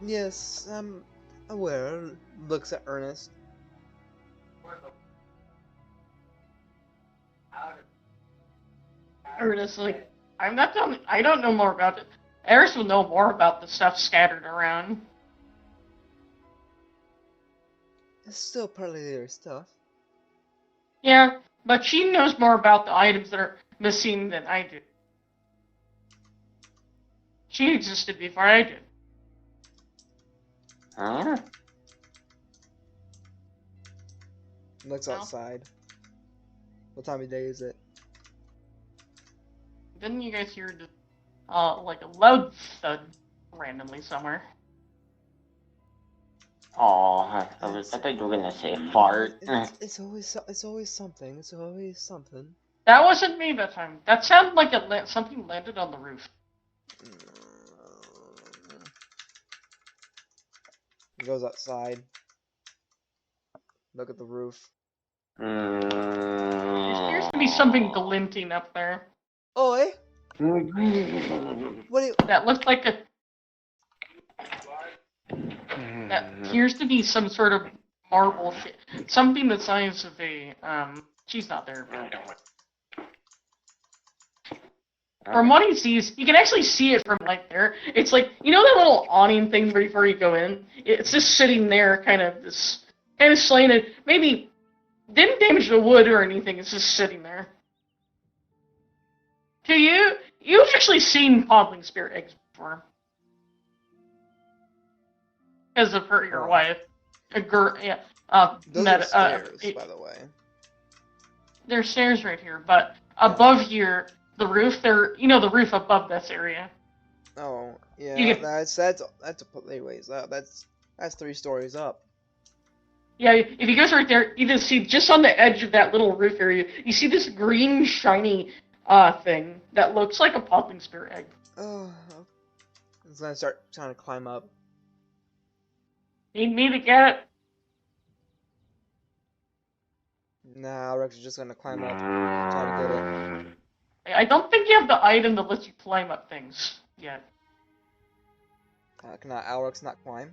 Yes, I'm aware. Looks at Ernest. Ernest, like, I'm not telling. I don't know more about it. Eris will know more about the stuff scattered around. It's still partly their stuff. Yeah, but she knows more about the items that are missing than I do. She existed before I did. Huh? Looks outside. What time of day is it? Didn't you guys hear like a loud thud randomly somewhere? Oh, I thought you were gonna say fart. It's always something. It's always something. That wasn't me that time. That sounded like something landed on the roof. He goes outside. Look at the roof. There appears to be something glinting up there. Oi! What do you... That looks like a... That appears to be some sort of marble shit. Something the size of a... She's not there. From what he sees, you can actually see it from like there. It's like, you know that little awning thing before you go in? It's just sitting there, kind of slaying it. Maybe didn't damage the wood or anything. It's just sitting there. You've actually seen podling spirit eggs before, because of your wife, a girl. Yeah. Those are stairs, by the way. There's stairs right here, but above here. The roof, the roof above this area. Oh, yeah, that's anyways, that's 3 stories up. Yeah, if he goes right there, you just see, just on the edge of that little roof area, you see this green, shiny, thing that looks like a popping spirit egg. Oh, it's gonna start trying to climb up. Need me to get it? Nah, Rex is just gonna climb up, try to get it. I don't think you have the item that lets you climb up things yet. Can Alrex not climb?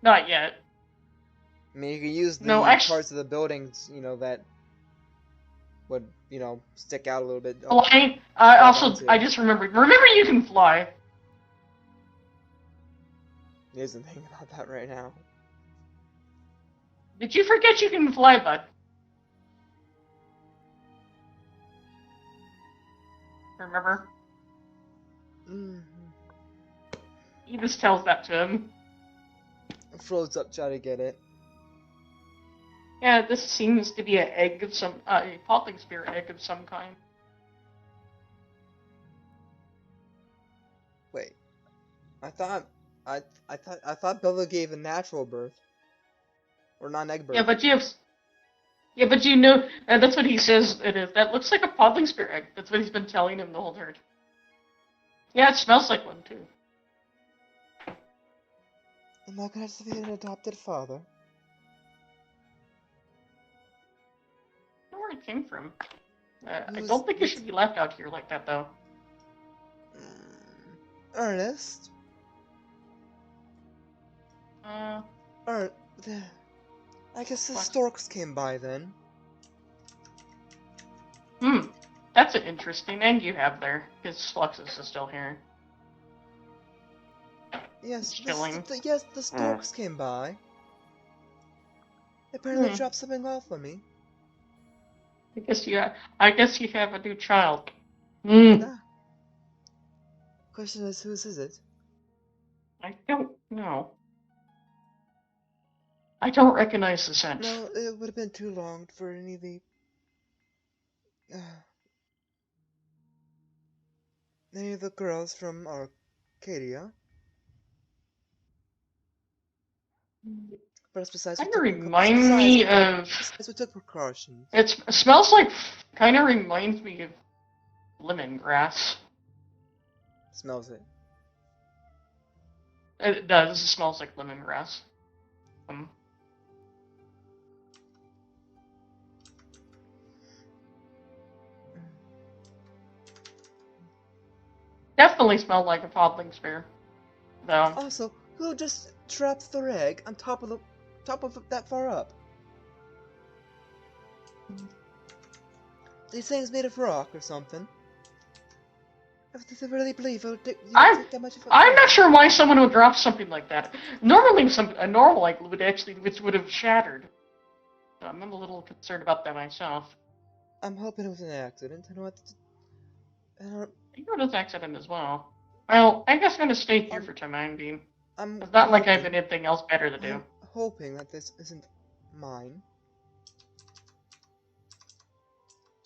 Not yet. I mean, you can use the parts of the buildings, that would, stick out a little bit. Flying? I just remembered. Remember you can fly. He isn't thinking about that right now. Did you forget you can fly, bud? Remember? Mm-hmm. He just tells that to him. Floats up, try to get it. Yeah, this seems to be an egg of a popping spirit egg of some kind. Wait, I thought Bella gave a natural birth, or non-egg birth. Yeah, but you know, that's what he says it is. That looks like a podling spirit egg. That's what he's been telling him the whole time. Yeah, it smells like one, too. Am I gonna have to be an adopted father? I don't know where it came from. I don't think it should be left out here like that, though. Ernest? I guess the storks came by then. That's an interesting end you have there, because Fluxus is still here. Yes, the storks came by. Apparently dropped something off on me. I guess you have a new child. Question is, whose is it? I don't know. I don't recognize the scent. No, it would have been too long for any of the girls from Arcadia. But besides, Kind of remind me of. Besides, we took precautions. It smells like. Kind of reminds me of lemongrass. Smells it. It does. It smells like lemongrass. Definitely smelled like a podling spear, though. Also, who just dropped their egg on top of that far up? These things made of rock or something. If they really believe it would take that much of I'm not sure why someone would drop something like that. Normally, a normal egg would have shattered. So I'm a little concerned about that myself. I'm hoping it was an accident. I think it was an accident as well. Well, I guess I'm gonna stay here for time being. It's not like I have anything else better to do. I'm hoping that this isn't mine.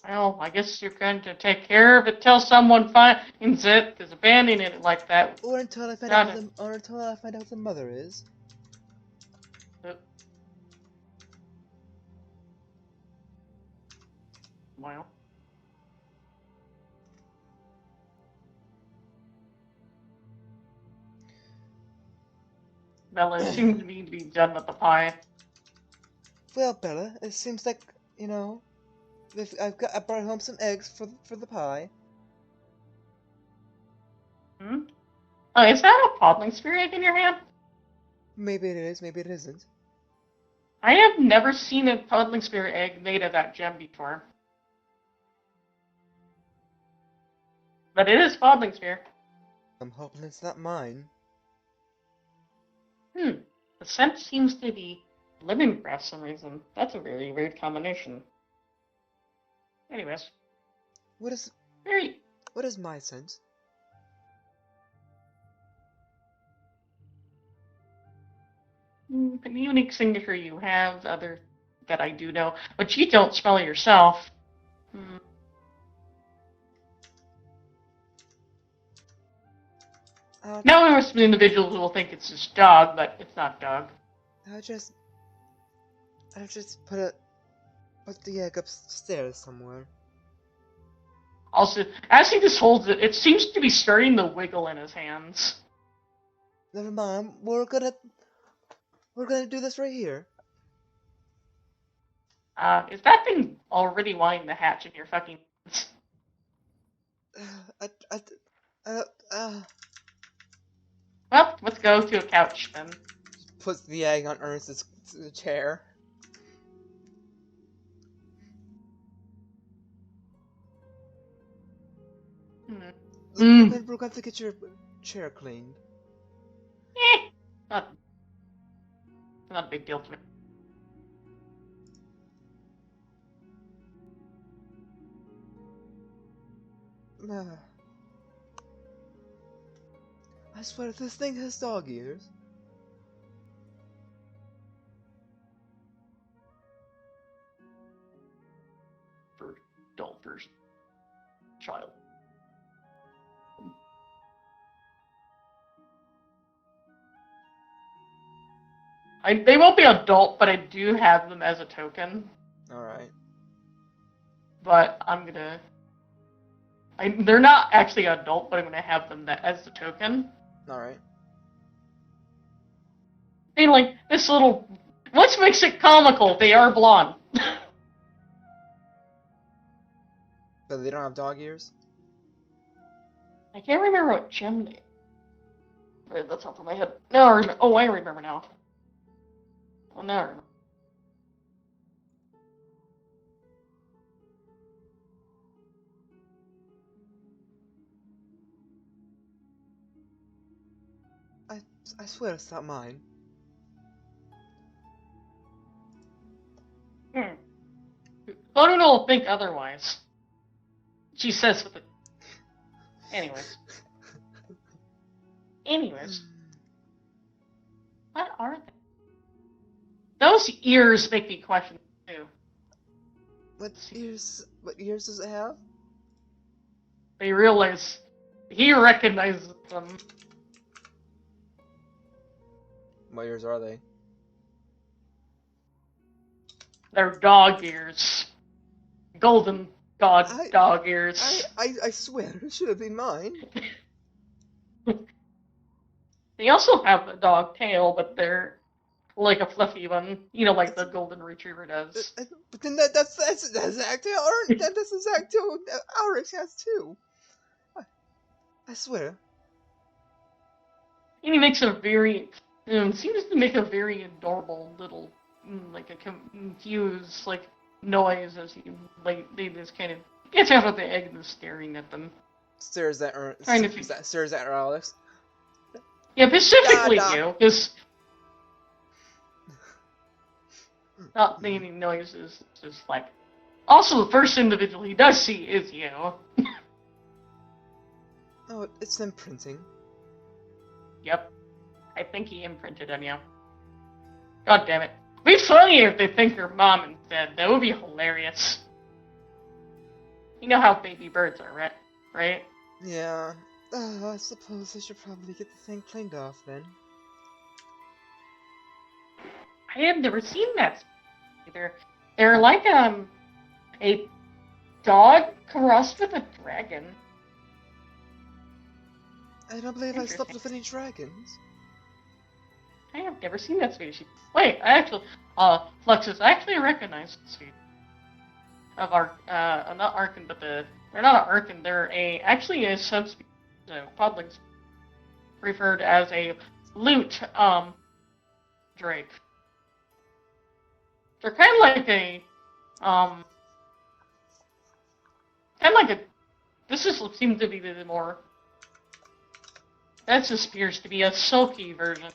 Well, I guess you're going to take care of it till someone finds it, because abandoning it like that. Or until I find out who the mother is. Well. Bella, it seems to me to be done with the pie. Well, Bella, it seems like, you know, I brought home some eggs for the pie. Hmm? Oh, is that a podling spear egg in your hand? Maybe it is, maybe it isn't. I have never seen a podling spear egg made of that gem before. But it is podling spear. I'm hoping it's not mine. The scent seems to be lemongrass for some reason. That's a very weird combination. Anyways. What is my scent? The unique signature you have, other that I do know, but you don't smell it yourself. Now there are some individuals who will think it's just dog, but it's not dog. I'll just put the egg upstairs somewhere. Also, as he just holds it, it seems to be starting to wiggle in his hands. Never mind. We're gonna do this right here. Is that thing already wanting to hatch in your fucking? Well, let's go to a couch then. Puts the egg on Ernest's chair. We're going to get your chair cleaned. Not a big deal to me. I swear this thing has dog ears. For adult version. Child. They won't be adult, but I do have them as a token. Alright. But I'm gonna... they're not actually adult, but I'm gonna have them as a token. Alright. They like, this little... What makes it comical? They are blonde. But they don't have dog ears? I can't remember what gem they... Right, that's off of my head. No, I remember. Oh, I remember now. Oh, now I remember. I swear it's not mine. Photo will think otherwise. She says with it. Anyways. What are they? Those ears make me question too. What ears does it have? They realize he recognizes them. What ears are they? They're dog ears. Golden dog ears. I swear, it should have been mine. They also have a dog tail, but they're like a fluffy one. You know, like the golden retriever does. But then that's exactly that's exactly what Aurix has too. I swear. And he makes a very, seems to make a very adorable little, like a confused, like, noise as he, like, they just kind of gets out of the egg and is staring at them. Stares at stares at Alex. Yeah, specifically you, because not making noises, just like. Also, the first individual he does see is you. Oh, it's imprinting. Yep. I think he imprinted on you. God damn it. It'd be funny if they think your mom instead. That would be hilarious. You know how baby birds are, right? Yeah. I suppose I should probably get the thing cleaned off then. I have never seen that either. They're like a dog crossed with a dragon. I don't believe I slept with any dragons. I have never seen that species. Wait, I actually, Fluxus, I actually recognize the species of not Arkan, but they're not an Arkan, they're actually a subspecies of podlings, referred as a lute, drake. They're kind of like this seems to be the more, that just appears to be a silky version.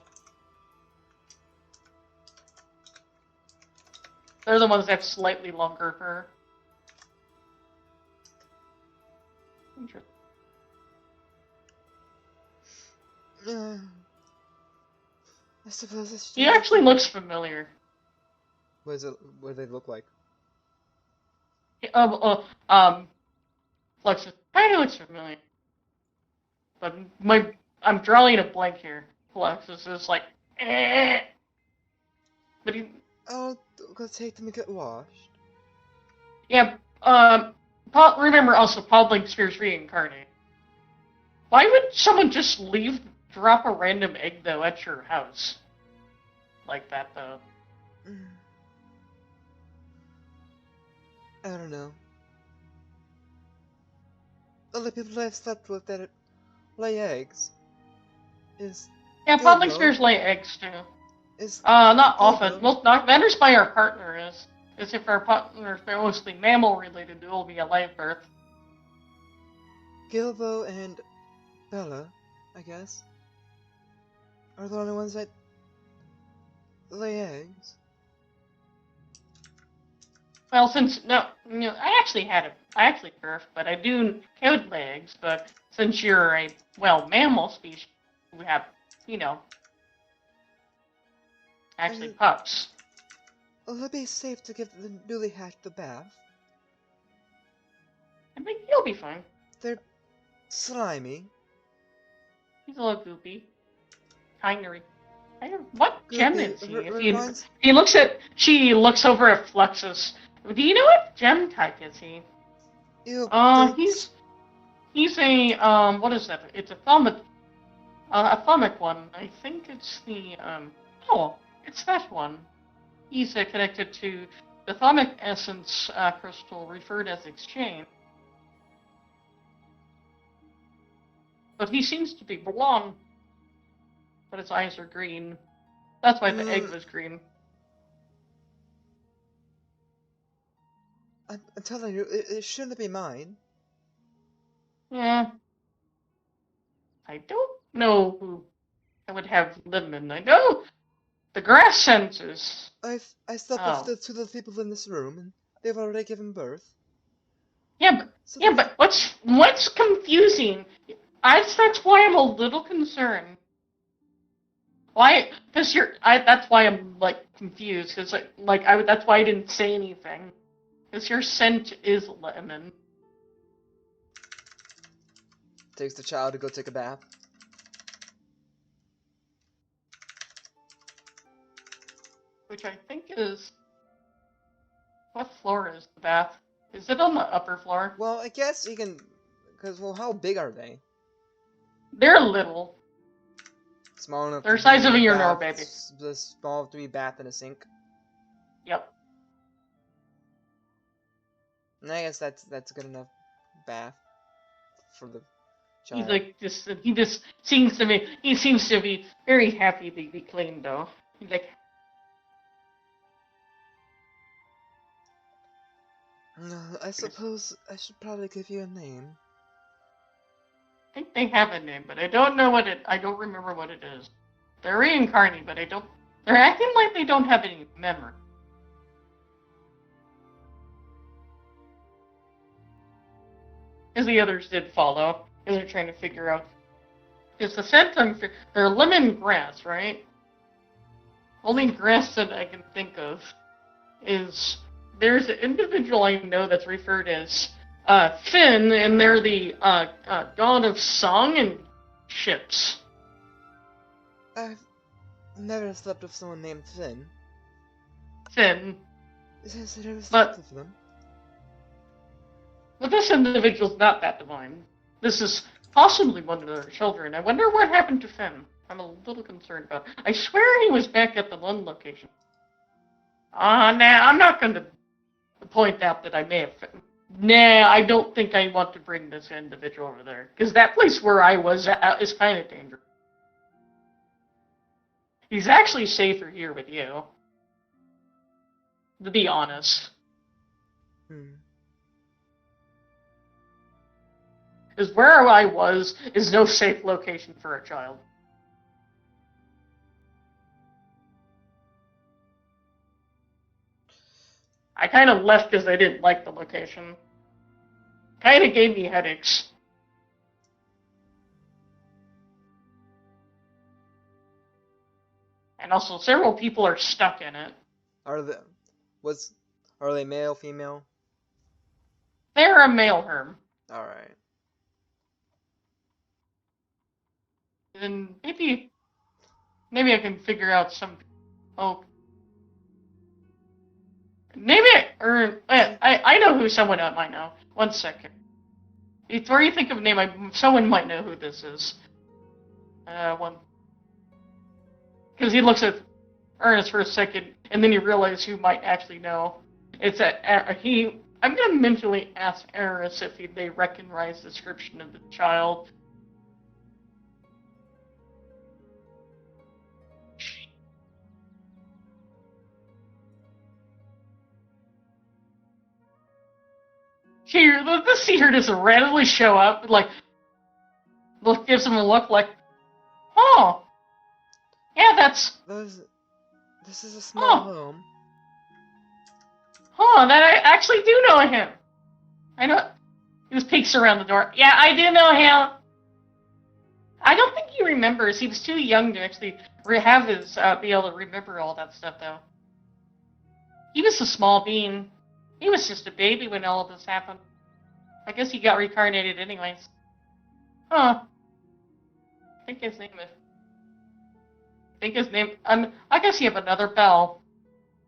They're the ones that have slightly longer fur. Interesting. I suppose I should. He actually looks familiar. What do they look like? Fluxus kind of looks familiar. But I'm drawing a blank here. Fluxus is like, eh. But he. I'll go take them and get washed. Yeah, remember also, Podlink Spheres reincarnate. Why would someone just drop a random egg, though, at your house? Like that, though. I don't know. All the people I've slept with that lay eggs Yeah, Podlink Spheres lay eggs, too. Not often. Not vendors by our partner is. As if our partners are mostly mammal related, it will be a live birth. Gilbo and Bella, I guess, are the only ones that lay eggs. Well, I actually birthed, but I do could lay eggs. But since you're a mammal species, we have, actually pups. Will it be safe to give the newly hatched a bath? I think he'll be fine. They're slimy. He's a little goopy. Kindery. What gem is he? She looks over at Fluxus. Do you know what gem type is he? He's a, what is that? It's a thaumic one. I think it's the, it's that one. He's connected to the thaumic essence crystal referred as exchange. But he seems to be blonde. But his eyes are green. That's why the egg was green. I'm telling you, it shouldn't be mine. Yeah. I don't know who I would have living. I know the grass senses. I slept with two of the people in this room, and they've already given birth. Yeah, but what's confusing? That's why I'm a little concerned. Why? Because that's why I'm confused. Because that's why I didn't say anything. Because your scent is lemon. Takes the child to go take a bath. Which I think is What floor is the bath? Is it on the upper floor? Well, I guess you can, because, well, how big are they? They're little. Small enough They're to size be of a bath, urinal, baby. small enough to be bath in a sink. Yep. And I guess that's good enough bath for the child. He's like he just seems to be very happy to be clean though. He's like, I suppose I should probably give you a name. I think they have a name, but I don't remember what it is. They're reincarnating, but they're acting like they don't have any memory. As the others did follow, as they're trying to figure out. It's the symptom, they're lemongrass, right? Only grass that I can think of is, there's an individual I know that's referred as Finn, and they're the god of song and ships. I've never slept with someone named Finn. Finn. Yes, I never slept with them. But this individual's not that divine. This is possibly one of their children. I wonder what happened to Finn. I'm a little concerned about it. I swear he was back at the Lund location. Nah, I'm not going to point out that I may have... Nah, I don't think I want to bring this individual over there. Because that place where I was at is kind of dangerous. He's actually safer here with you. To be honest. Because where I was is no safe location for a child. I kind of left because I didn't like the location. Kind of gave me headaches. And also, several people are stuck in it. Are they male, female? They're a male herm. Alright. And maybe I can figure out some... Oh. Maybe I know who someone might know. 1 second. Before you think of a name, someone might know who this is. One. Because he looks at Ernest for a second, and then you realize who might actually know. It's I'm gonna mentally ask Ernest if they recognize the description of the child. Let's see her just randomly show up, like, gives him a look like, oh, yeah, that's... This is a small home. Oh, that I actually do know him. I know... He just peeks around the door. Yeah, I do know him. I don't think he remembers. He was too young to actually have his, be able to remember all that stuff, though. He was a small being. He was just a baby when all of this happened. I guess he got reincarnated anyways. Huh. I think his name... I guess you have another Bell.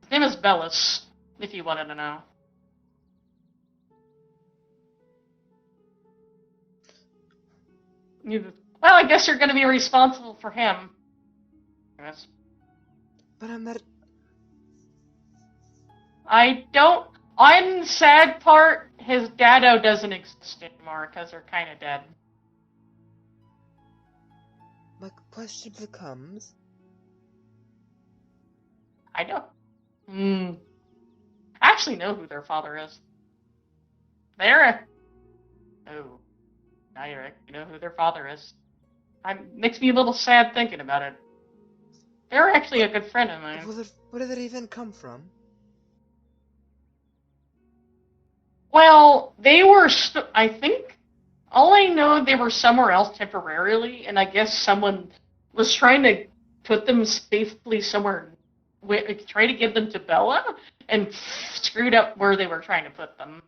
His name is Bellis, if you wanted to know. Well, I guess you're going to be responsible for him. Yes. But I'm not... I don't... On the sad part, his daddo doesn't exist anymore, because they're kind of dead. My question becomes... I don't... I actually know who their father is. Oh. Now you know who their father is. Makes me a little sad thinking about it. They're actually a good friend of mine. Where did it even come from? Well, they were, I think, all I know, they were somewhere else temporarily, and I guess someone was trying to put them safely somewhere, try to give them to Bella, and screwed up where they were trying to put them.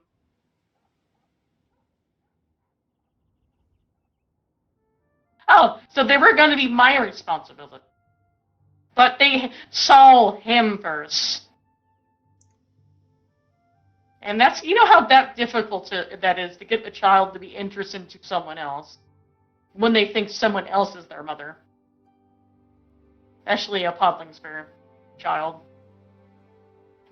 Oh, so they were going to be my responsibility. But they saw him first. And that's, you know how that difficult that is to get the child to be interested into someone else when they think someone else is their mother. Especially a podling spare child.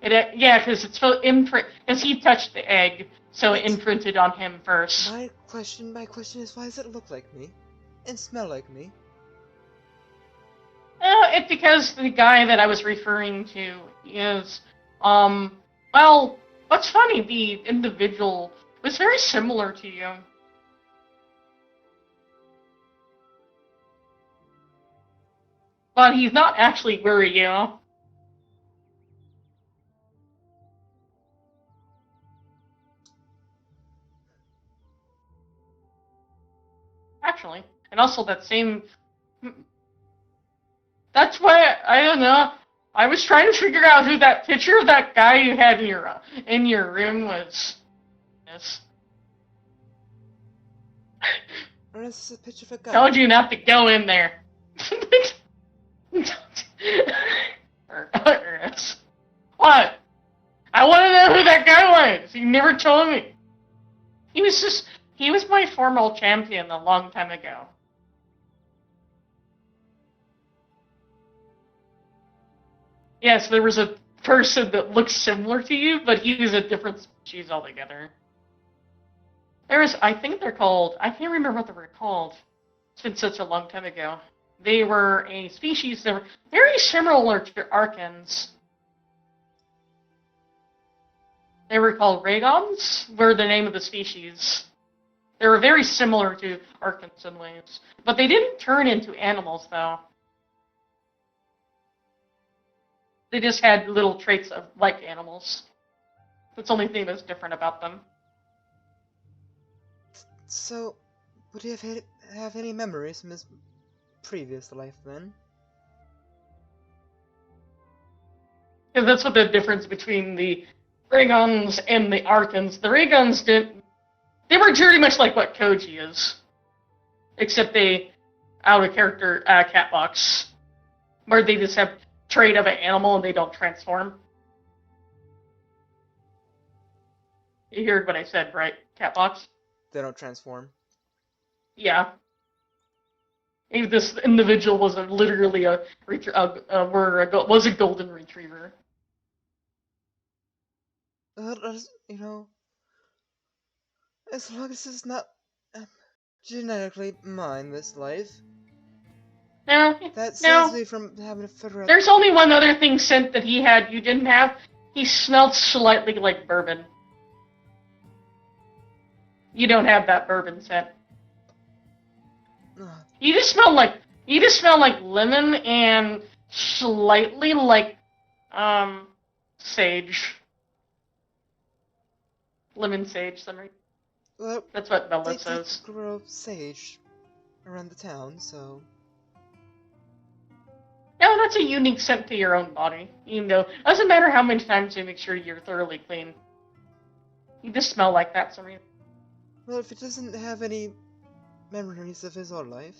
Yeah, because it's because he touched the egg, so it imprinted on him first. My question is, why does it look like me and smell like me? It's because the guy that I was referring to is, well, what's funny, the individual was very similar to you. But he's not actually very you. Actually, and also that same. That's why I don't know. I was trying to figure out who that picture of that guy you had in your room was. Yes. This is a picture of a guy. Told you not to go in there. Ernest. What? I want to know who that guy was. You never told me. He was my formal champion a long time ago. Yes, there was a person that looked similar to you, but he was a different species altogether. I think they're called, I can't remember what they were called. It's been such a long time ago. They were a species that were very similar to Archons. They were called Ragons, were the name of the species. They were very similar to Archons in ways. But they didn't turn into animals, though. They just had little traits of like animals. That's the only thing that's different about them. So, would he have any memories from his previous life then? Because that's what the difference between the Ragons and the Archons. The Ragons they were pretty much like what Koji is. Except they out of character Catbox. Where they just have trait of an animal and they don't transform. You heard what I said, right? Catbox? They don't transform. Yeah. If this individual was literally a golden retriever. You know, as long as it's not genetically mine, this life. That saves me from having to figure out. There's only one other thing scent that he had you didn't have. He smelled slightly like bourbon. You don't have that bourbon scent. You just smell like lemon and slightly like sage. Lemon sage, something. Well, that's what Bella they says. They grow sage around the town, so. No, that's a unique scent to your own body. You know, doesn't matter how many times you make sure you're thoroughly clean. You just smell like that, something. Well, if it doesn't have any memories of his old life,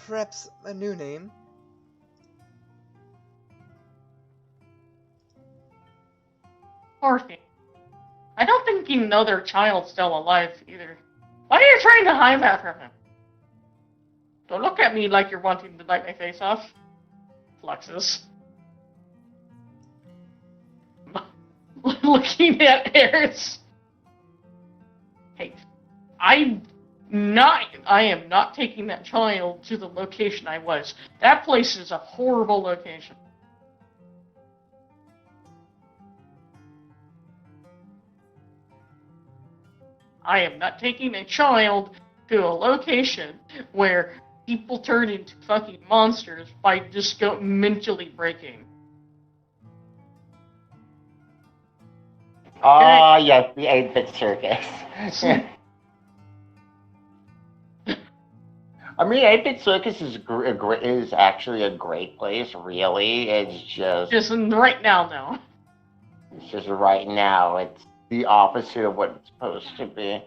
perhaps a new name. Poor thing. I don't think you know their child's still alive either. Why are you trying to hide that from him? Don't look at me like you're wanting to bite my face off. Fluxus. Looking at Eris. Hey, I am not taking that child to the location I was. That place is a horrible location. I am not taking a child to a location where people turn into fucking monsters by just mentally breaking. Ah, yes, the 8-bit circus. I mean, 8-bit circus is actually a great place. Really, it's just right now. No, it's just right now. It's the opposite of what it's supposed to be,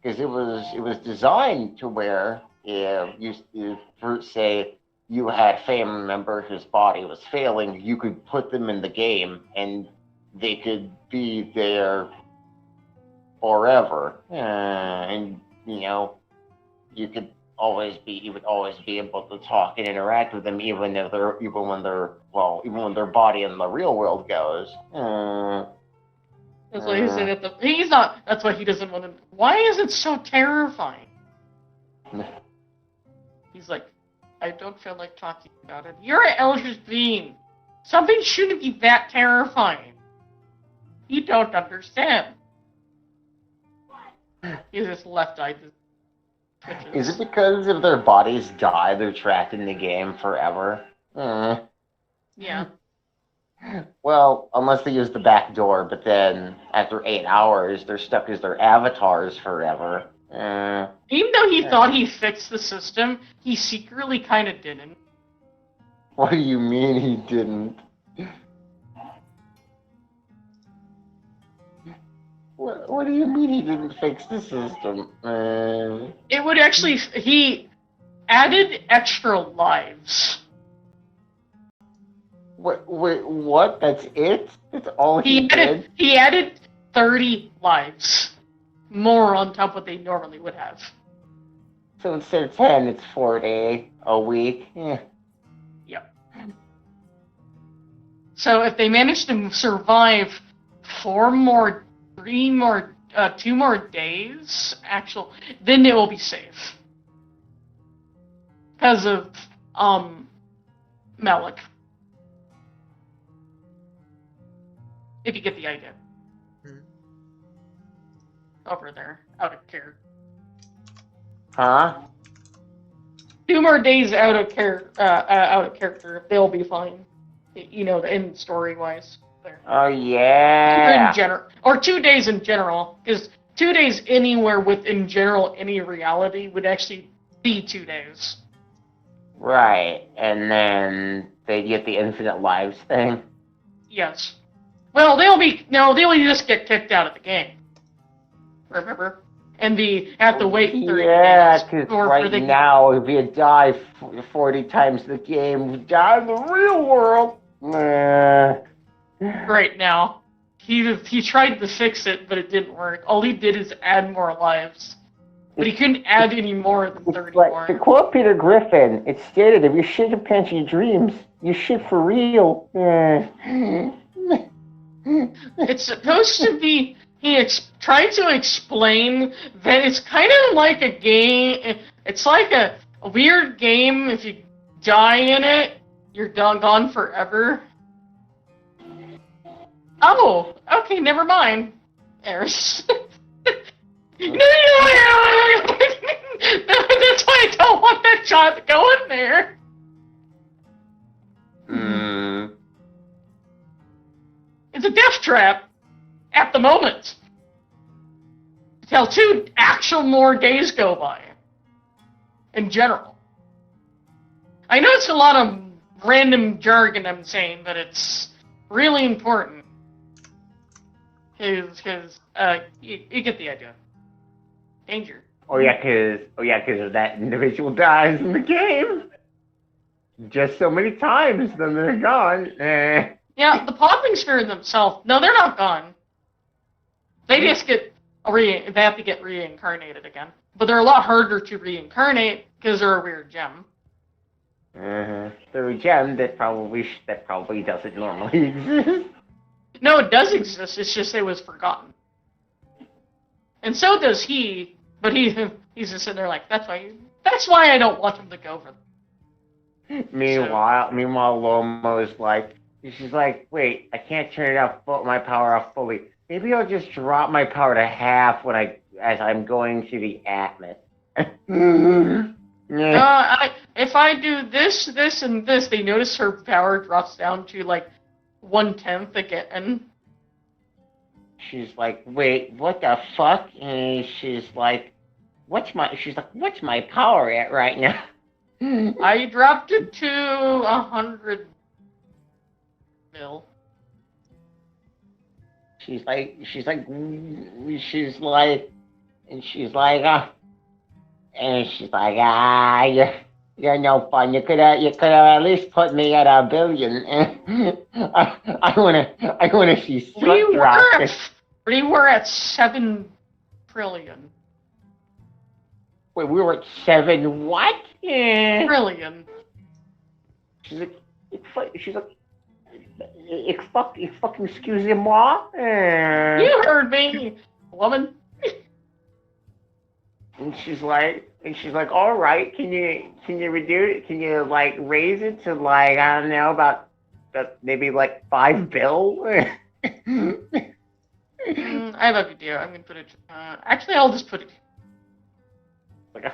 because it was designed to where if you say you had a family member whose body was failing, you could put them in the game and they could be there forever. And you would always be able to talk and interact with them even when their body in the real world goes. That's why he said that he's not. That's why he doesn't want to. Why is it so terrifying? He's like, I don't feel like talking about it. You're an Eldritch being. Something shouldn't be that terrifying. You don't understand. He's just left-eyed. Is it because if their bodies die, they're trapped in the game forever? Yeah. Well, unless they use the back door, but then after 8 hours, they're stuck as their avatars forever. Even though he thought he fixed the system, he secretly kind of didn't. What do you mean he didn't? What do you mean he didn't fix the system? It would actually... He added extra lives. What? That's it? That's all he did? He added 30 lives. More on top of what they normally would have. So instead of 10, it's 40 a week. Yeah. Yep. So if they manage to survive 2 more days, then it will be safe. Because of, Malik. If you get the idea. Over there, out of character. Huh? 2 more days out of character, they'll be fine. In story-wise. There. Oh, yeah. In general, or 2 days in general, because 2 days anywhere within general any reality would actually be 2 days. Right, and then they get the infinite lives thing. Yes. Well, they'll just get kicked out of the game. Remember? And have to wait 30 days. Yeah, because right now, if you die 40 times in the game, you die in the real world. Right now. He tried to fix it, but it didn't work. All he did is add more lives. But he couldn't add any more than 30 more. To quote Peter Griffin, it's stated, if you shit your pants in your dreams, you shit for real. It's supposed to be... He tried to explain that it's kind of like a game. It's like a weird game. If you die in it, you're gone forever. Oh, okay, never mind. Eris. That's why I don't want that shot to go in there. It's a death trap. At the moment. Till 2 actual more days go by. In general. I know it's a lot of random jargon I'm saying, but it's really important. Because, you get the idea. Danger. Oh yeah, because if that individual dies in the game, just so many times, then they're gone. Yeah, the Podling Sphere themselves, no, they're not gone. They just they have to get reincarnated again. But they're a lot harder to reincarnate because they're a weird gem. They're a gem that probably doesn't normally exist. No, it does exist. It's just it was forgotten. And so does he. But he's just sitting there like, that's why I don't want him to go for them. Meanwhile, Lomo is like, she's like, wait, I can't turn my power off fully. Maybe I'll just drop my power to half as I'm going through the atmosphere. If I do this, and this, they notice her power drops down to like 1/10 again. She's like, wait, what the fuck? And she's like, what's my power at right now? I dropped it to 100 mil. She's like, Yeah, no fun. You could at least put me at a billion. I wanna see We slut were drop. at we were at 7 trillion. Wait, we were at 7 what? Trillion. She's like, she's like, excusez-moi. You heard me, woman. And she's like, all right, can you reduce it? Can you like raise it to like I don't know about maybe like 5 bill? I have a video. I'm gonna put it. Actually, I'll just put it Like a,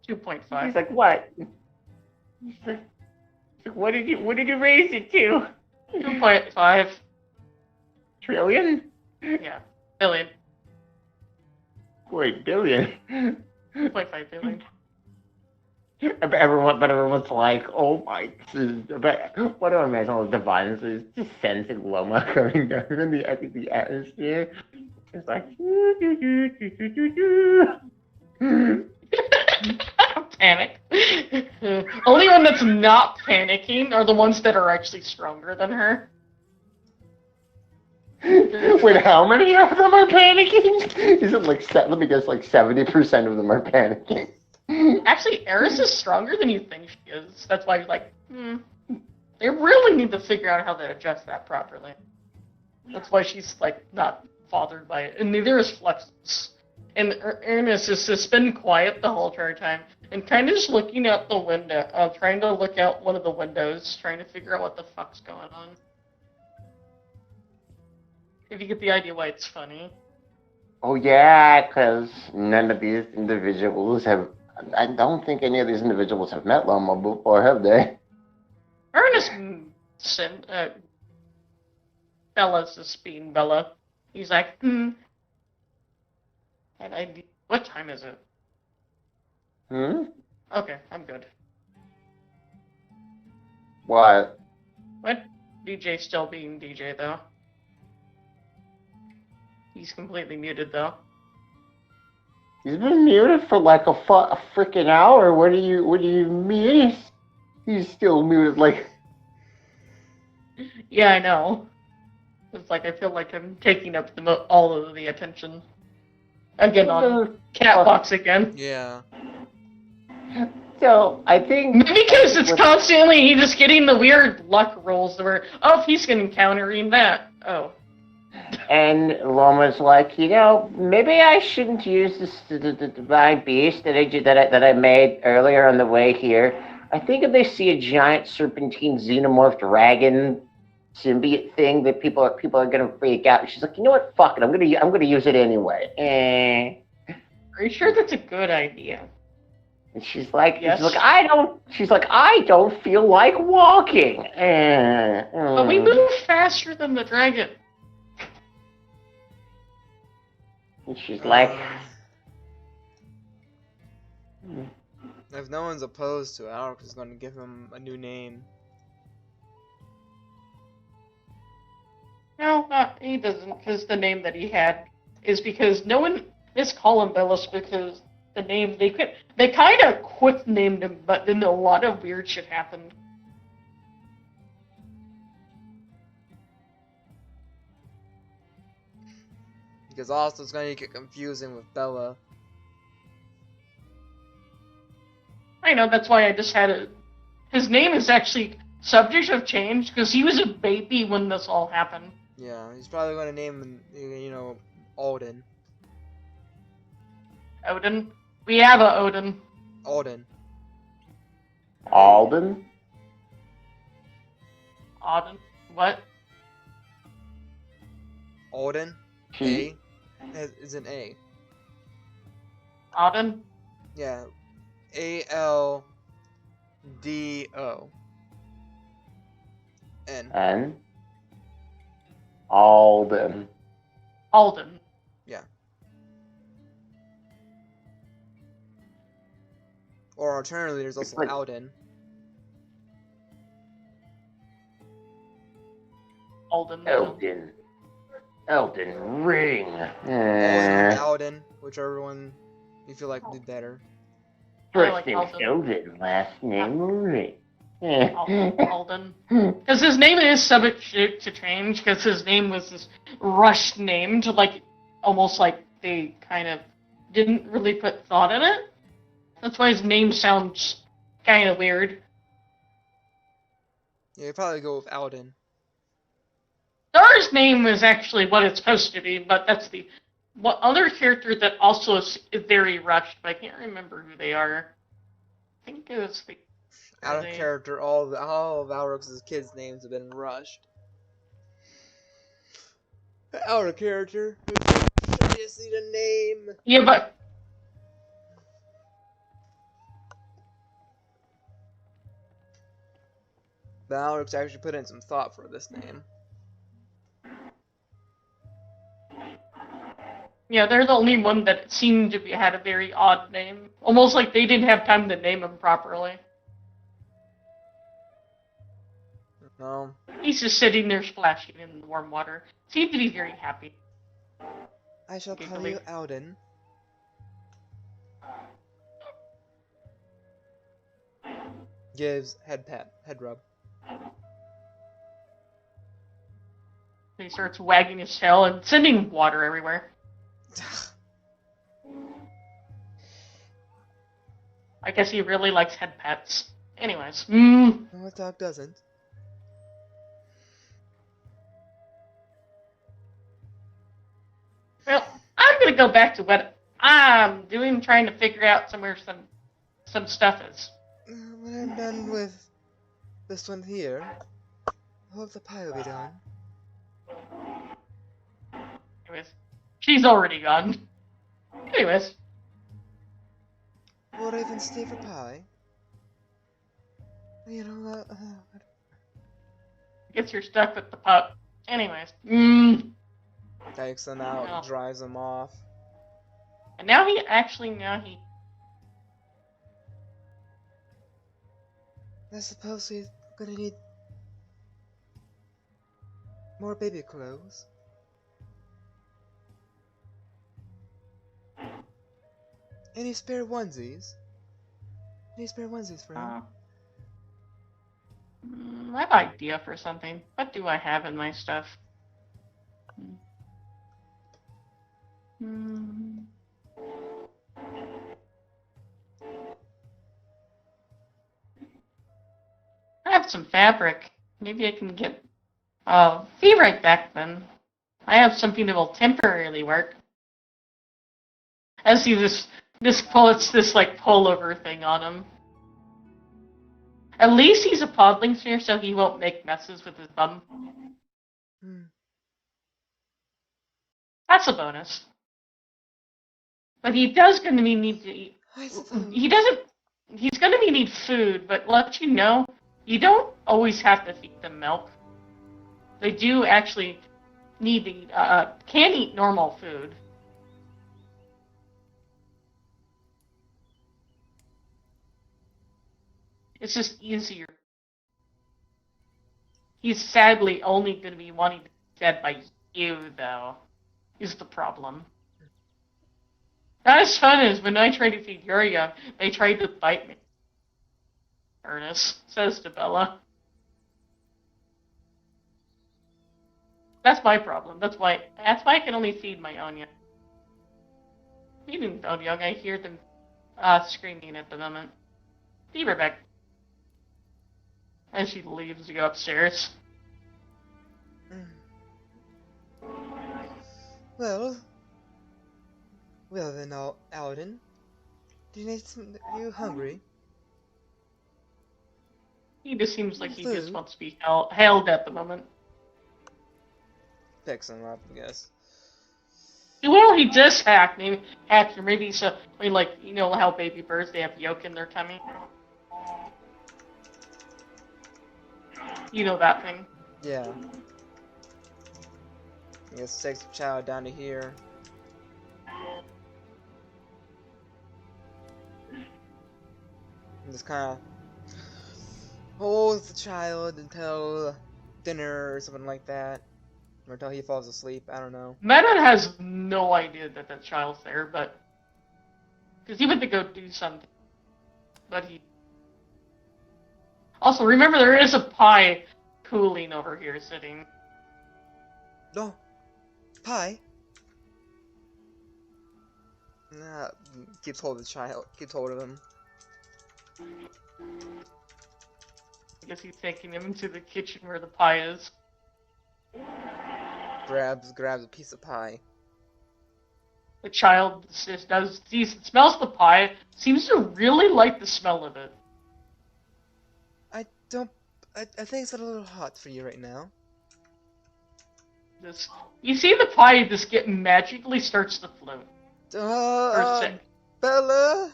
2.5. he's like, what? He's like, what did you raise it to? 2.5. Trillion? Yeah, billion. Wait, billion? 2.5 billion. But everyone's like, oh my, but what do I imagine all the violence is just sensing Loma coming down in the atmosphere. It's like, Panic. Only one that's not panicking are the ones that are actually stronger than her. wait, how many of them are panicking? Is it like, let me guess, like 70% of them are panicking. Actually, Eris is stronger than you think she is. That's why you're like, they really need to figure out how to adjust that properly. That's why she's like not bothered by it, and neither is Fluxus. And Ernest has just been quiet the whole entire time, and kind of just looking out the window, trying to look out one of the windows, trying to figure out what the fuck's going on. If you get the idea why it's funny. Oh yeah, because none of these individuals have. I don't think any of these individuals have met Loma before, have they? Ernest Bella's just being Bella. He's like, And what time is it? Okay, I'm good. What? What? DJ's still being DJ though. He's completely muted though. He's been muted for like a freaking hour. What do you mean? He's still muted. Like, Yeah, I know. It's like I feel like I'm taking up all of the attention. Again on Catbox again. Yeah. So I think Because it's constantly he just getting the weird luck rolls where he's encountering that. Oh. And Loma's like, maybe I shouldn't use this the divine beast that I made earlier on the way here. I think if they see a giant serpentine xenomorph dragon symbiote thing, that people are gonna freak out. She's like, you know what? Fuck it. I'm gonna use it anyway. Are you sure that's a good idea? And she's like, yes. She's like, I don't feel like walking. But we move faster than the dragon. And she's like, if no one's opposed to it, Alric is going to give him a new name. No, he doesn't, because the name that he had is because no one miscall him Bellis because the name they kind of quick named him, but then a lot of weird shit happened. Because also it's going to get confusing with Bella. I know, that's why I just had it. His name is actually subject of change because he was a baby when this all happened. Yeah, he's probably going to name him, Alden. Odin? We have a Odin. Alden. Alden? Odin? What? Alden? A? Is an A. Odin? Yeah. ALDO. N. N? Alden. Alden. Yeah. Or alternatively, there's also like... Alden. Alden. Elden Ring. Alden, whichever one you feel like did better. I First like name's Alden. Eldon, last name Marie. Alden. Because his name is subject to change, because his name was this rushed name to, like, almost like they kind of didn't really put thought in it. That's why his name sounds kind of weird. Yeah, you'd probably go with Alden. Star's name is actually what it's supposed to be, but that's the other character that also is very rushed, but I can't remember who they are. I think it was the... Out of character, all of Alrox's kids' names have been rushed. Out of character. I just need a name. Yeah, but... But Alrox actually put in some thought for this name. Yeah, they're the only one that seemed to had a very odd name. Almost like they didn't have time to name him properly. No. He's just sitting there splashing in the warm water. Seemed to be very happy. I shall call you Alden. Gives head pat, head rub. He starts wagging his tail and sending water everywhere. I guess he really likes head pats. Anyways. What dog doesn't? Well, I'm gonna go back to what I'm doing, trying to figure out somewhere some stuff is. When I'm done with this one here, I hope the pie will be done. Anyways, she's already gone. Anyways. Would I even stay for pie? You know, I guess you're stuck with the pup. Anyways. Takes them out, No. drives them off. And now he I suppose we're gonna need more baby clothes. Any spare onesies? Any spare onesies for him? I have an idea for something. What do I have in my stuff? I have some fabric. Maybe I can get... be right back then. I have something that will temporarily work. I see this like pullover thing on him. At least he's a podling sphere, so he won't make messes with his bum. That's a bonus. But he does gonna need to eat. He's gonna need food, but let you know, you don't always have to feed them milk. They do actually need to eat, can eat normal food. It's just easier. He's sadly only going to be wanting to be fed by you, though, is the problem. Not as fun as when I tried to feed your young, they tried to bite me. Ernest says to Bella. That's my problem. That's why I can only feed my own young. Feeding own young, I hear them screaming at the moment. Be right back. And she leaves to go upstairs. Well then, Alden. Do you need some? Are you hungry? He just seems like he just wants to be held at the moment. Picks him up, I guess. Well, he just hacked, or maybe so. I mean, like, you know how baby birds, they have yolk in their tummy. You know that thing. Yeah. I guess takes the child down to here. And just kind of holds the child until dinner or something like that. Or until he falls asleep, I don't know. Meta has no idea that that child's there, but... because he went to go do something. but he... Also, remember there is a pie cooling over here sitting. No. Pie? Nah, keeps hold of the child. Keeps hold of him. I guess he's taking him into the kitchen where the pie is. Grabs a piece of pie. The child smells the pie, seems to really like the smell of it. I think it's a little hot for you right now. You see the pie just get magically starts to float. Bella?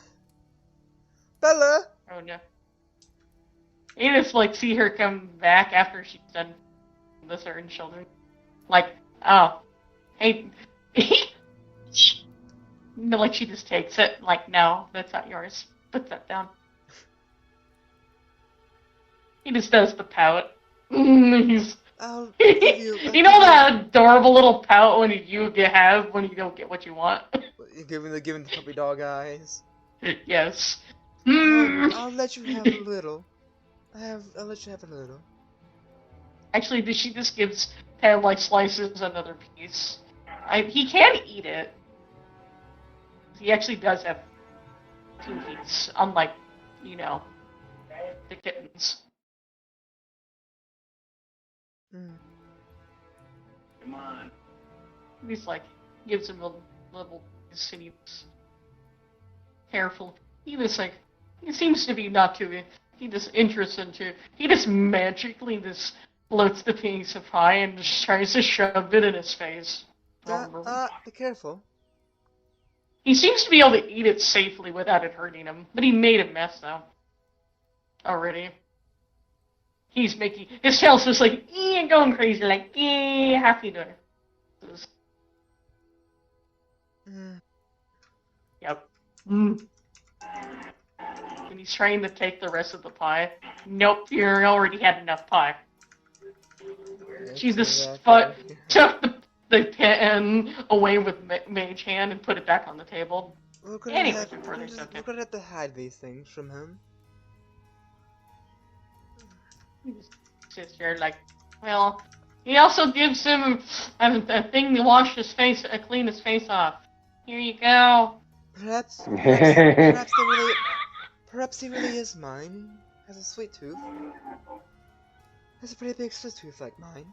Bella? Oh no. You just like see her come back after she's done the certain children. Like, oh, hey, like she just takes it. Like, no, that's not yours. Put that down. He just does the pout. He's. I'll give you. You know that adorable little pout when you have when you don't get what you want. Giving the puppy dog eyes. Yes. I'll let you have a little. I'll let you have a little. Actually, she just gives kind of like slices another piece. He can eat it. He actually does have 2 feet, unlike, you know, the kittens. Come on. He's like, gives him a little piece and he's careful. He seems to be not too, he just interested to, he just magically just floats the piece of pie and just tries to shove it in his face. Be careful. He seems to be able to eat it safely without it hurting him, but he made a mess though. Already. He's making, his tail's just like, going crazy, like, happy doing it. Yep. And he's trying to take the rest of the pie. Nope, you already had enough pie. She just took the pen away with Mage Hand and put it back on the table. We're gonna have to hide these things from him. He just sits there like, well, he also gives him a thing to wash his face, clean his face off. Here you go. Perhaps he really is mine. Has a sweet tooth. Has a pretty big sweet tooth like mine.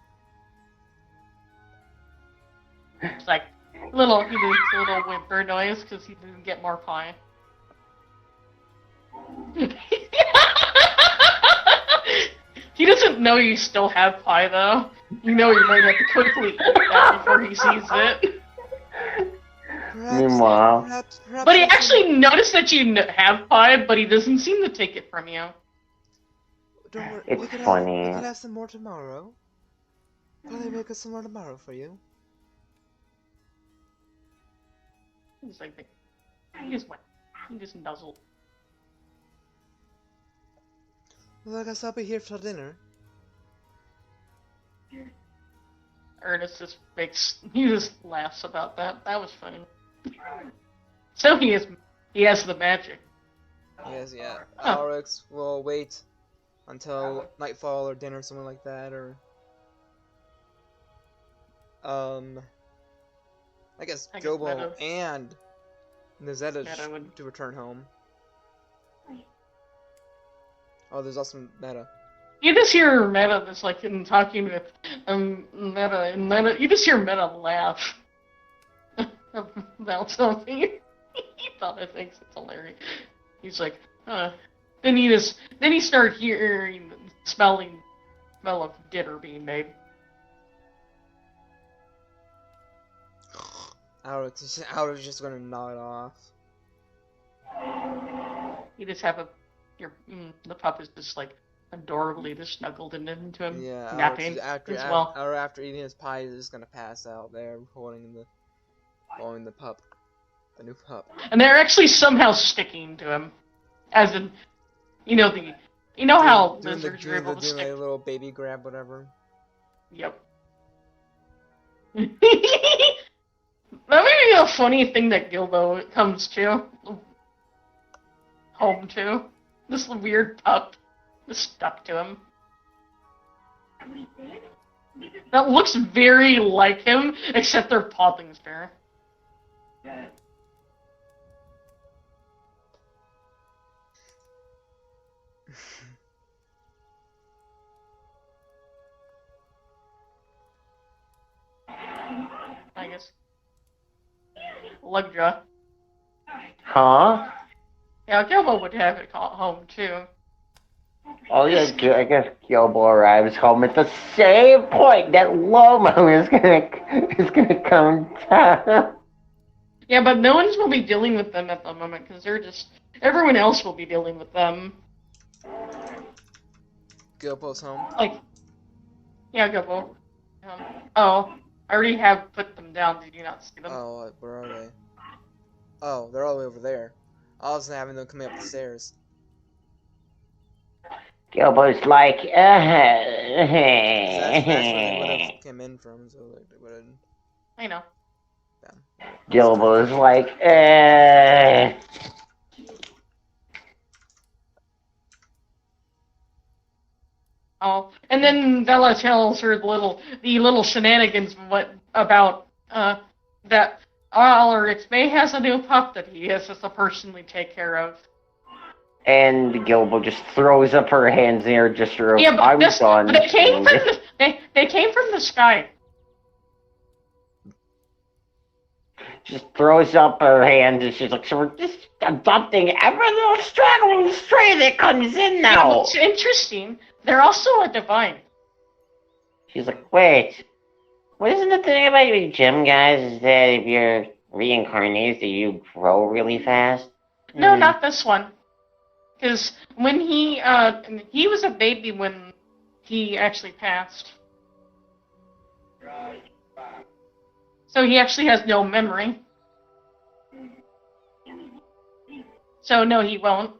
It's like he does a little whimper noise because he didn't get more pie. He doesn't know you still have pie though. You know you might have to quickly eat that before he sees it. Perhaps but he actually noticed that you have pie, but he doesn't seem to take it from you. Don't worry, it's funny. We could have some more tomorrow. Probably make us some more tomorrow for you. He's like, he just nuzzled. Well, I guess I'll be here for dinner. Ernest he just laughs about that. That was funny. So he has the magic. Yes, yeah. Alex will wait until nightfall or dinner, something like that, or I guess Gobo and Nazetta to return home. Oh, there's also Meta. You just hear Meta that's like talking with Meta, and Meta. You just hear Meta laugh about something. He thinks it's hilarious. He's like, Then he started hearing the smell of dinner being made. Alex is just gonna nod off. You just have the pup is just like adorably just snuggled into him, napping after eating his pie, he's just gonna pass out there, holding the pup, the new pup. And they're actually somehow sticking to him, as in, how lizards are able to stick. Doing a little baby grab, whatever. Yep. That may be a funny thing that Gilbo comes home to. This weird pup is stuck to him. That looks very like him, except they're popping spare. I guess. Lugra. Huh? Yeah, Gilbo would have it home too. Oh yeah, I guess Gilbo arrives home at the same point that Lomo is gonna come down. Yeah, but no one's will be dealing with them at the moment because everyone else will be dealing with them. Gilbo's home. Like, yeah, Gilbo. Oh, I already have put them down. Did you not see them? Oh, where are they? Oh, they're all the way over there. I was having them coming up the stairs. Gilbo's like, That's where they would have come in from, so they would have. I know. Yeah. Gilbo's like, Oh, and then Bella tells her the little shenanigans about that Ulrich May has a new pup that he has to personally take care of. And Gilbo just throws up her hands in her gesture of, Yeah, but I'm done. But they came from the sky. Just throws up her hands and she's like, so we're just adopting every little straggling stray that comes in now. Yeah, what's interesting, they're also a divine. She's like, wait, what isn't the thing about you gym guys is that if you're reincarnated, you grow really fast? No, not this one. Because when he was a baby when he actually passed. So he actually has no memory. So no, he won't.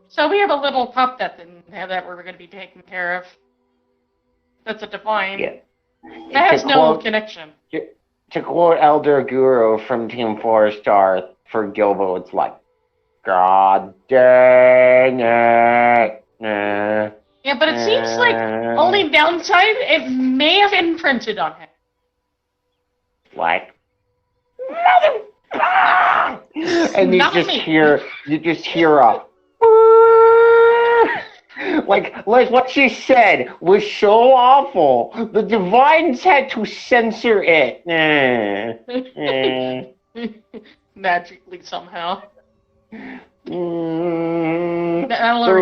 So we have a little pup that we're going to be taking care of. That's a divine. Yeah. That has no connection. To quote Elder Guru from Team 4-Star, for Gilbo, it's like, God dang it. Yeah, but it seems like only downside, it may have imprinted on him. Like, mother. And you just hear a. Like what she said was so awful. The divines had to censor it. Magically somehow. They're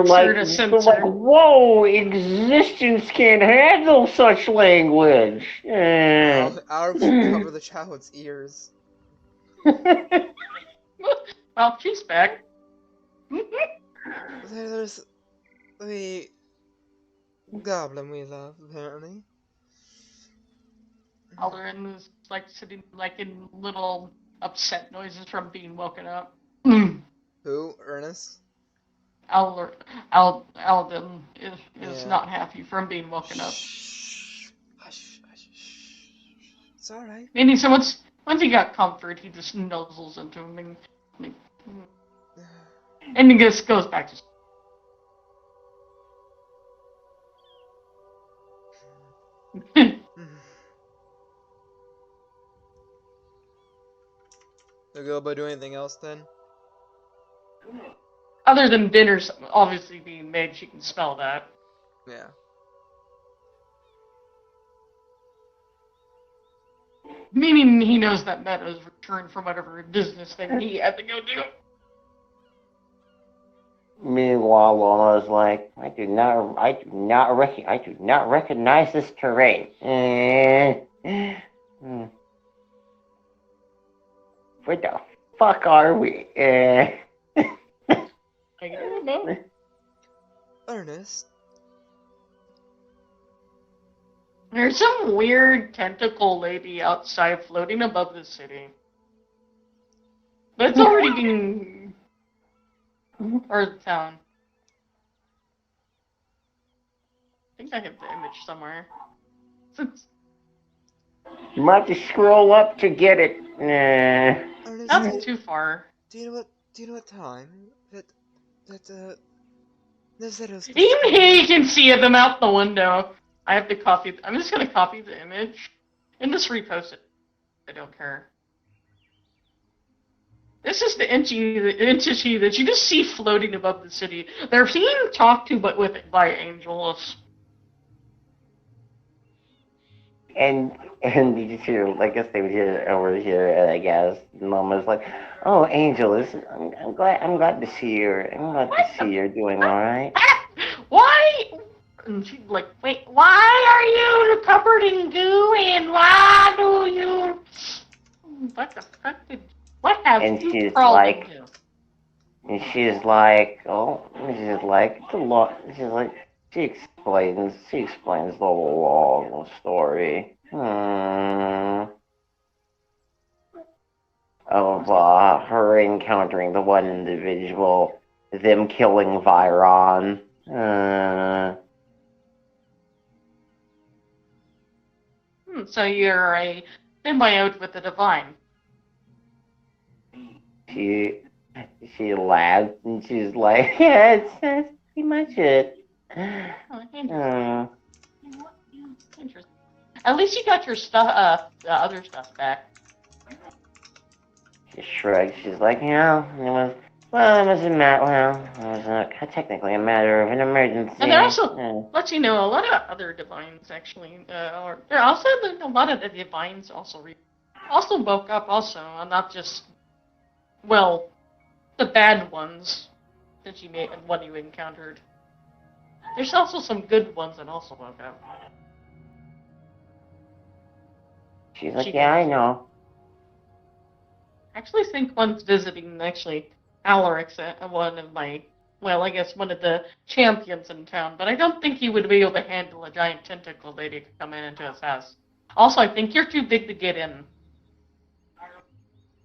like, whoa, existence can't handle such language. Our should cover the child's ears. Well, she's back. There's the goblin we love, apparently. Alderin is like sitting like in little upset noises from being woken up. Who? Ernest? Alden is not happy from being woken up. Shh. Hush, hush, shh. It's alright. And so once he got comfort, he just nuzzles into him and he just goes back to sleep. So Gilbo do anything else then? Other than dinner's obviously being made, she can smell that. Yeah. Meaning he knows that Meadows returned from whatever business thing he had to go do. Meanwhile, Lana's like, I do not recognize this terrain. Where the fuck are we? I don't know. Ernest? There's some weird tentacle lady outside floating above the city. But it's already been... or the town. I think I have the image somewhere. You might have to scroll up to get it. Ernest, Not too far. Do you know what Do you know what time that it was supposed Even to come he in? can see them out the window. I have to copy. I'm just gonna copy the image and just repost it. I don't care. This is the entity that you just see floating above the city. They're being talked to, but by angels. And you just hear, I guess they would hear over here, and I guess Mama's like, "Oh, Angel, I'm glad to see you. I'm glad What? to see you're doing all right." Why? And she's like, wait, why are you covered in goo? And why do you? What the fuck did? What have And you crawled into? she's like, oh, she's like, it's a lot. She's like, she explains the long story. Of her encountering the one individual, them killing Viron. So you're a symbiote with the divine. She she laughed and she's like, yeah, that's pretty much it. Oh, interesting. Interesting. At least you got your stuff, other stuff back. She shrugged. She's like, yeah, it wasn't it was technically a matter of an emergency. And there also lets you know a lot of other divines actually, or there also a lot of the divines also also woke up also, not just the bad ones that you made and what you encountered. There's also some good ones that also woke up. She's like, yeah, I know. I actually think one's visiting Alaric's one of my, I guess one of the champions in town, but I don't think he would be able to handle a giant tentacle lady to come into his house. Also, I think you're too big to get in.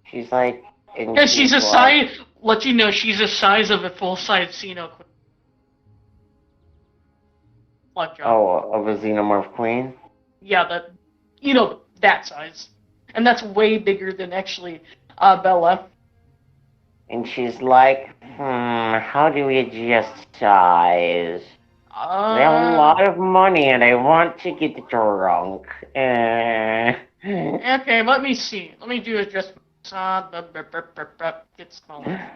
She's like, because she's a size. Let you know she's the size of a full-size Xeno queen. Of a xenomorph queen? Yeah, that size. And that's way bigger than actually Bella. And she's like, how do we adjust size? I have a lot of money and I want to get drunk. Okay, let me see. Let me do adjustments. Get smaller.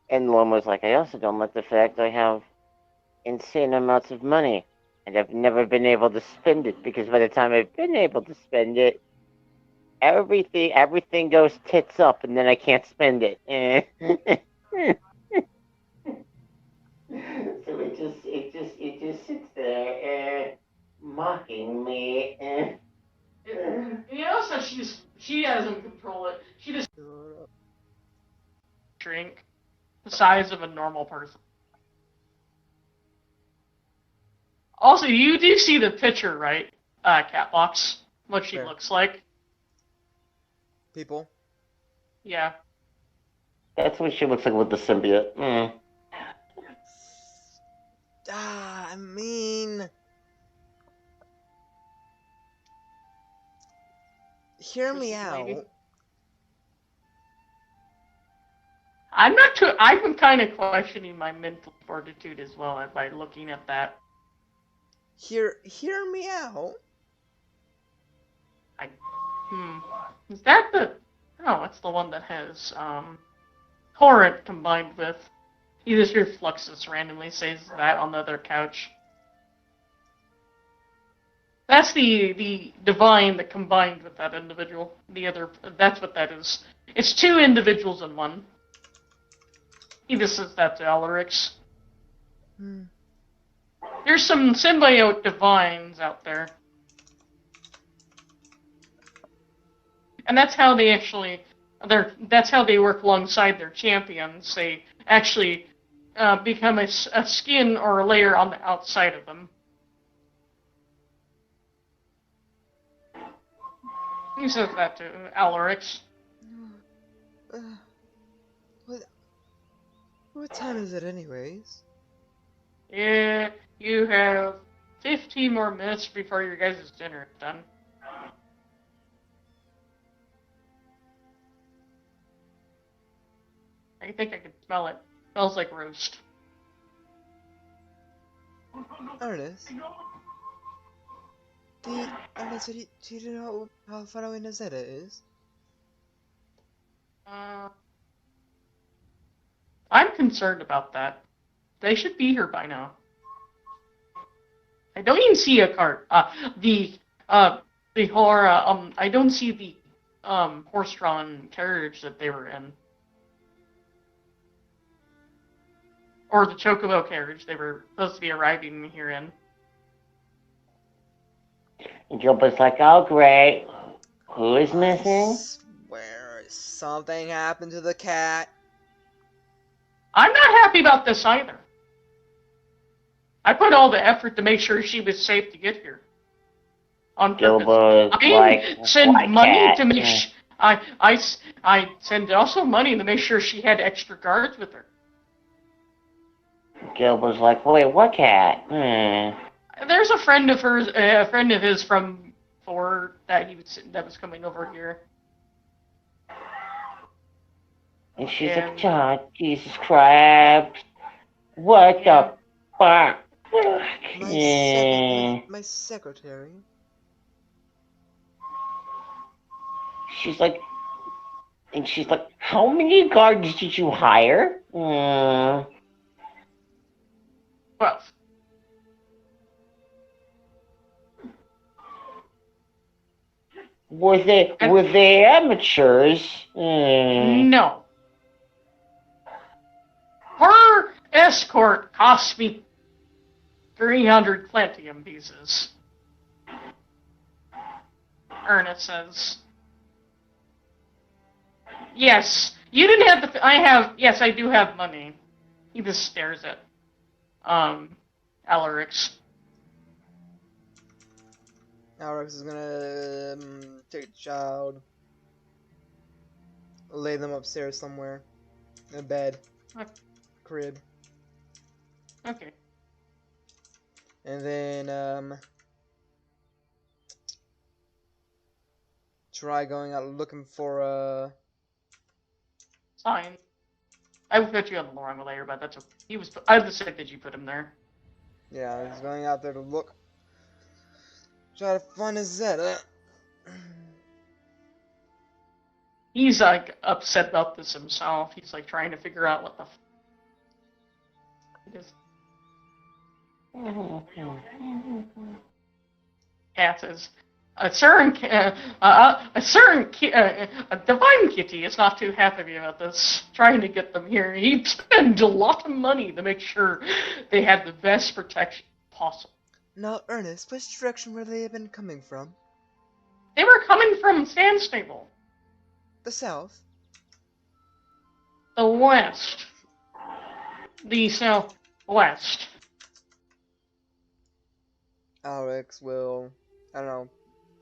And Loma's like, I also don't like the fact I have insane amounts of money. And I've never been able to spend it, because by the time I've been able to spend it, everything goes tits up, and then I can't spend it. So it just sits there, mocking me. So she doesn't control it. She just shrink the size of a normal person. Also, you do see the picture, right? Catbox, what she looks like. People. Yeah. That's what she looks like with the symbiote. I mean, hear me out. I'm kind of questioning my mental fortitude as well by looking at that. Hear me out. Is that the? Oh, it's the one that has Torrent combined with. You just hear Fluxus randomly says that on the other couch. That's the divine that combined with that individual. That's what that is. It's two individuals in one. He just says that to Alarix. There's some symbiote divines out there. And that's how they that's how they work alongside their champions. They actually become a skin or a layer on the outside of them. He says that to Alarix. What time is it anyways? Yeah, you have 15 more minutes before your guys' dinner is done. I think I can smell it. Smells like roast. Ernest? Ernest, do you know how far away Nazetta is? I'm concerned about that. They should be here by now. I don't even see a cart. The horror. I don't see the horse-drawn carriage that they were in, or the chocobo carriage they were supposed to be arriving here in. And Gilbert's like, "Oh great, who is missing?" I swear something happened to the cat. I'm not happy about this either. I put all the effort to make sure she was safe to get here. On purpose. Gilbert's I like, send "What money cat?" to make I send also money to make sure she had extra guards with her. Gilbert's like, "Wait, what cat?" There's a friend of hers, a friend of his from Ford that was coming over here. And she's like, "God, Jesus Christ, what the fuck?" My secretary. She's like, "How many guards did you hire?" 12. Were they amateurs? No. Her escort cost me 300 Plantium pieces. Ernest says. Yes, you didn't have to. Yes, I do have money. He just stares at, Alarix. Alarix is gonna take the child, lay them upstairs somewhere, in a bed, crib. Okay. And then, try going out looking for, Fine. I would put you on the wrong layer, but that's okay. I was sick that you put him there. yeah, he's going out there to look. Try to find a Zeta. He's like upset about this himself. He's like trying to figure out what the it is. Cat is a divine kitty is not too happy about this. Trying to get them here. He spent a lot of money to make sure they had the best protection possible. Now, Ernest, which direction were they been coming from? They were coming from Sandstable. The south? The west. The southwest. Alex will, I don't know,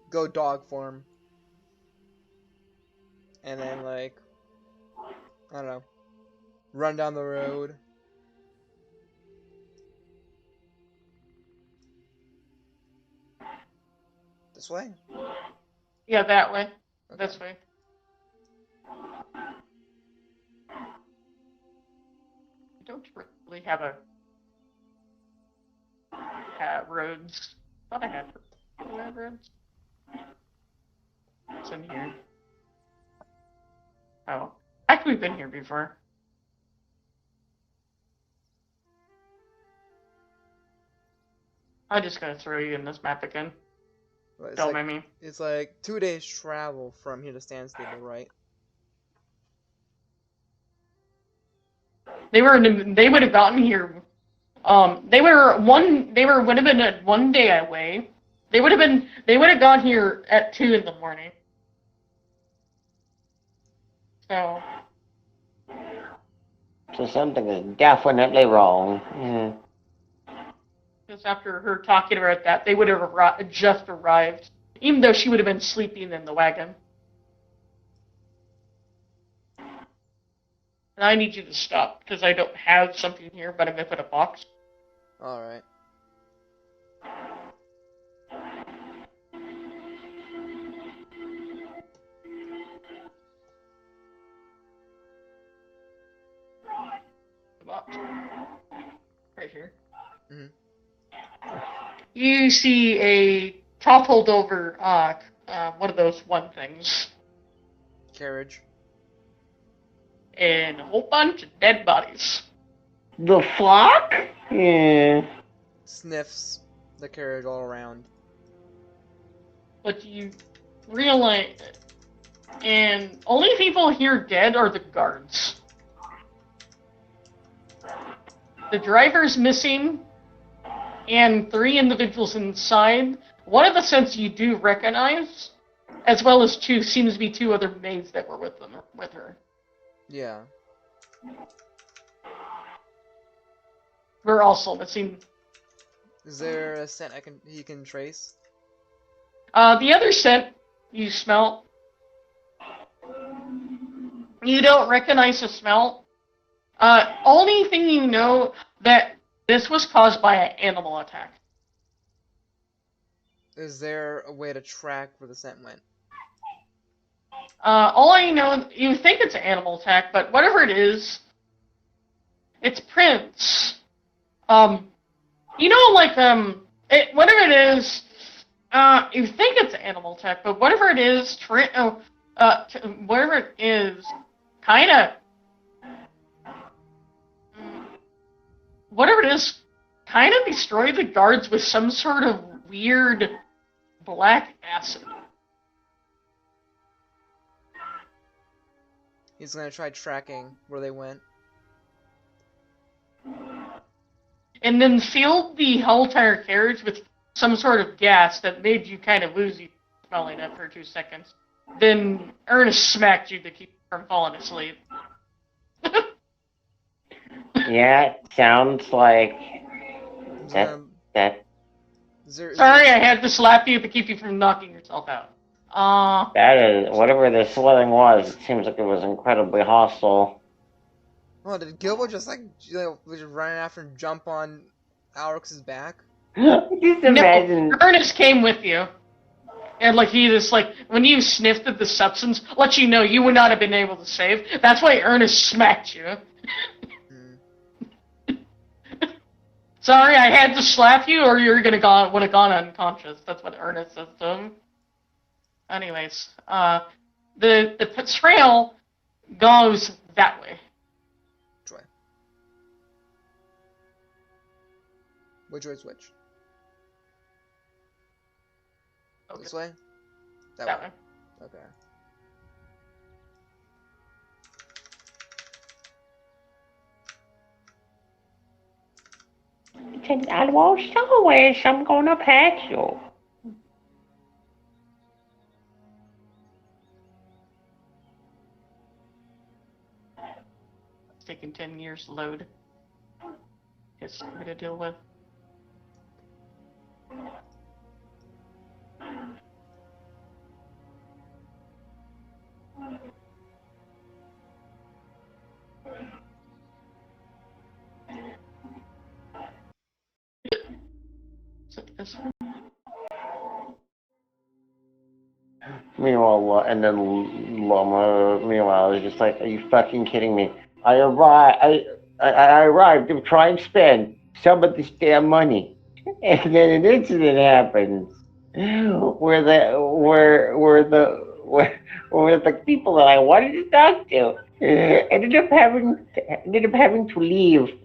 go dog form. And then, like, I don't know, run down the road. This way? Yeah, that way. Okay. This way. I don't really have roads. I thought I had. Do I have roads? It's in here. Oh. Actually, we've been here before. I'm just gonna throw you in this map again. Well, Don't mind me. It's like 2 days travel from here to Sandstable, right? They would have gotten here. They would have been a 1 day away. They would have gone here at 2 in the morning. So something is definitely wrong. just after her talking about that, they would have just arrived, even though she would have been sleeping in the wagon. And I need you to stop, because I don't have something here, but I'm going to put a box. Alright. here. Mm-hmm. You see a toppled over, one of those one things. Carriage. And a whole bunch of dead bodies. The flock? Yeah. Sniffs the carriage all around. But you realize, and only people here dead are the guards. The driver's missing, and 3 individuals inside. One of the sets you do recognize, as well as 2 seems to be 2 other maids that were with her. Yeah. We're also missing. Is there a scent he can trace? The other scent you smell, you don't recognize the smell. Only thing you know that this was caused by an animal attack. Is there a way to track where the scent went? All I know, you think it's an animal attack, but whatever it is, it's prints. You know, like, whatever it is, you think it's an animal attack, but whatever it is, whatever it is, kinda, whatever it is, kinda destroyed the guards with some sort of weird black acid. He's gonna try tracking where they went. And then filled the whole entire carriage with some sort of gas that made you kind of woozy smelling it for 2 seconds. Then Ernest smacked you to keep you from falling asleep. Yeah, sounds like that. Sorry, I had to slap you to keep you from knocking yourself out. That is, whatever the swelling was, it seems like it was incredibly hostile. Oh, did Gilbo just just run after and jump on Alrix's back? Just imagine. No, Ernest came with you. And he just when you sniffed at the substance, let you know you would not have been able to save. That's why Ernest smacked you. Sorry, I had to slap you, or you're would have gone unconscious. That's what Ernest says to him. Anyways, the trail goes that way. Which way is which? Okay. This way? That way. Okay. I washed away, so I'm gonna pass you. It's taken 10 years to load. It's something to deal with. Meanwhile, and then Loma, meanwhile, is just like, are you fucking kidding me? I arrived to try and spend some of this damn money. And then an incident happens where the people that I wanted to talk to ended up having to leave.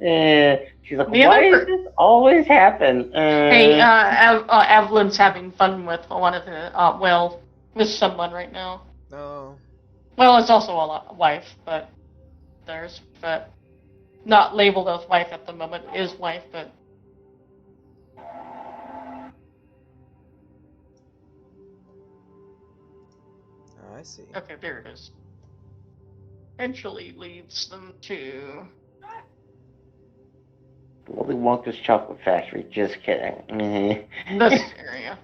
She's like, why does this always happen? Hey, Evelyn's having fun with one of the, with someone right now. Oh. Well, it's also a wife, but not labeled as wife at the moment. Is wife, but. Oh, I see. Okay, there it is. Eventually leads them to. Willy Wonka's Chocolate Factory. Just kidding. This area.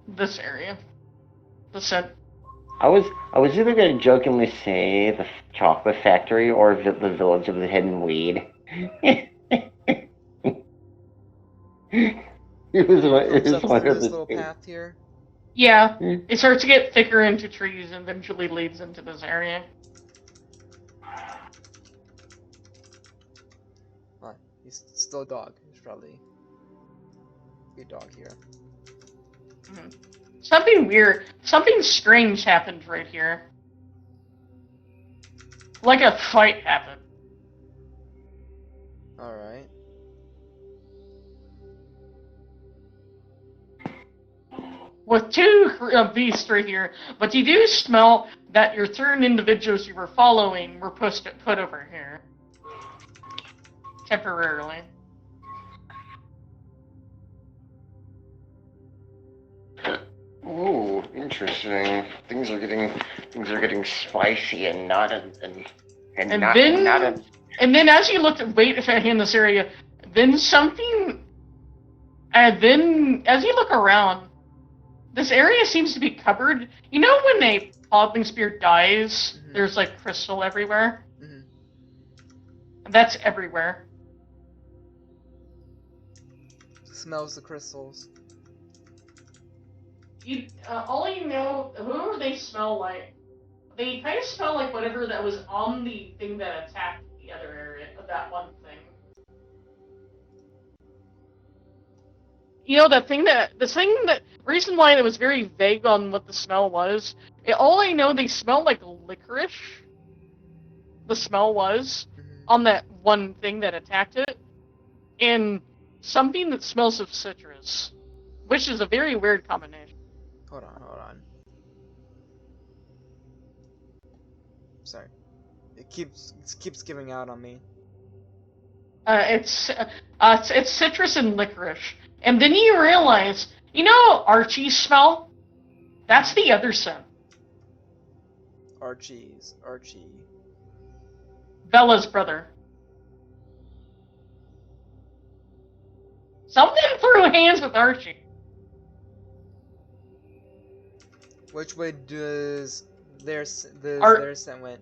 This area. The set. I was either gonna jokingly say the Chocolate Factory or the Village of the Hidden Weed. It was one of this the little two. path here. Yeah, it starts to get thicker into trees and eventually leads into this area. What? He's still a dog. He's probably be a dog here. Mm-hmm. Something weird, something strange happened right here. Like a fight happened. Alright. With two beasts right here, but you do smell that your certain individuals you were following were put over here. Temporarily. Ooh, interesting. Things are getting spicy and not And not then, not a, and then as you look at in this area, then something, and then as you look around, this area seems to be covered. You know when a podling spear dies, there's like crystal everywhere? That's everywhere. Smells the crystals. All you know, whoever they smell like, they kind of smell like whatever that was on the thing that attacked the other area, that one thing. You know, the reason why it was very vague on what the smell was, all I know, they smell like licorice. The smell was on that one thing that attacked it, and something that smells of citrus, which is a very weird combination. Hold on. Sorry. It keeps giving out on me. It's citrus and licorice, and then you realize, you know, Archie's smell. That's the other scent. Archie. Bella's brother. Something threw hands with Archie. Which way does their scent went?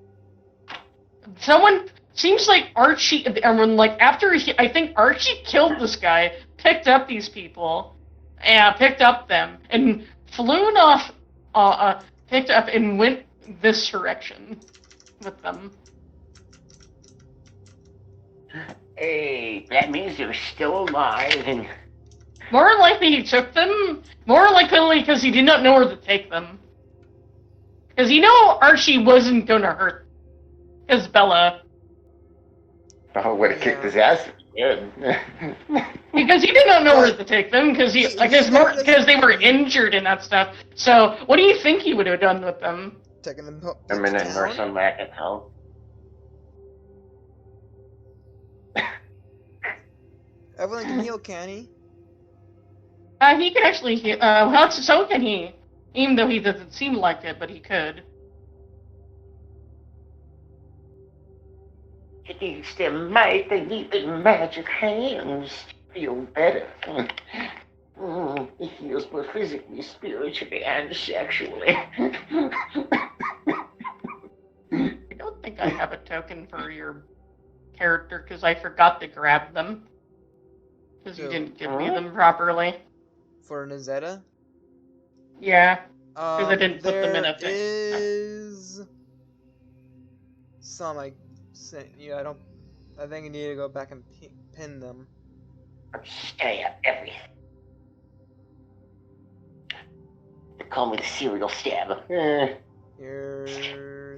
Someone seems like Archie. Like after I think Archie killed this guy, picked up these people, and picked up them, and flew off. Picked up and went this direction with them. Hey, that means they're still alive and. More likely he took them. More likely because he did not know where to take them. Because you know Archie wasn't gonna hurt his Bella. Oh, would have kicked his ass. Good. Because he did not know where to take them. Because they were injured and that stuff. So what do you think he would have done with them? Taking them. I'm gonna nurse him back at home. Evelyn can heal, can he? He can actually heal. Well, so can he. Even though he doesn't seem like it, but he could. It needs their might, they need their magic hands to feel better. It heals both physically, spiritually, and sexually. I don't think I have a token for your character because I forgot to grab them. Because you didn't give me them properly. For Nazetta? Yeah. Because I didn't put them in a thing. There is some I sent you. I think I need to go back and pin them. Stay up everything. They call me the serial stabber. Here's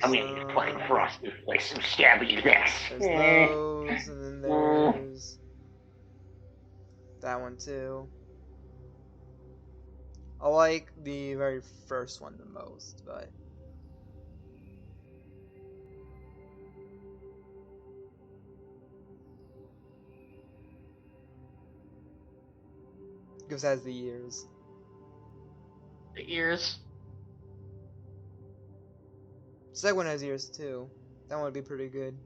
I'm in the fucking frosty place. I'm stabbing you this. There's those, and then there's that one too. I like the very first one the most, but because it has the ears. The ears. Second one has ears too. That one would be pretty good.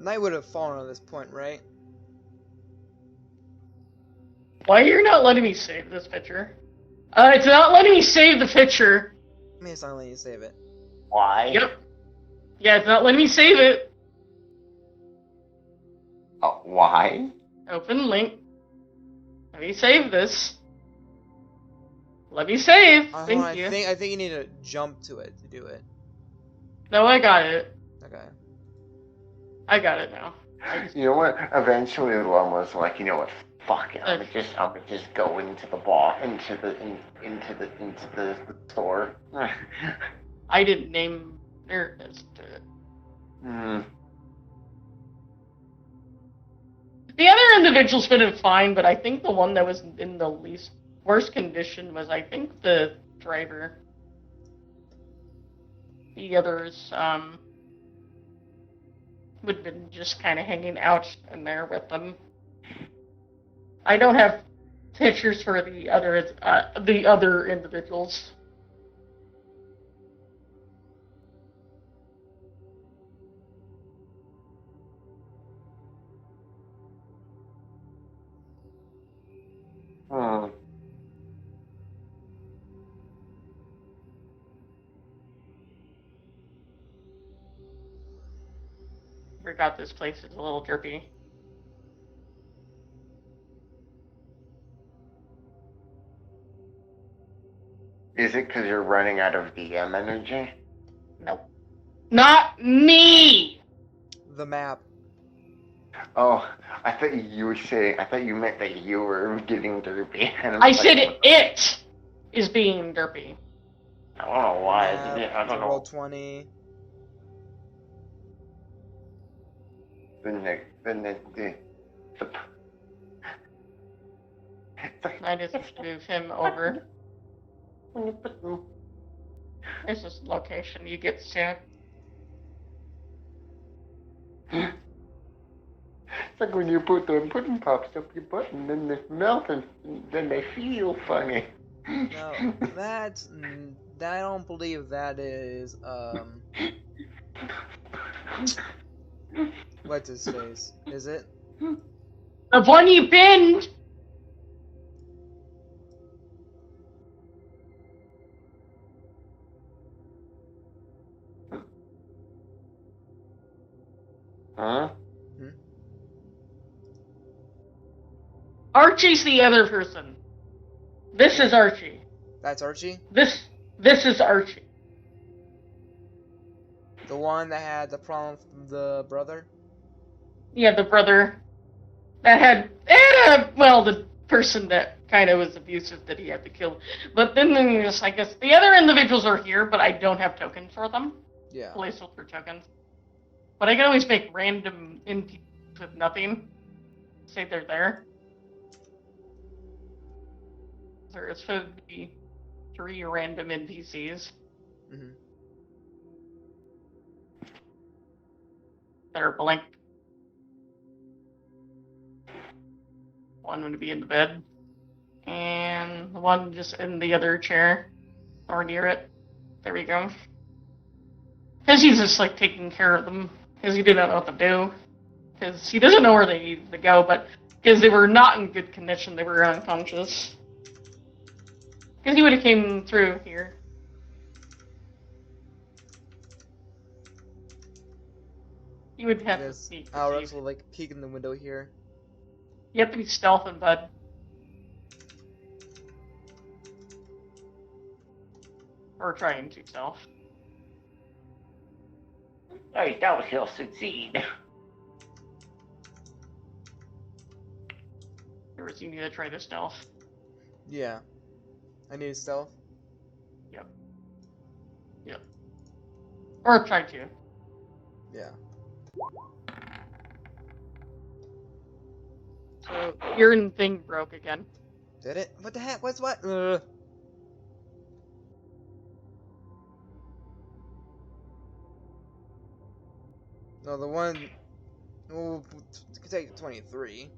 Night would have fallen at this point, right? Why you're not letting me save this picture? It's not letting me save the picture. I mean, it's not letting you save it. Why? Yep. Yeah, it's not letting me save it. Oh, why? Open link. Let me save this. Let me save. Thank you. I think you need to jump to it to do it. No, I got it. Okay. I got it now. You know what? Eventually, the one was like, you know what? Fuck it. I'm gonna just go into the bar, into the store. I didn't name. There it is. Hmm. The other individuals would have been fine, but I think the one that was in the least worst condition was, I think, the driver. The others would have been just kind of hanging out in there with them. I don't have pictures for the other individuals. Hmm. Forgot this place is a little derpy. Is it because you're running out of DM energy? Nope. Not me! The map. Oh, I thought you were saying. I thought you meant that you were getting derpy. And I said it is being derpy. I don't know why. Map, I don't know. Roll 20. I just move him over. When you put them. This is the location you get to. It's like when you put the pudding pops up your butt and then they melt and then they feel funny. No, that's... I don't believe that is, what's his face? Is it? The one you pinned! Huh? Archie's the other person. This is Archie. That's Archie? This is Archie. The one that had the problem with the brother? Yeah, the brother that had the person that kind of was abusive that he had to kill. But then there's, I guess, the other individuals are here, but I don't have tokens for them. Yeah. Placeholder tokens. But I can always make random NPCs with nothing. Say they're there. There's supposed to be 3 random NPCs. Mm-hmm. That are blank. One would be in the bed. And one just in the other chair. Or near it. There we go. Because he's just like taking care of them. Because he didn't know what to do. Because he doesn't know where they need to go, but because they were not in good condition, they were unconscious. Because he would have came through here. You would have to see. Alex will like peek in the window here. You have to be stealthing, bud. Or trying to stealth. I doubt he'll succeed. First, you need to try to stealth. Yeah. I need stealth. Yep. Or try to. Yeah. So your thing broke again. Did it? What the heck? What's what? No, the one. Oh, could take 23.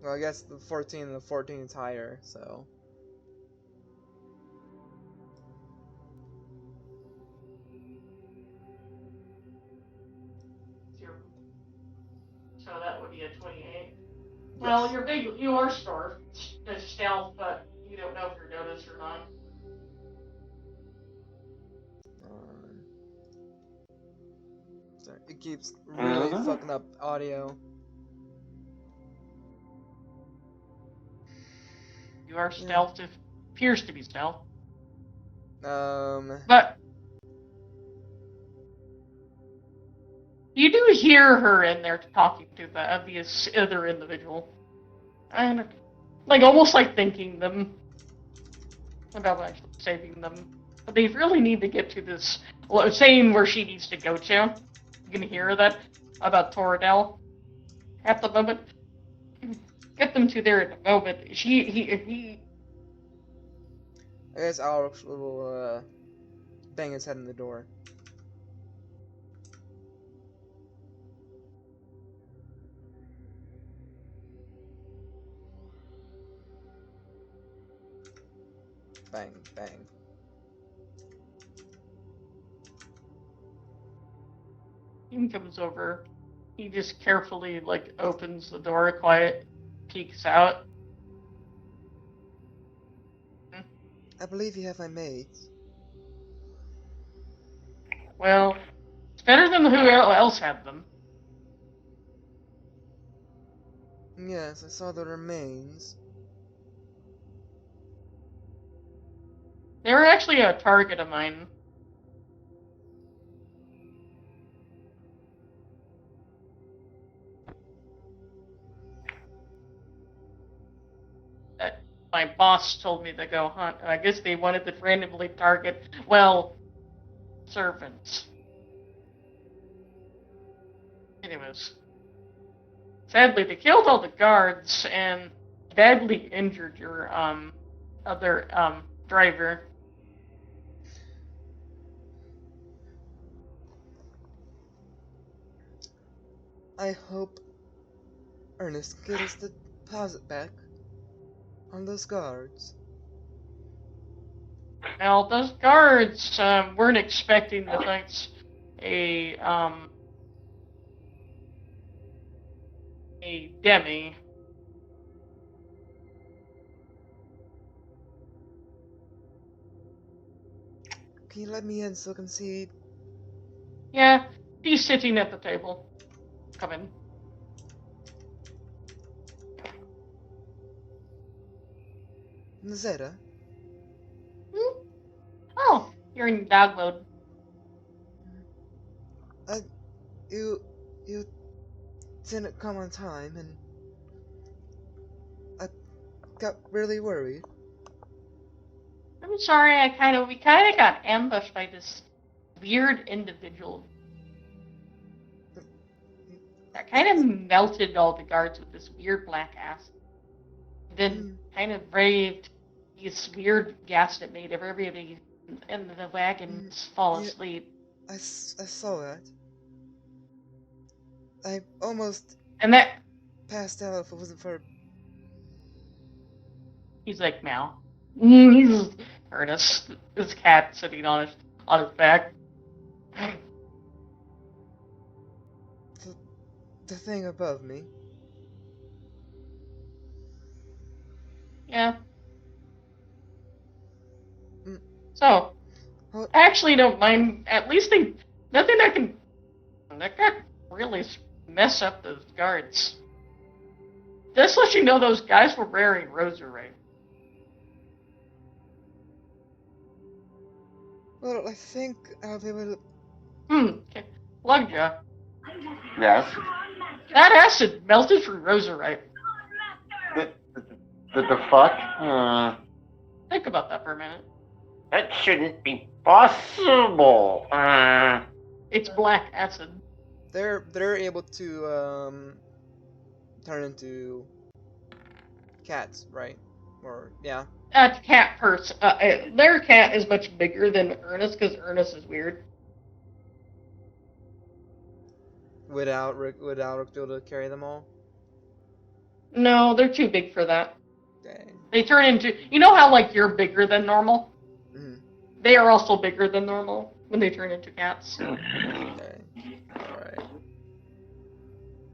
Well, I guess the 14 and the 14 is higher, so. Well, you are stealth, but you don't know if you're noticed or not. Sorry, it keeps really Mhm. fucking up audio. You are stealth, it appears to be stealth. But you do hear her in there talking to the obvious other individual. And, like, almost like thanking them about actually saving them. But they really need to get to this, saying where she needs to go to. You can hear that about Toradel at the moment. Get them to there at the moment. He I guess Alex will bang his head in the door. Bang, bang. He comes over. He just carefully, like, opens the door, quiet, peeks out. I believe you have my maid. Well, it's better than who else had them. Yes, I saw the remains. They were actually a target of mine. My boss told me to go hunt. I guess they wanted to randomly target, well, servants. Anyways. Sadly, they killed all the guards and badly injured your, other, driver. I hope Ernest gets his deposit back on those guards. Now, those guards, weren't expecting the things a demi. Can you let me in so I can see? Yeah, he's sitting at the table. Come in. Zeta? Oh, you're in dog mode. You didn't come on time, and I got really worried. I'm sorry, we kind of got ambushed by this weird individual. That kind of melted all the guards with this weird black acid. Then kind of braved this weird gas that made everybody in the wagons fall asleep. I saw that. I almost passed out if it wasn't for... He's like, meow. He's Ernest. His cat sitting on his back. The thing above me. Yeah. So, I actually don't mind. At least nothing that can really mess up those guards. Just let you know, those guys were wearing rosary. Well, I think I'll be able to... Okay. Lugja. Yes. That acid melted through roserite. The fuck? Think about that for a minute. That shouldn't be possible. It's black acid. They're able to turn into cats, right? Or yeah. Cat person. Their cat is much bigger than Ernest because Ernest is weird. Without Rick be able to carry them all. No, they're too big for that. Dang. They turn into. You know how like you're bigger than normal? Mm-hmm. They are also bigger than normal when they turn into cats. Okay. Alright.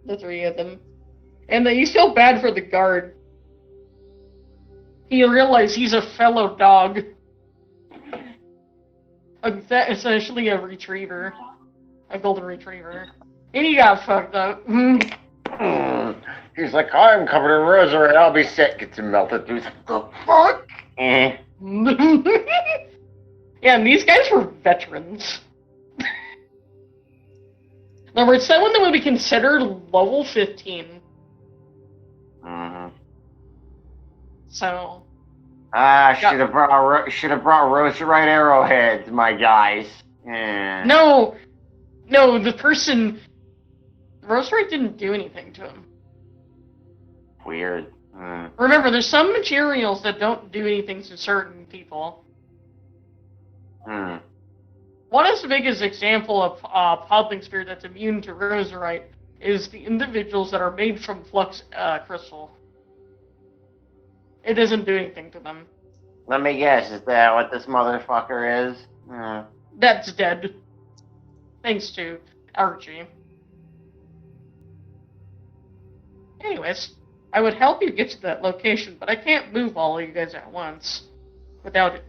The three of them. And then you feel bad for the guard. He realized he's a fellow dog. Essentially a retriever. A golden retriever. And he got fucked up. He's like, I'm covered in rosary, I'll be set. Gets him melted through. He's like, the fuck? Yeah, and these guys were veterans. In other words, someone that would be considered level 15. Mm-hmm. So. Should have brought roserite arrowheads, my guys. No, the person. Roserite didn't do anything to him. Weird. Remember, there's some materials that don't do anything to certain people. One of the biggest example of Podling Spear that's immune to roserite is the individuals that are made from flux crystal. It doesn't do anything to them. Let me guess, is that what this motherfucker is? That's dead. Thanks to Archie. Anyways, I would help you get to that location, but I can't move all of you guys at once without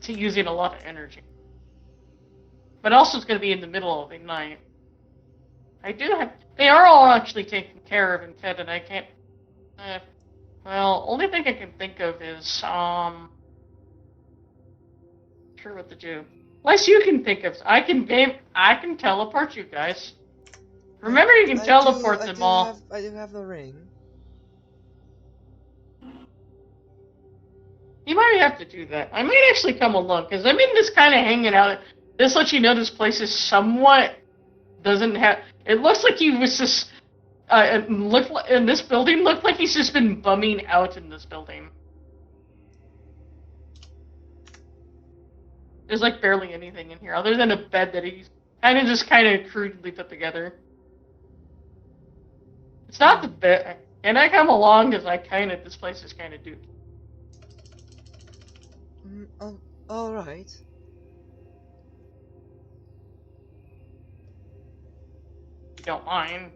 using a lot of energy. But also it's going to be in the middle of the night. They are all actually taken care of and fed, and I can't, well, only thing I can think of is, sure what to do. Unless you can think of, I can teleport you guys. Remember, you can teleport them all. I do have the ring. You might have to do that. I might actually come along, because I'm in this kind of hanging out. This lets you know this place is somewhat doesn't have. It looks like he was just. In this building, looked like he's just been bumming out in this building. There's like barely anything in here, other than a bed that he's kind of crudely put together. It's not the bed. And I come along because this place is kind of duped. Oh, alright. If you don't mind.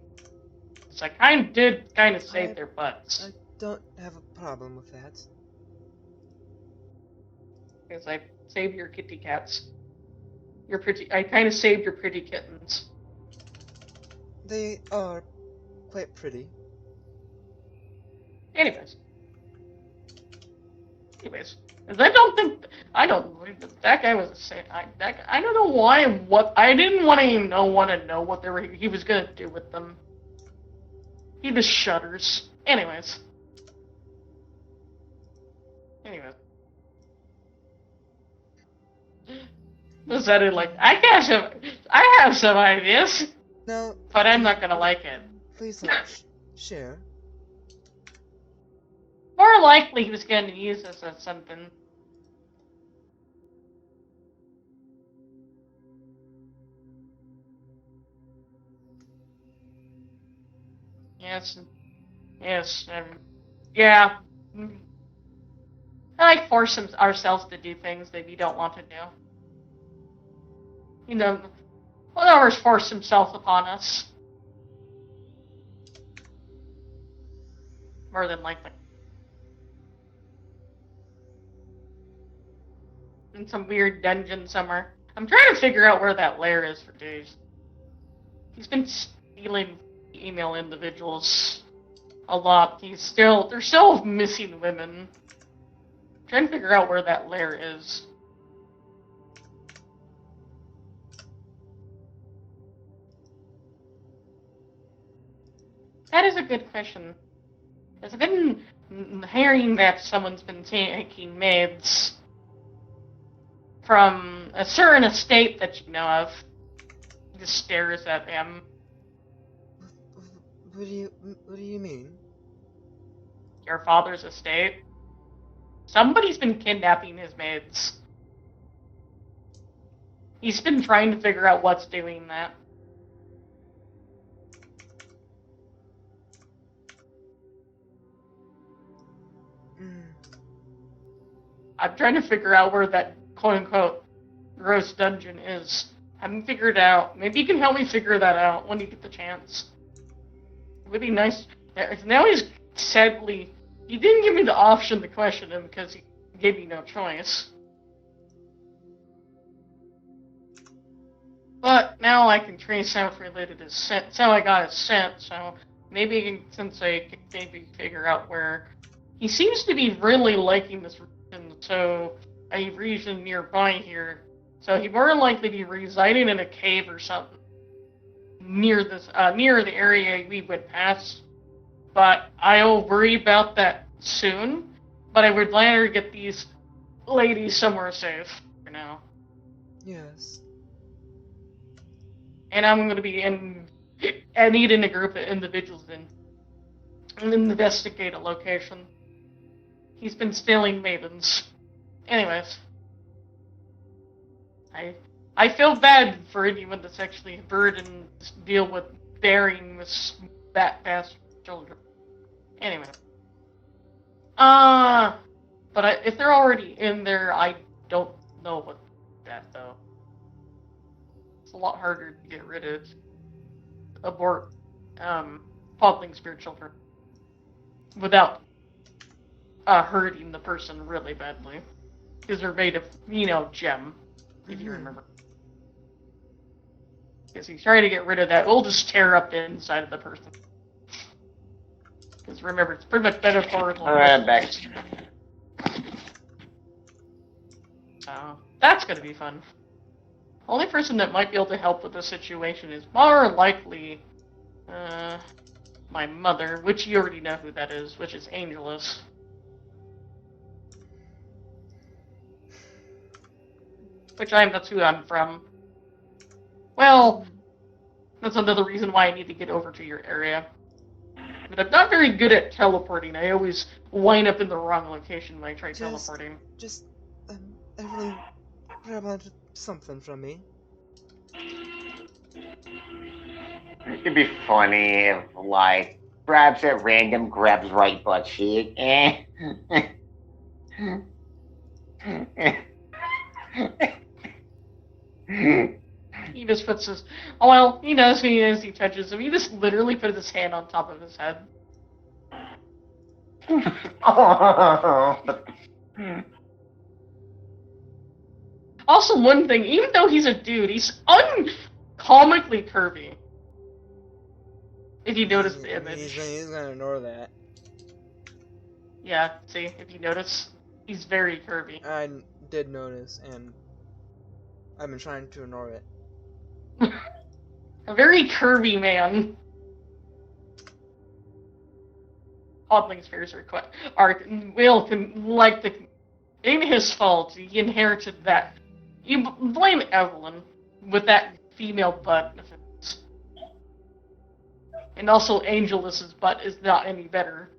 So I did save their butts. I don't have a problem with that. Because I saved your kitty cats. I kind of saved your pretty kittens. They are quite pretty. Anyways, I don't believe that guy was a saint. I don't know why and what. I didn't want to even want to know what he was gonna do with them. He just shudders. Anyways. Decided I have some ideas. No. But I'm not gonna like it. Please don't share. More likely he was gonna use this as something. Yes, yeah. I force ourselves to do things that we don't want to do. You know, whatever's forced himself upon us. More than likely. In some weird dungeon somewhere. I'm trying to figure out where that lair is for days. He's been stealing female individuals a lot. They're still missing women. I'm trying to figure out where that lair is. That is a good question. I've been hearing that someone's been taking meds from a certain estate that you know of. He just stares at him. What do you mean? Your father's estate? Somebody's been kidnapping his maids. He's been trying to figure out what's doing that. I'm trying to figure out where that quote-unquote gross dungeon is. Haven't figured it out. Maybe you can help me figure that out when you get the chance. It would be nice. Now he's sadly... He didn't give me the option to question him because he gave me no choice. But now I can trace how it's related to scent. That's how I got his scent, so maybe since I can maybe figure out where... He seems to be really liking this region, so a region nearby here. So he more than likely be residing in a cave or something near this, near the area we would pass. But I'll worry about that soon. But I would rather get these ladies somewhere safe for now. Yes. And I'm going to be I need in a group of individuals and investigate a location. He's been stealing maidens. Anyways. I feel bad for anyone that's actually burdened to deal with bearing that fast children. Anyway. But if they're already in there, I don't know what that though. It's a lot harder to get rid of toddling spirit children without hurting the person really badly. Because they're made of, gem, if you remember. Because he's trying to get rid of that, we'll just tear up the inside of the person. Because remember, it's pretty much metaphorical. Alright, I'm back. So, that's gonna be fun. The only person that might be able to help with this situation is more likely, my mother, which you already know who that is, which is Angelus. That's who I'm from. Well, that's another reason why I need to get over to your area. But I'm not very good at teleporting. I always wind up in the wrong location when I try teleporting. Everyone grab onto something from me. It'd be funny if, like, grabs at random, grabs right butt cheek. He just puts his... Oh, well, he knows who he is, he touches him. He just literally put his hand on top of his head. Also, one thing, even though he's a dude, he's uncomically curvy. If you notice the image. He's gonna ignore that. Yeah, see, if you notice, he's very curvy. I did notice, and I've been trying to ignore it. A very curvy man. Hodling spheres ain't his fault. He inherited that. You blame Evelyn with that female butt. And also Angelus's butt is not any better.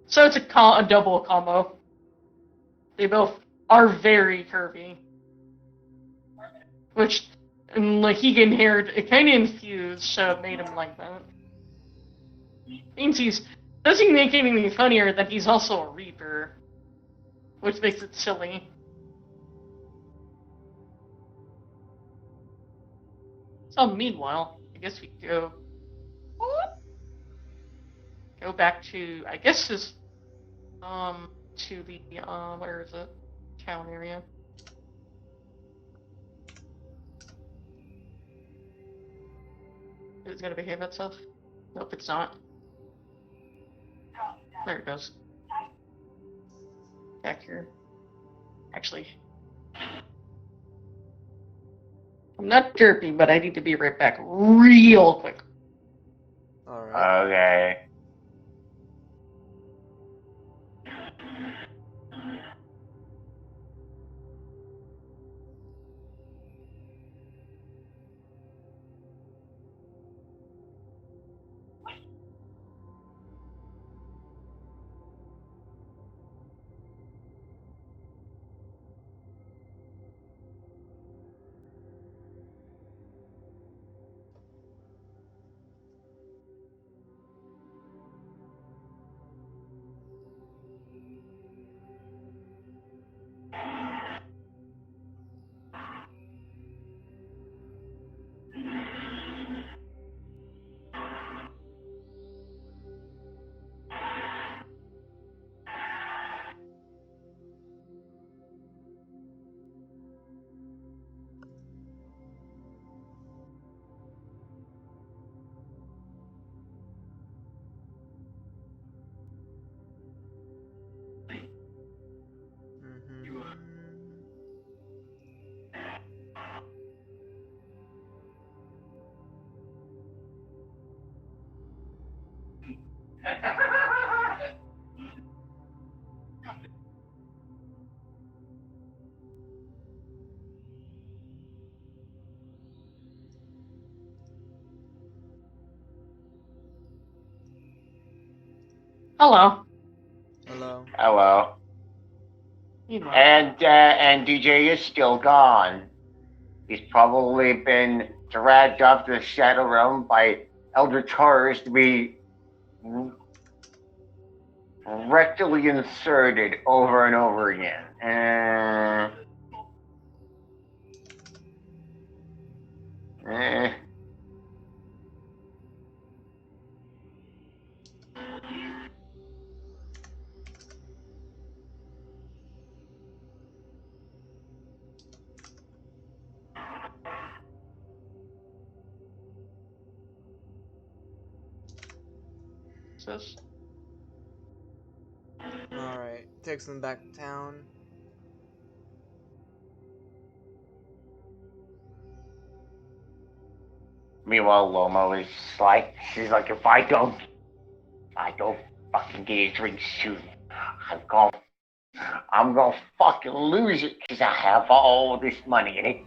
So it's a double combo. They both are very curvy. Which, like, he inherited, it kind of infused, so it made him like that. Means doesn't make it any funnier that he's also a Reaper. Which makes it silly. So meanwhile, I guess we go back to, I guess to the, where is it? Town area. Is it gonna behave itself? Nope, it's not. There it goes. Back here. Actually, I'm not derpy, but I need to be right back real quick. Alright. Okay. Hello. Hello. Hello. Meanwhile. And DJ is still gone. He's probably been dragged off the Shadow Realm by Elder Taurus to be rectally inserted over and over again. Alright, takes them back to town. Meanwhile, Lomo is like, she's like, if I don't fucking get a drink soon, I'm gonna fucking lose it because I have all this money and it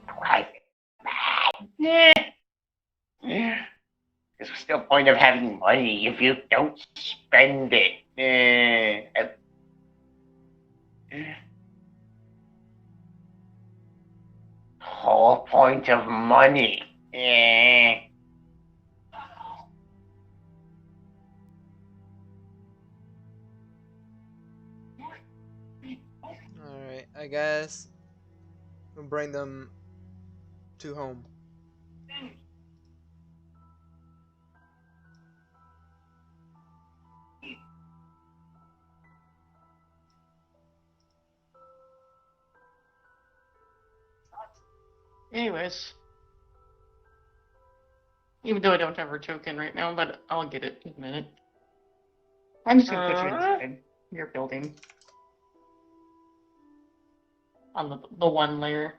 drives me mad. Yeah. There's still point of having money if you don't spend it. Whole point of money. Alright, I guess we'll bring them to home. Anyways. Even though I don't have her token right now, but I'll get it in a minute. I'm just gonna put you inside your building. On the one layer.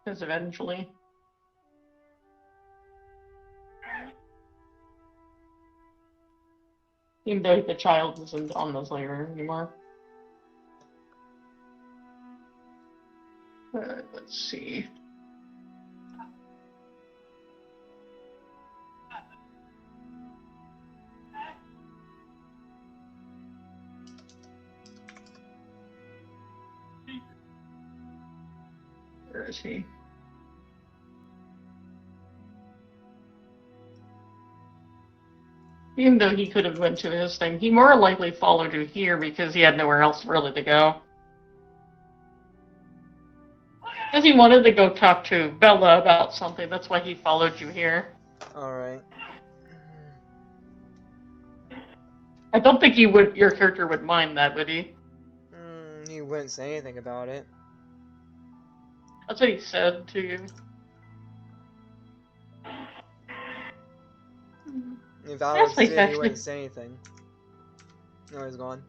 Because eventually. Even though the child isn't on this layer anymore. Let's see. Where is he? Even though he could have went to his thing, he more likely followed you here because he had nowhere else really to go. Because he wanted to go talk to Bella about something, that's why he followed you here. Alright. I don't think your character would mind that, would he? He wouldn't say anything about it. That's what he said to you. If I was there, he wouldn't say anything. No, he's gone.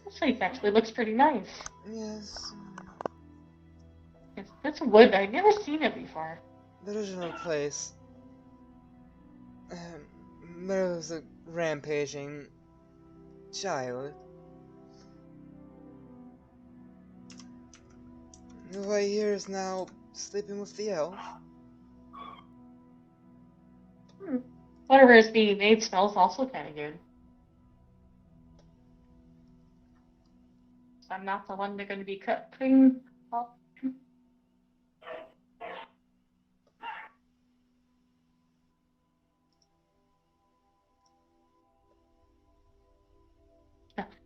This place actually looks pretty nice. Yes. It's wood. I've never seen it before. The original place. There was a rampaging child. Who I hear is now sleeping with the elf. Whatever is being made smells also kind of good. I'm not the one they're going to be cutting up.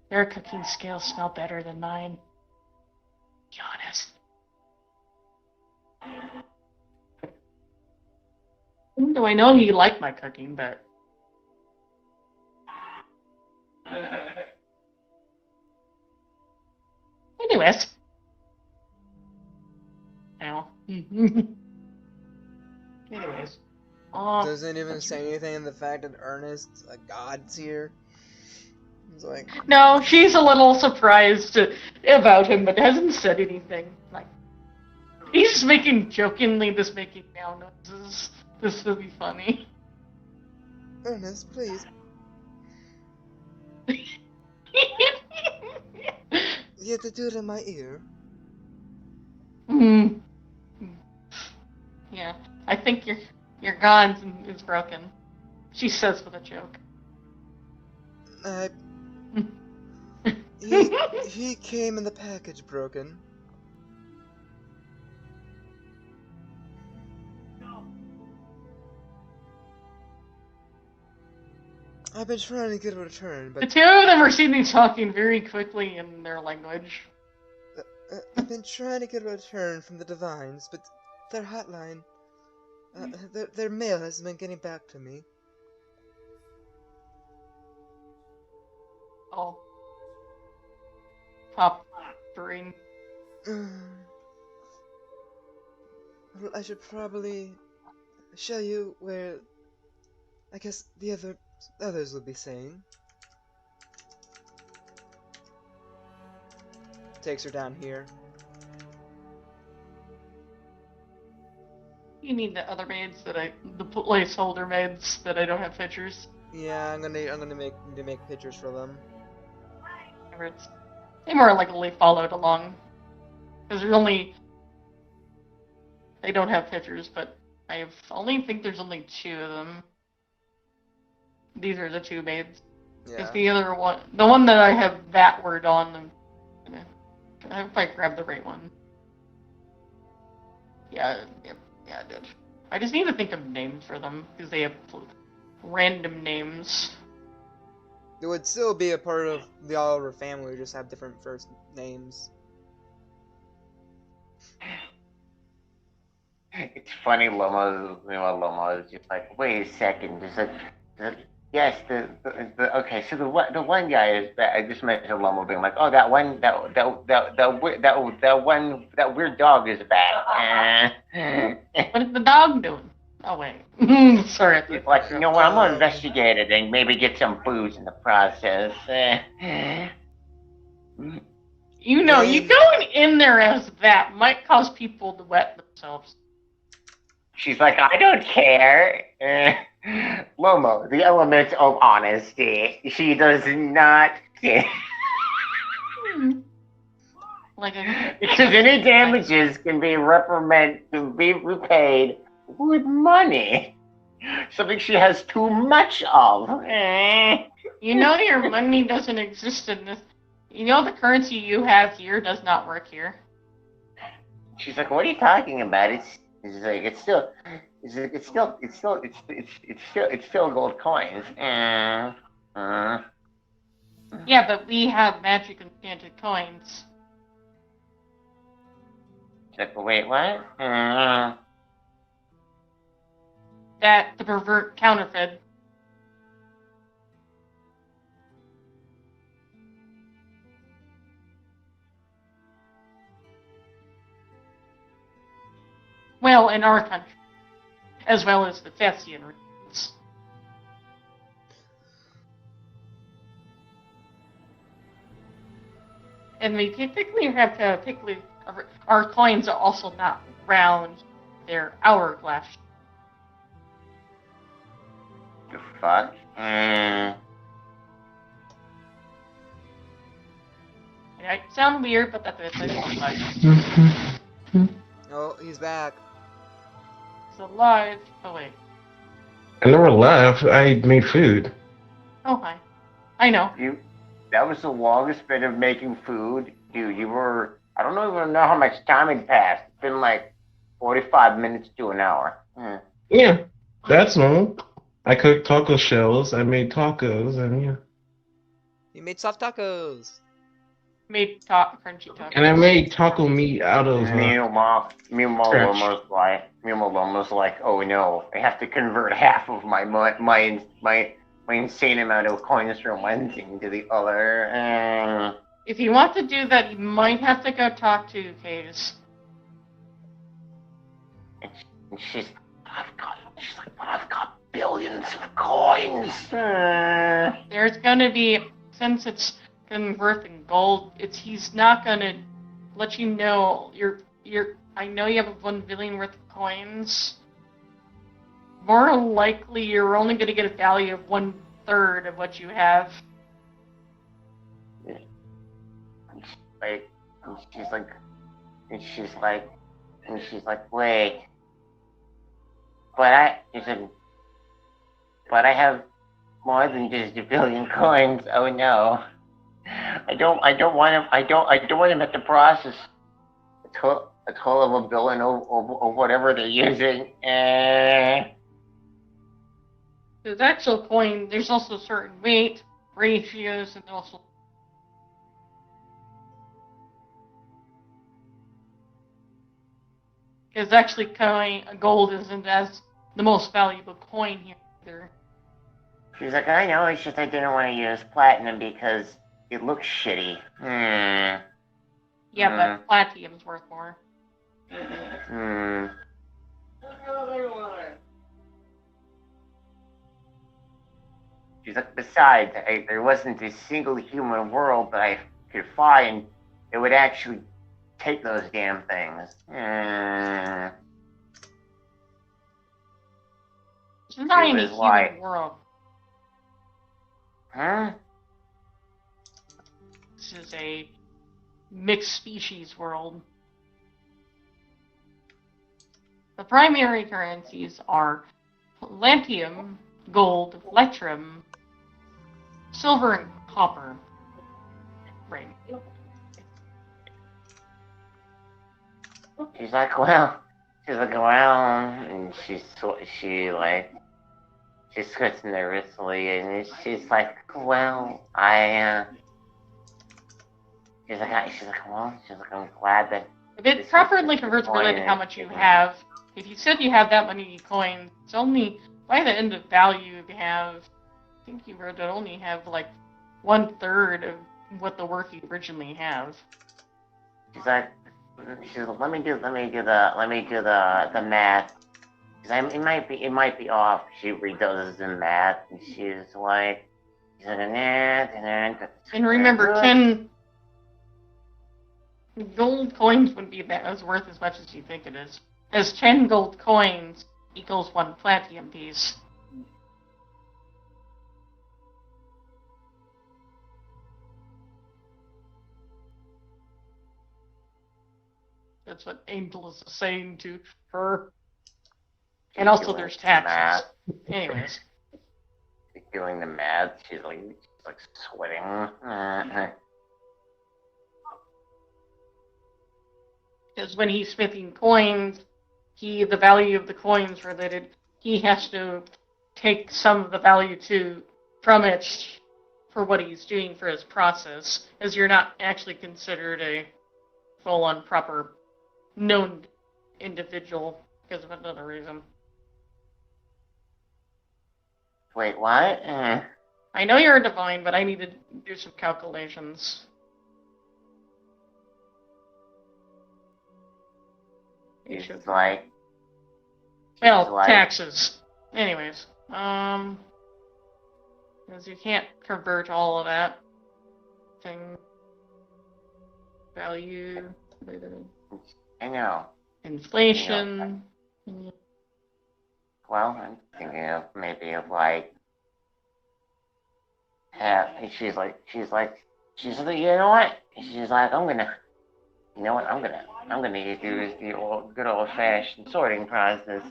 Their cooking skills smell better than mine. Be honest. Though I know you like my cooking, but... Anyways. Now. Anyways. Doesn't even say anything in the fact that Ernest, a god's here. It's like... No, she's a little surprised about him, but hasn't said anything. Like, he's just jokingly making meow noises. This will be funny. Ernest, please. You have to do it in my ear. Hmm. Yeah, I think your gun is broken. She says with a joke. He came in the package broken. I've been trying to get a return, but The two of them are seen talking very quickly in their language. I've been trying to get a return from the Divines, but their hotline, their mail hasn't been getting back to me. Oh. Pop green. Well, I should probably show you where I guess the others would be saying. Takes her down here. You need the other maids the placeholder maids that I don't have pictures. Yeah, I'm gonna make pictures for them. They more likely followed along. Because they don't have pictures, but I only think there's only 2 of them. These are the 2 maids. Because Yeah. the other one, the one that I have that word on, I hope I grabbed the right one. Yeah, I did. I just need to think of names for them, because they have random names. It would still be a part of the Oliver family, just have different first names. It's funny, Loma is just like, wait a second, yes, okay, so the one guy is that I just mentioned Loma being like, oh, that weird dog is back. What is the dog doing? Oh wait, sorry. He's like, you know what? I'm gonna investigate it and maybe get some booze in the process. You know, you going in there as that might cause people to wet themselves. She's like, I don't care. Lomo, the element of honesty. She does not care. Because any damages can be repaid with money. Something she has too much of. You know your money doesn't exist in this. You know the currency you have here does not work here. She's like, what are you talking about? It's still gold coins. Yeah, but we have magic enchanted coins. She's like, wait, what? That the pervert counterfeit. Well, in our country, as well as the Thessian regions. And we typically have to our coins are also not round; they're hourglass. The fuck? It might sound weird, but that's it. Oh, he's back. He's alive. Oh wait. I never left. I made food. Oh hi. I know. That was the longest bit of making food. Dude, I don't even know how much time had passed. It's been like 45 minutes to an hour. Yeah, that's normal. I cooked taco shells, I made tacos, and yeah. You made soft tacos. Made crunchy tacos. And I made taco meat out of Meanwhile, Lomo's like, oh no, I have to convert half of my insane amount of coins from one thing to the other. If you want to do that, you might have to go talk to Case. And she's like, but I've got billions of coins. There's gonna be, since it's converting gold, he's not gonna let you know I know you have 1 billion worth of coins. More likely, you're only gonna get a value of 1/3 of what you have. like, and she's like, wait, she said, but I have more than just a billion coins. Oh no, I don't want him. I don't want him at the process. A total of a billion or whatever they're using. The actual coin, there's also certain weight ratios, and also because actually gold isn't as the most valuable coin here either. She's like, I know, it's just I didn't want to use platinum because it looks shitty. Yeah, but platinum's worth more. She's like, besides, there wasn't a single human world that I could find that would actually take those damn things. It's not even a human world. Huh? This is a mixed species world. The primary currencies are palladium, gold, electrum, silver, and copper. Right. She's like, well, and she squirts nervously, and she's like, well, she's like, I'm glad that. If it properly converts related to how much you have, if you said you have that many coins, it's only by the end of value you have. I think you wrote that only have like 1/3 of what the worth you originally have. She's like, let me do the math. It might be off. She redoes the math, and she's like, and remember, 10 gold coins wouldn't be as worth as much as you think it is, as 10 gold coins equals 1 platinum piece. That's what Angel is saying to her. And also there's taxes. Anyways. She's doing the math. She's like sweating. Because when he's smithing coins, the value of the coins related, he has to take some of the value from it for what he's doing for his process, as you're not actually considered a full-on proper known individual because of another reason. Wait, what? I know you're a divine, but I need to do some calculations. It's like... Well, taxes. Anyways, because you can't convert all of that thing. Value. I know. Inflation. Well, I'm thinking of maybe of like... she's like, you know what? She's like, I'm gonna do the good old-fashioned sorting process.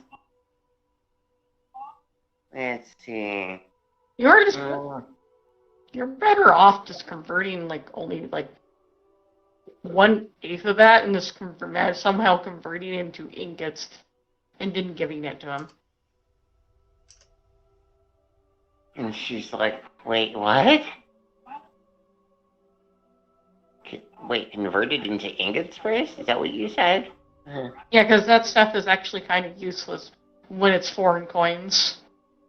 Let's see. You're better off just converting only 1/8 of that, and just somehow converting it into ingots, and then giving it to him. And she's like, wait, what? Wait, converted into ingots first? Is that what you said? Yeah, because that stuff is actually kind of useless when it's foreign coins.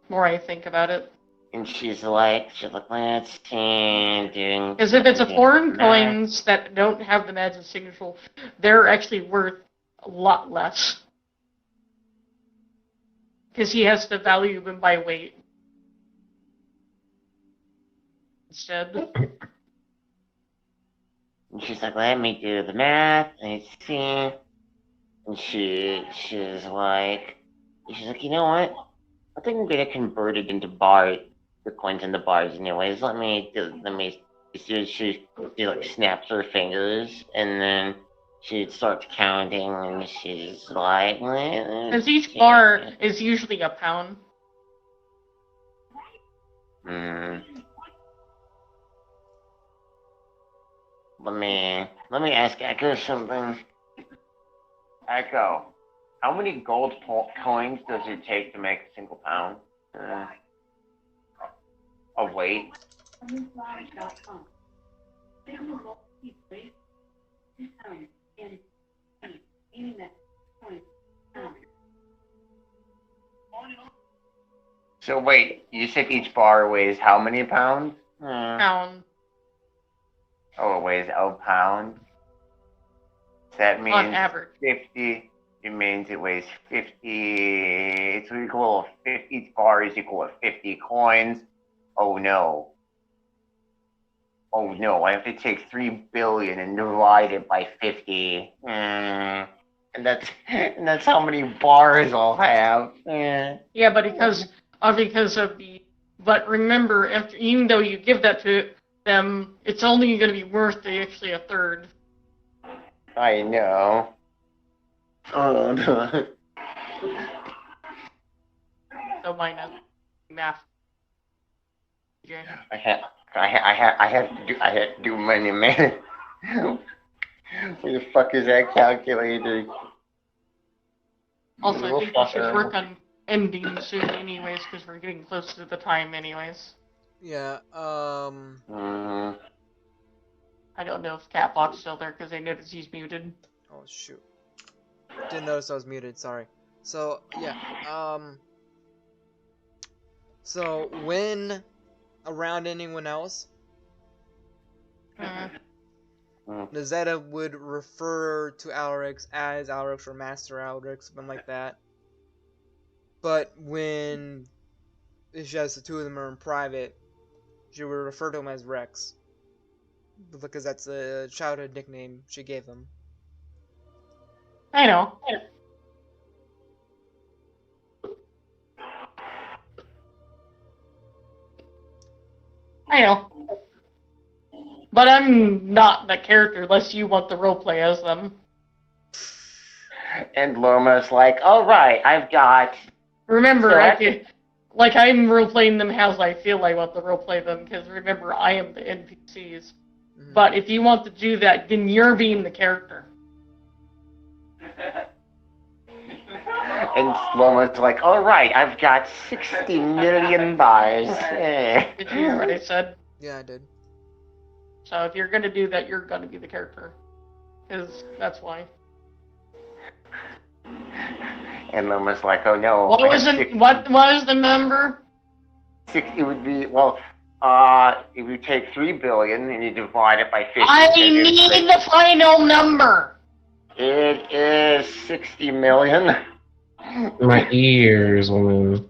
The more I think about it. And she's like, let's see, doing... Because if it's a foreign coins that don't have the magic signature, they're actually worth a lot less. Because he has to value them by weight. Instead. And she's like, let me do the math, let's see. And she's like, you know what? I think I'm gonna convert it into the coins in the bars anyways. Let me she like snaps her fingers and then she starts counting and she's like, because each bar is usually a pound. Let me ask Echo something. Echo, how many gold coins does it take to make a single pound of weight? So wait, you said each bar weighs how many pounds? Pound. Oh, it weighs a pound. That means On average. 50. It means it weighs 50. It's equal to 50. Each bar is equal to 50 coins. Oh no. Oh no, I have to take 3 billion and divide it by 50. And that's how many bars I'll have. Yeah, but because of the. But remember, even though you give that to them, it's only going to be worth actually a third. I know. Oh no. So minus math. Okay. I have to do money, man. Where the fuck is that calculator? Also, I think we should work on ending soon, anyways, because we're getting close to the time, anyways. Yeah. I don't know if Catbox's still there because I noticed he's muted. Oh shoot. Didn't notice I was muted. Sorry. So yeah. So when around anyone else, Nazetta would refer to Alrix as Alrix or Master Alrix, something like that. But when it's just the two of them are in private, she would refer to him as Rex. Because that's a childhood nickname she gave him. I know. I know. But I'm not the character unless you want the roleplay as them. And Loma's like, all right, I've got. Remember, like I'm roleplaying them as I feel I want to roleplay them, because remember, I am the NPCs. Mm-hmm. But if you want to do that, then you're being the character. And Loma's like, all right, I've got 60 million bars. Did you hear what I said? Yeah, I did. So if you're going to do that, you're going to be the character. Because that's why. And Loma's like, oh no. What was the number? 60 would be, well, if you take 3 billion and you divide it by 50. I need the final number. It is 60 million. My ears, woman.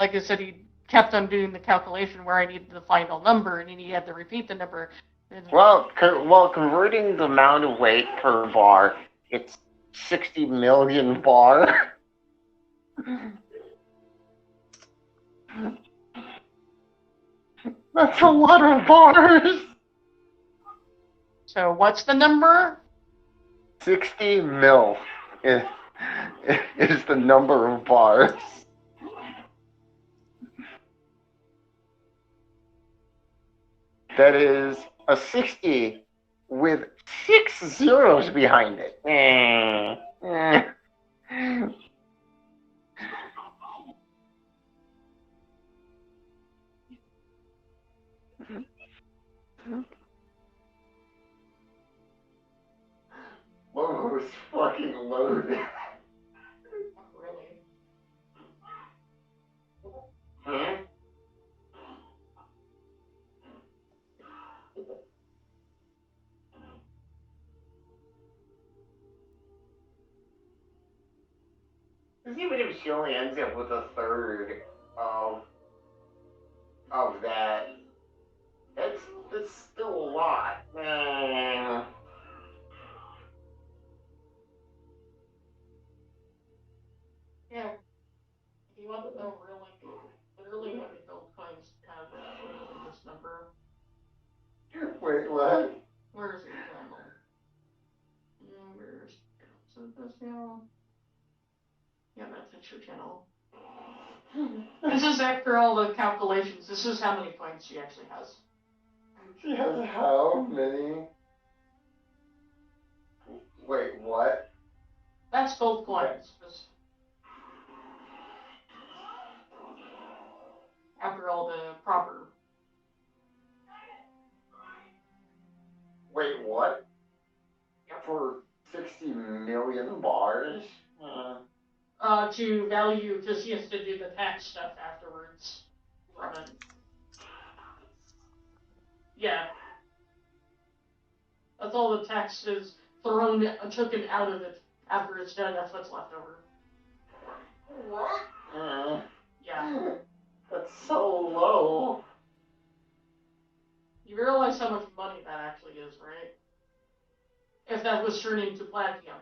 Like I said, he kept on doing the calculation where I needed the final number, and then he had to repeat the number. Well, converting the amount of weight per bar, it's 60 million bar. That's a lot of bars. So what's the number? 60 mil is the number of bars. That is a 60 with 6 zeros behind it. Lomo was fucking loaded. Really? Hmm? Because even if she only ends up with a third of that, that's still a lot. Yeah. If you want to know really, literally how many gold coins have this number. Yeah, that's picture channel. This is after all the calculations. This is how many points she actually has. She has how many? Wait, what? That's gold coins. After all the proper. Wait, what? For 60 million bars? To value, because he has to do the tax stuff afterwards from it. Yeah. That's all the tax is taken out of it after it's done. That's what's left over. What? Yeah. That's so low. You realize how much money that actually is, right? If that was turned into platinum.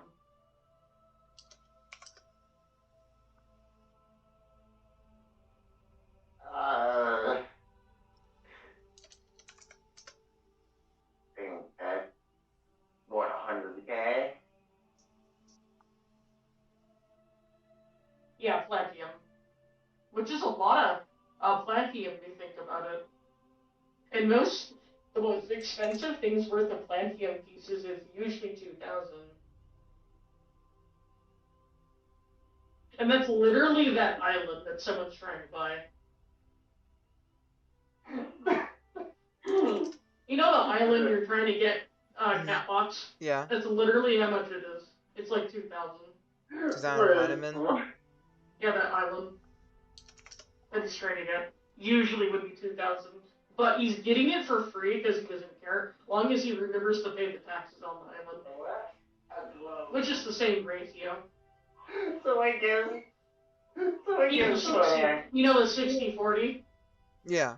Think that, what, 100K? Yeah, platinum. Which is a lot of platinum if you think about it. And the most expensive things worth of platinum pieces is usually 2,000. And that's literally that island that someone's trying to buy. You know the island you're trying to get Catbox? Yeah. That's literally how much it is. It's like 2,000. Is that on Vitamin? Yeah, that island that he's trying to get. Usually would be 2,000. But he's getting it for free because he doesn't care, as long as he remembers to pay the taxes on the island. Which is the same ratio. So I guess You know the 60-40? Yeah.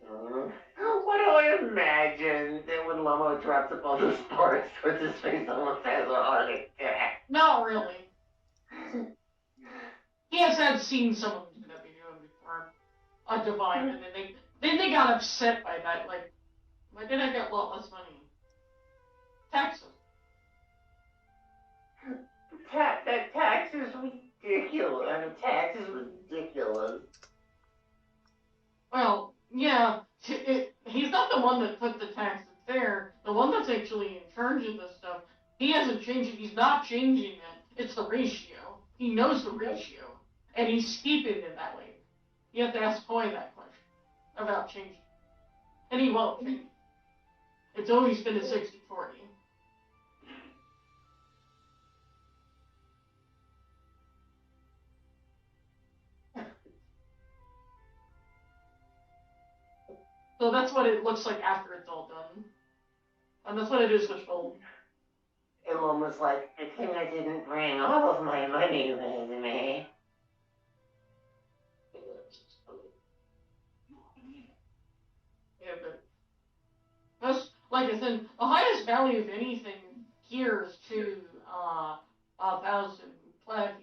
What do I imagine that when Lomo drops up all those parts towards his face almost has a heart attack? Not really. He has had seen someone do that video before. A divine, and then they got upset by that, like, why did I get a lot less money? Taxes. That tax is ridiculous. I mean, tax is ridiculous. Well, yeah, he's not the one that put the taxes there. The one that's actually in charge of this stuff, he hasn't changed it. He's not changing it. It's the ratio. He knows the ratio, and he's keeping it that way. You have to ask Koi that question about changing, and he won't change it. It's always been a 60-40. So that's what it looks like after it's all done. And that's what it is with gold. It almost like, I think I didn't bring all of my money with me. Yeah, but that's, like I said, the highest value of anything here is to 1,000 platinum.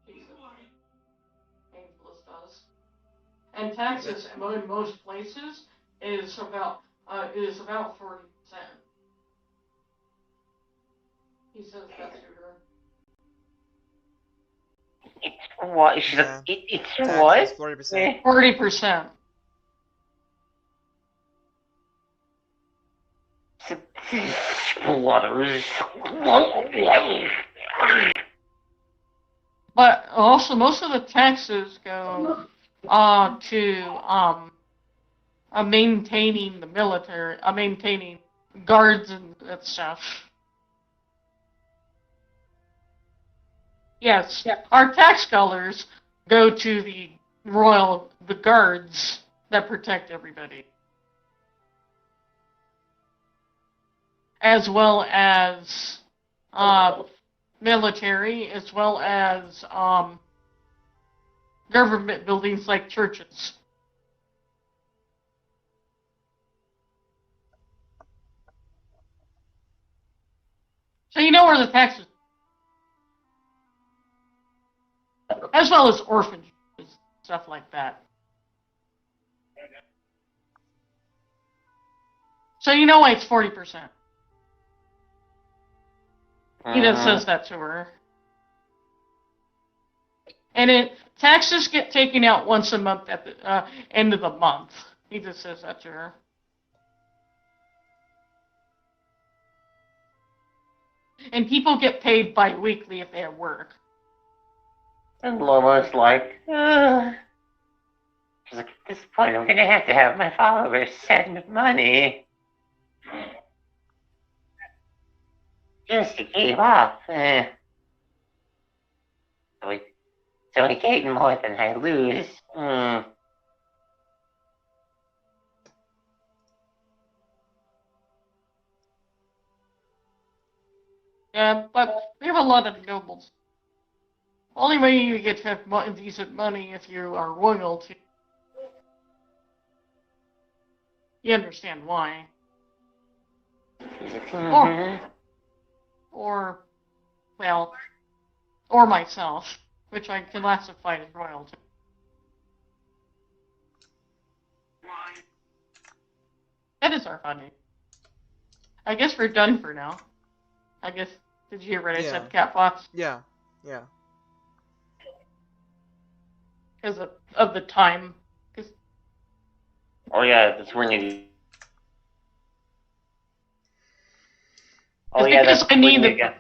Jesus. Painful does. And taxes in most places is about 40%. He says that's true. It's what? Yeah. It's Taxes, what? 40%. 40%. Splutters. But also, most of the taxes go to maintaining the military, maintaining guards and that stuff. Yes, our tax dollars go to the guards that protect everybody, as well as military, as well as government buildings like churches. So you know where the taxes, as well as orphanages, stuff like that. So you know why it's 40%. He just says that to her. And taxes get taken out once a month at the end of the month. He just says that to her. And people get paid bi-weekly if they have work. And Loma's like, she's like, at this point, I'm gonna have to have my followers send money just to keep up. So I gain more than I lose. Yeah, but we have a lot of nobles. Only way you get to have decent money if you are royalty. You understand why. Or myself, which I can classify as royalty. That is our funny. I guess we're done for now. I guess, did you hear what I said, Catfox? Yeah. Because of the time. Oh yeah, that's when you... Because I need the...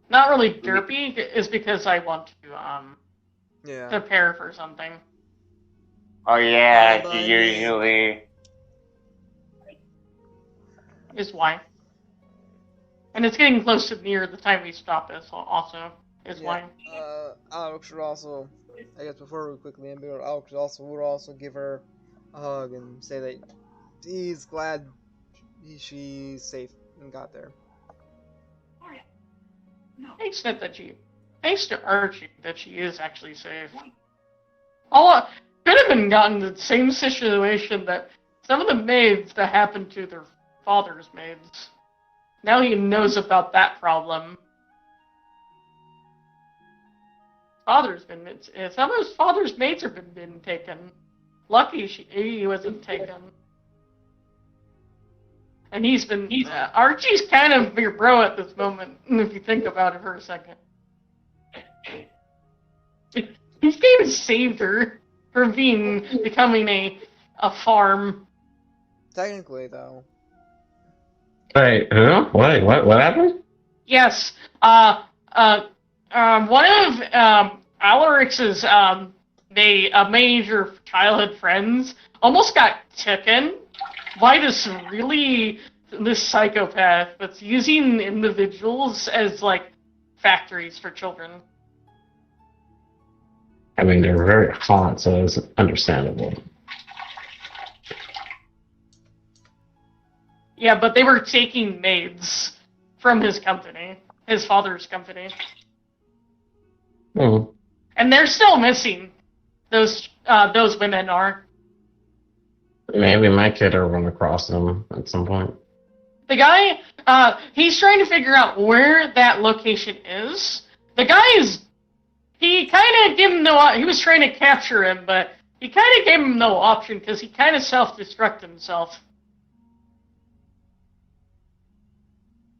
Not really derpy, is because I want to, prepare for something. Oh yeah, you usually... Is why. And it's getting close to near the time we stop this also, is why. Alex should also, I guess before we quickly end, Alex would also give her a hug and say that he's glad she's safe and got there. Thanks to Archie that she is actually safe. Could have been gotten the same situation that some of the maids that happened to their father's maids. Now he knows about that problem. Some of his father's maids have been taken. Lucky he wasn't taken. And Archie's kind of your bro at this moment, if you think about it for a second. He kind of saved her from becoming a farm. Technically, though. Wait, who? What happened? Yes. One of Alaric's major childhood friends almost got taken by this psychopath that's using individuals as like factories for children. I mean, they're very hot, so it's understandable. Yeah, but they were taking maids from his company, his father's company. Hmm. And they're still missing. Those women are. Maybe my kid will run across them at some point. The guy, he's trying to figure out where that location is. The guy he kind of gave him he was trying to capture him, but he kind of gave him no option because he kind of self-destructed himself.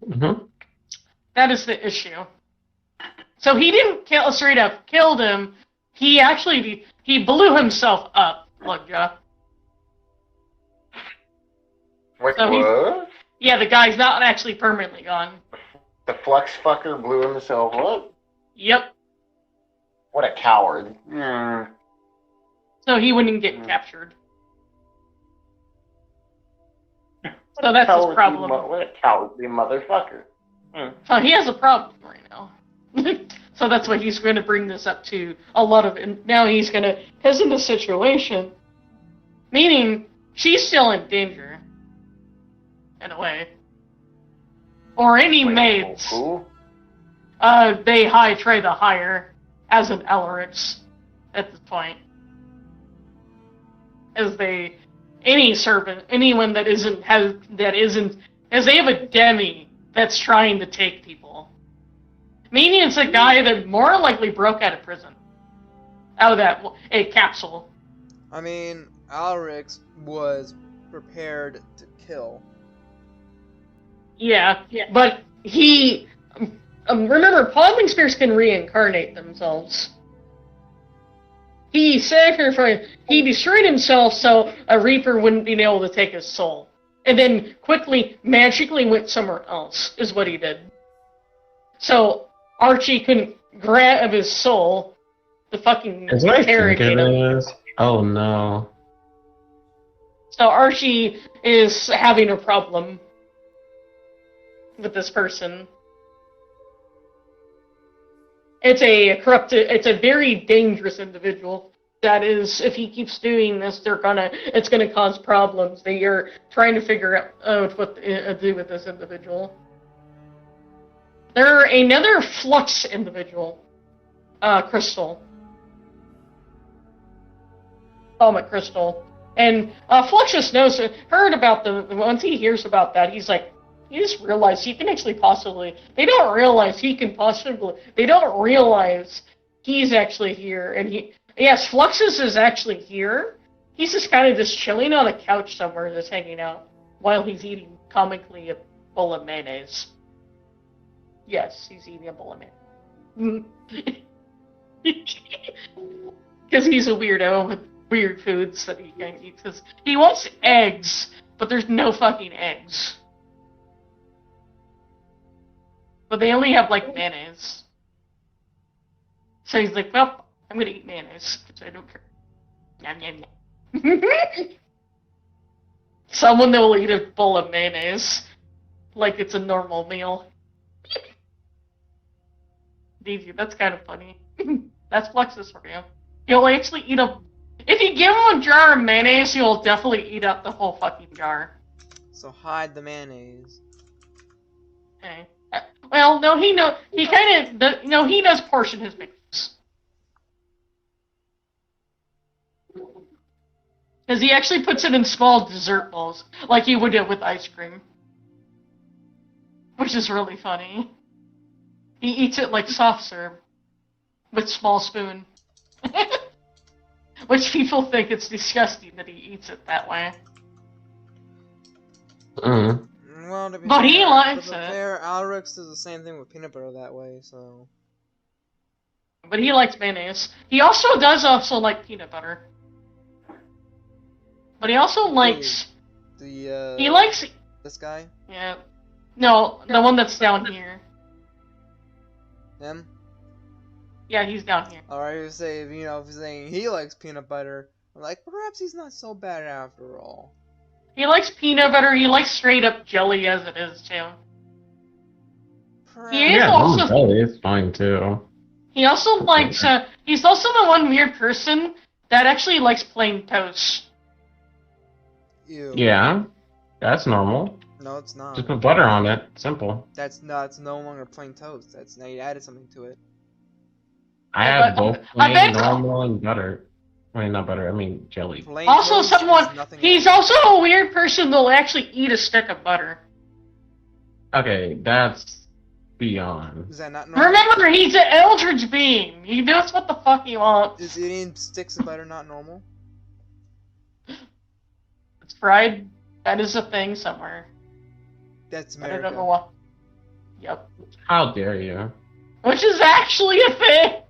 Mm-hmm. That is the issue. So he didn't straight up killed him. He blew himself up, Lugja. Wait, So what? Yeah, the guy's not actually permanently gone. The flux fucker blew himself up? Yep. What a coward. So he wouldn't get captured. So that's his problem. What a cowardly motherfucker. So he has a problem right now. So that's why he's going to bring this up to a lot of... Now he's going to... Because in the situation, meaning she's still in danger, in a way. Or any maids. Who? They try to hire as an Elrix at this point. Any servant, anyone that isn't, as they have a demi that's trying to take people. Meaning it's a guy that more likely broke out of prison. Out of a capsule. I mean, Alrix was prepared to kill. Yeah, but he remember, podling spirits can reincarnate themselves. He destroyed himself so a Reaper wouldn't be able to take his soul. And then quickly, magically went somewhere else, is what he did. So Archie couldn't grab his soul to fucking Is what I think interrogate it him. is? Oh no. So Archie is having a problem with this person. It's a very dangerous individual. That is, if he keeps doing this, it's gonna cause problems. They are trying to figure out what to do with this individual. They're another Flux individual, Crystal. Atomic Crystal. And Fluxus heard about once he hears about that, he's like, he just realized they don't realize he's actually here. And yes, Fluxus is actually here. He's just kind of just chilling on a couch somewhere, just hanging out, while he's eating, comically, a bowl of mayonnaise. Yes, he's eating a bowl of mayonnaise. Because he's a weirdo with weird foods that he can eat. He wants eggs, but there's no fucking eggs. But they only have, like, mayonnaise. So he's like, well, I'm gonna eat mayonnaise, because I don't care. Yum, yum, yum. Someone that will eat a bowl of mayonnaise like it's a normal meal. That's kind of funny. That's Fluxus for you. He'll actually eat if you give him a jar of mayonnaise, he'll definitely eat up the whole fucking jar. So hide the mayonnaise. Okay. Well, no, he does portion his mayonnaise. Because he actually puts it in small dessert bowls, like he would do with ice cream. Which is really funny. He eats it like soft serve, with small spoon. Which people think it's disgusting that he eats it that way. Mm. Well, to be But fair, he likes to be it. fair, Alrix does the same thing with peanut butter that way, so... But he likes mayonnaise. He does like peanut butter. But he also likes... He likes... This guy? Yeah. No, the one that's down here. Him? Yeah, he's down here. Alright, you say, if he's saying he likes peanut butter, I'm like, perhaps he's not so bad after all. He likes peanut butter, he likes straight up jelly as it is, too. He is also... jelly is fine, too. He also likes, he's also the one weird person that actually likes plain toast. Ew. Yeah, that's normal. No, it's not. Just put butter on it. Simple. It's no longer plain toast. Now you added something to it. I have both I plain, bet- normal, and butter. I mean, not butter, I mean jelly. Plain Also, toast is nothing he's else. also a weird person that'll actually eat a stick of butter. Okay, that's beyond. Is that not normal? Remember, he's an eldritch being. He knows what the fuck he wants. Is eating sticks of butter not normal? It's fried. That is a thing somewhere. That's But America. I don't know what. Yep. How dare you? Which is actually a thing,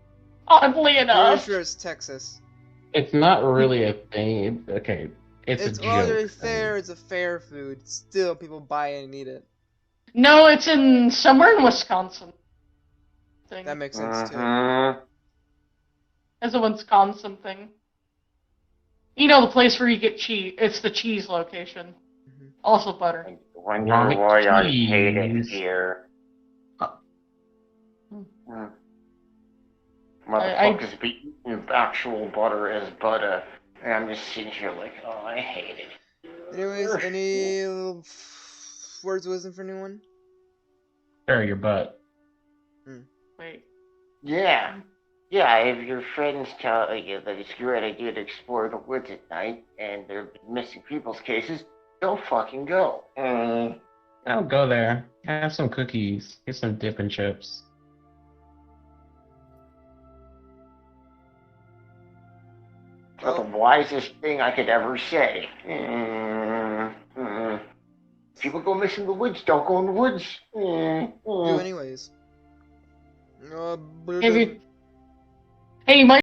oddly Pretty enough. sure it's Texas. It's not really a thing. Okay, it's a Well, to be joke. fair, it's a fair food. Still, people buy it and eat it. No, it's in somewhere in Wisconsin. Thing. That makes sense too. It's a Wisconsin thing. You know, the place where you get cheese. It's the cheese location. Mhm. Also butter. I wonder why I hate it Jeez. here. I- Motherfuckers be eating actual butter as butter. And I'm just sitting here like, oh, I hate it. Anyways, any little words of wisdom for anyone? Sure, your butt. Wait. Yeah. Yeah, if your friends tell you that it's a great idea to explore the woods at night and there have been missing people's cases, don't fucking go. I'll go there. Have some cookies. Get some dip and chips. That's the wisest thing I could ever say. People go missing in the woods, don't go in the woods. Do anyways. But Hey, you might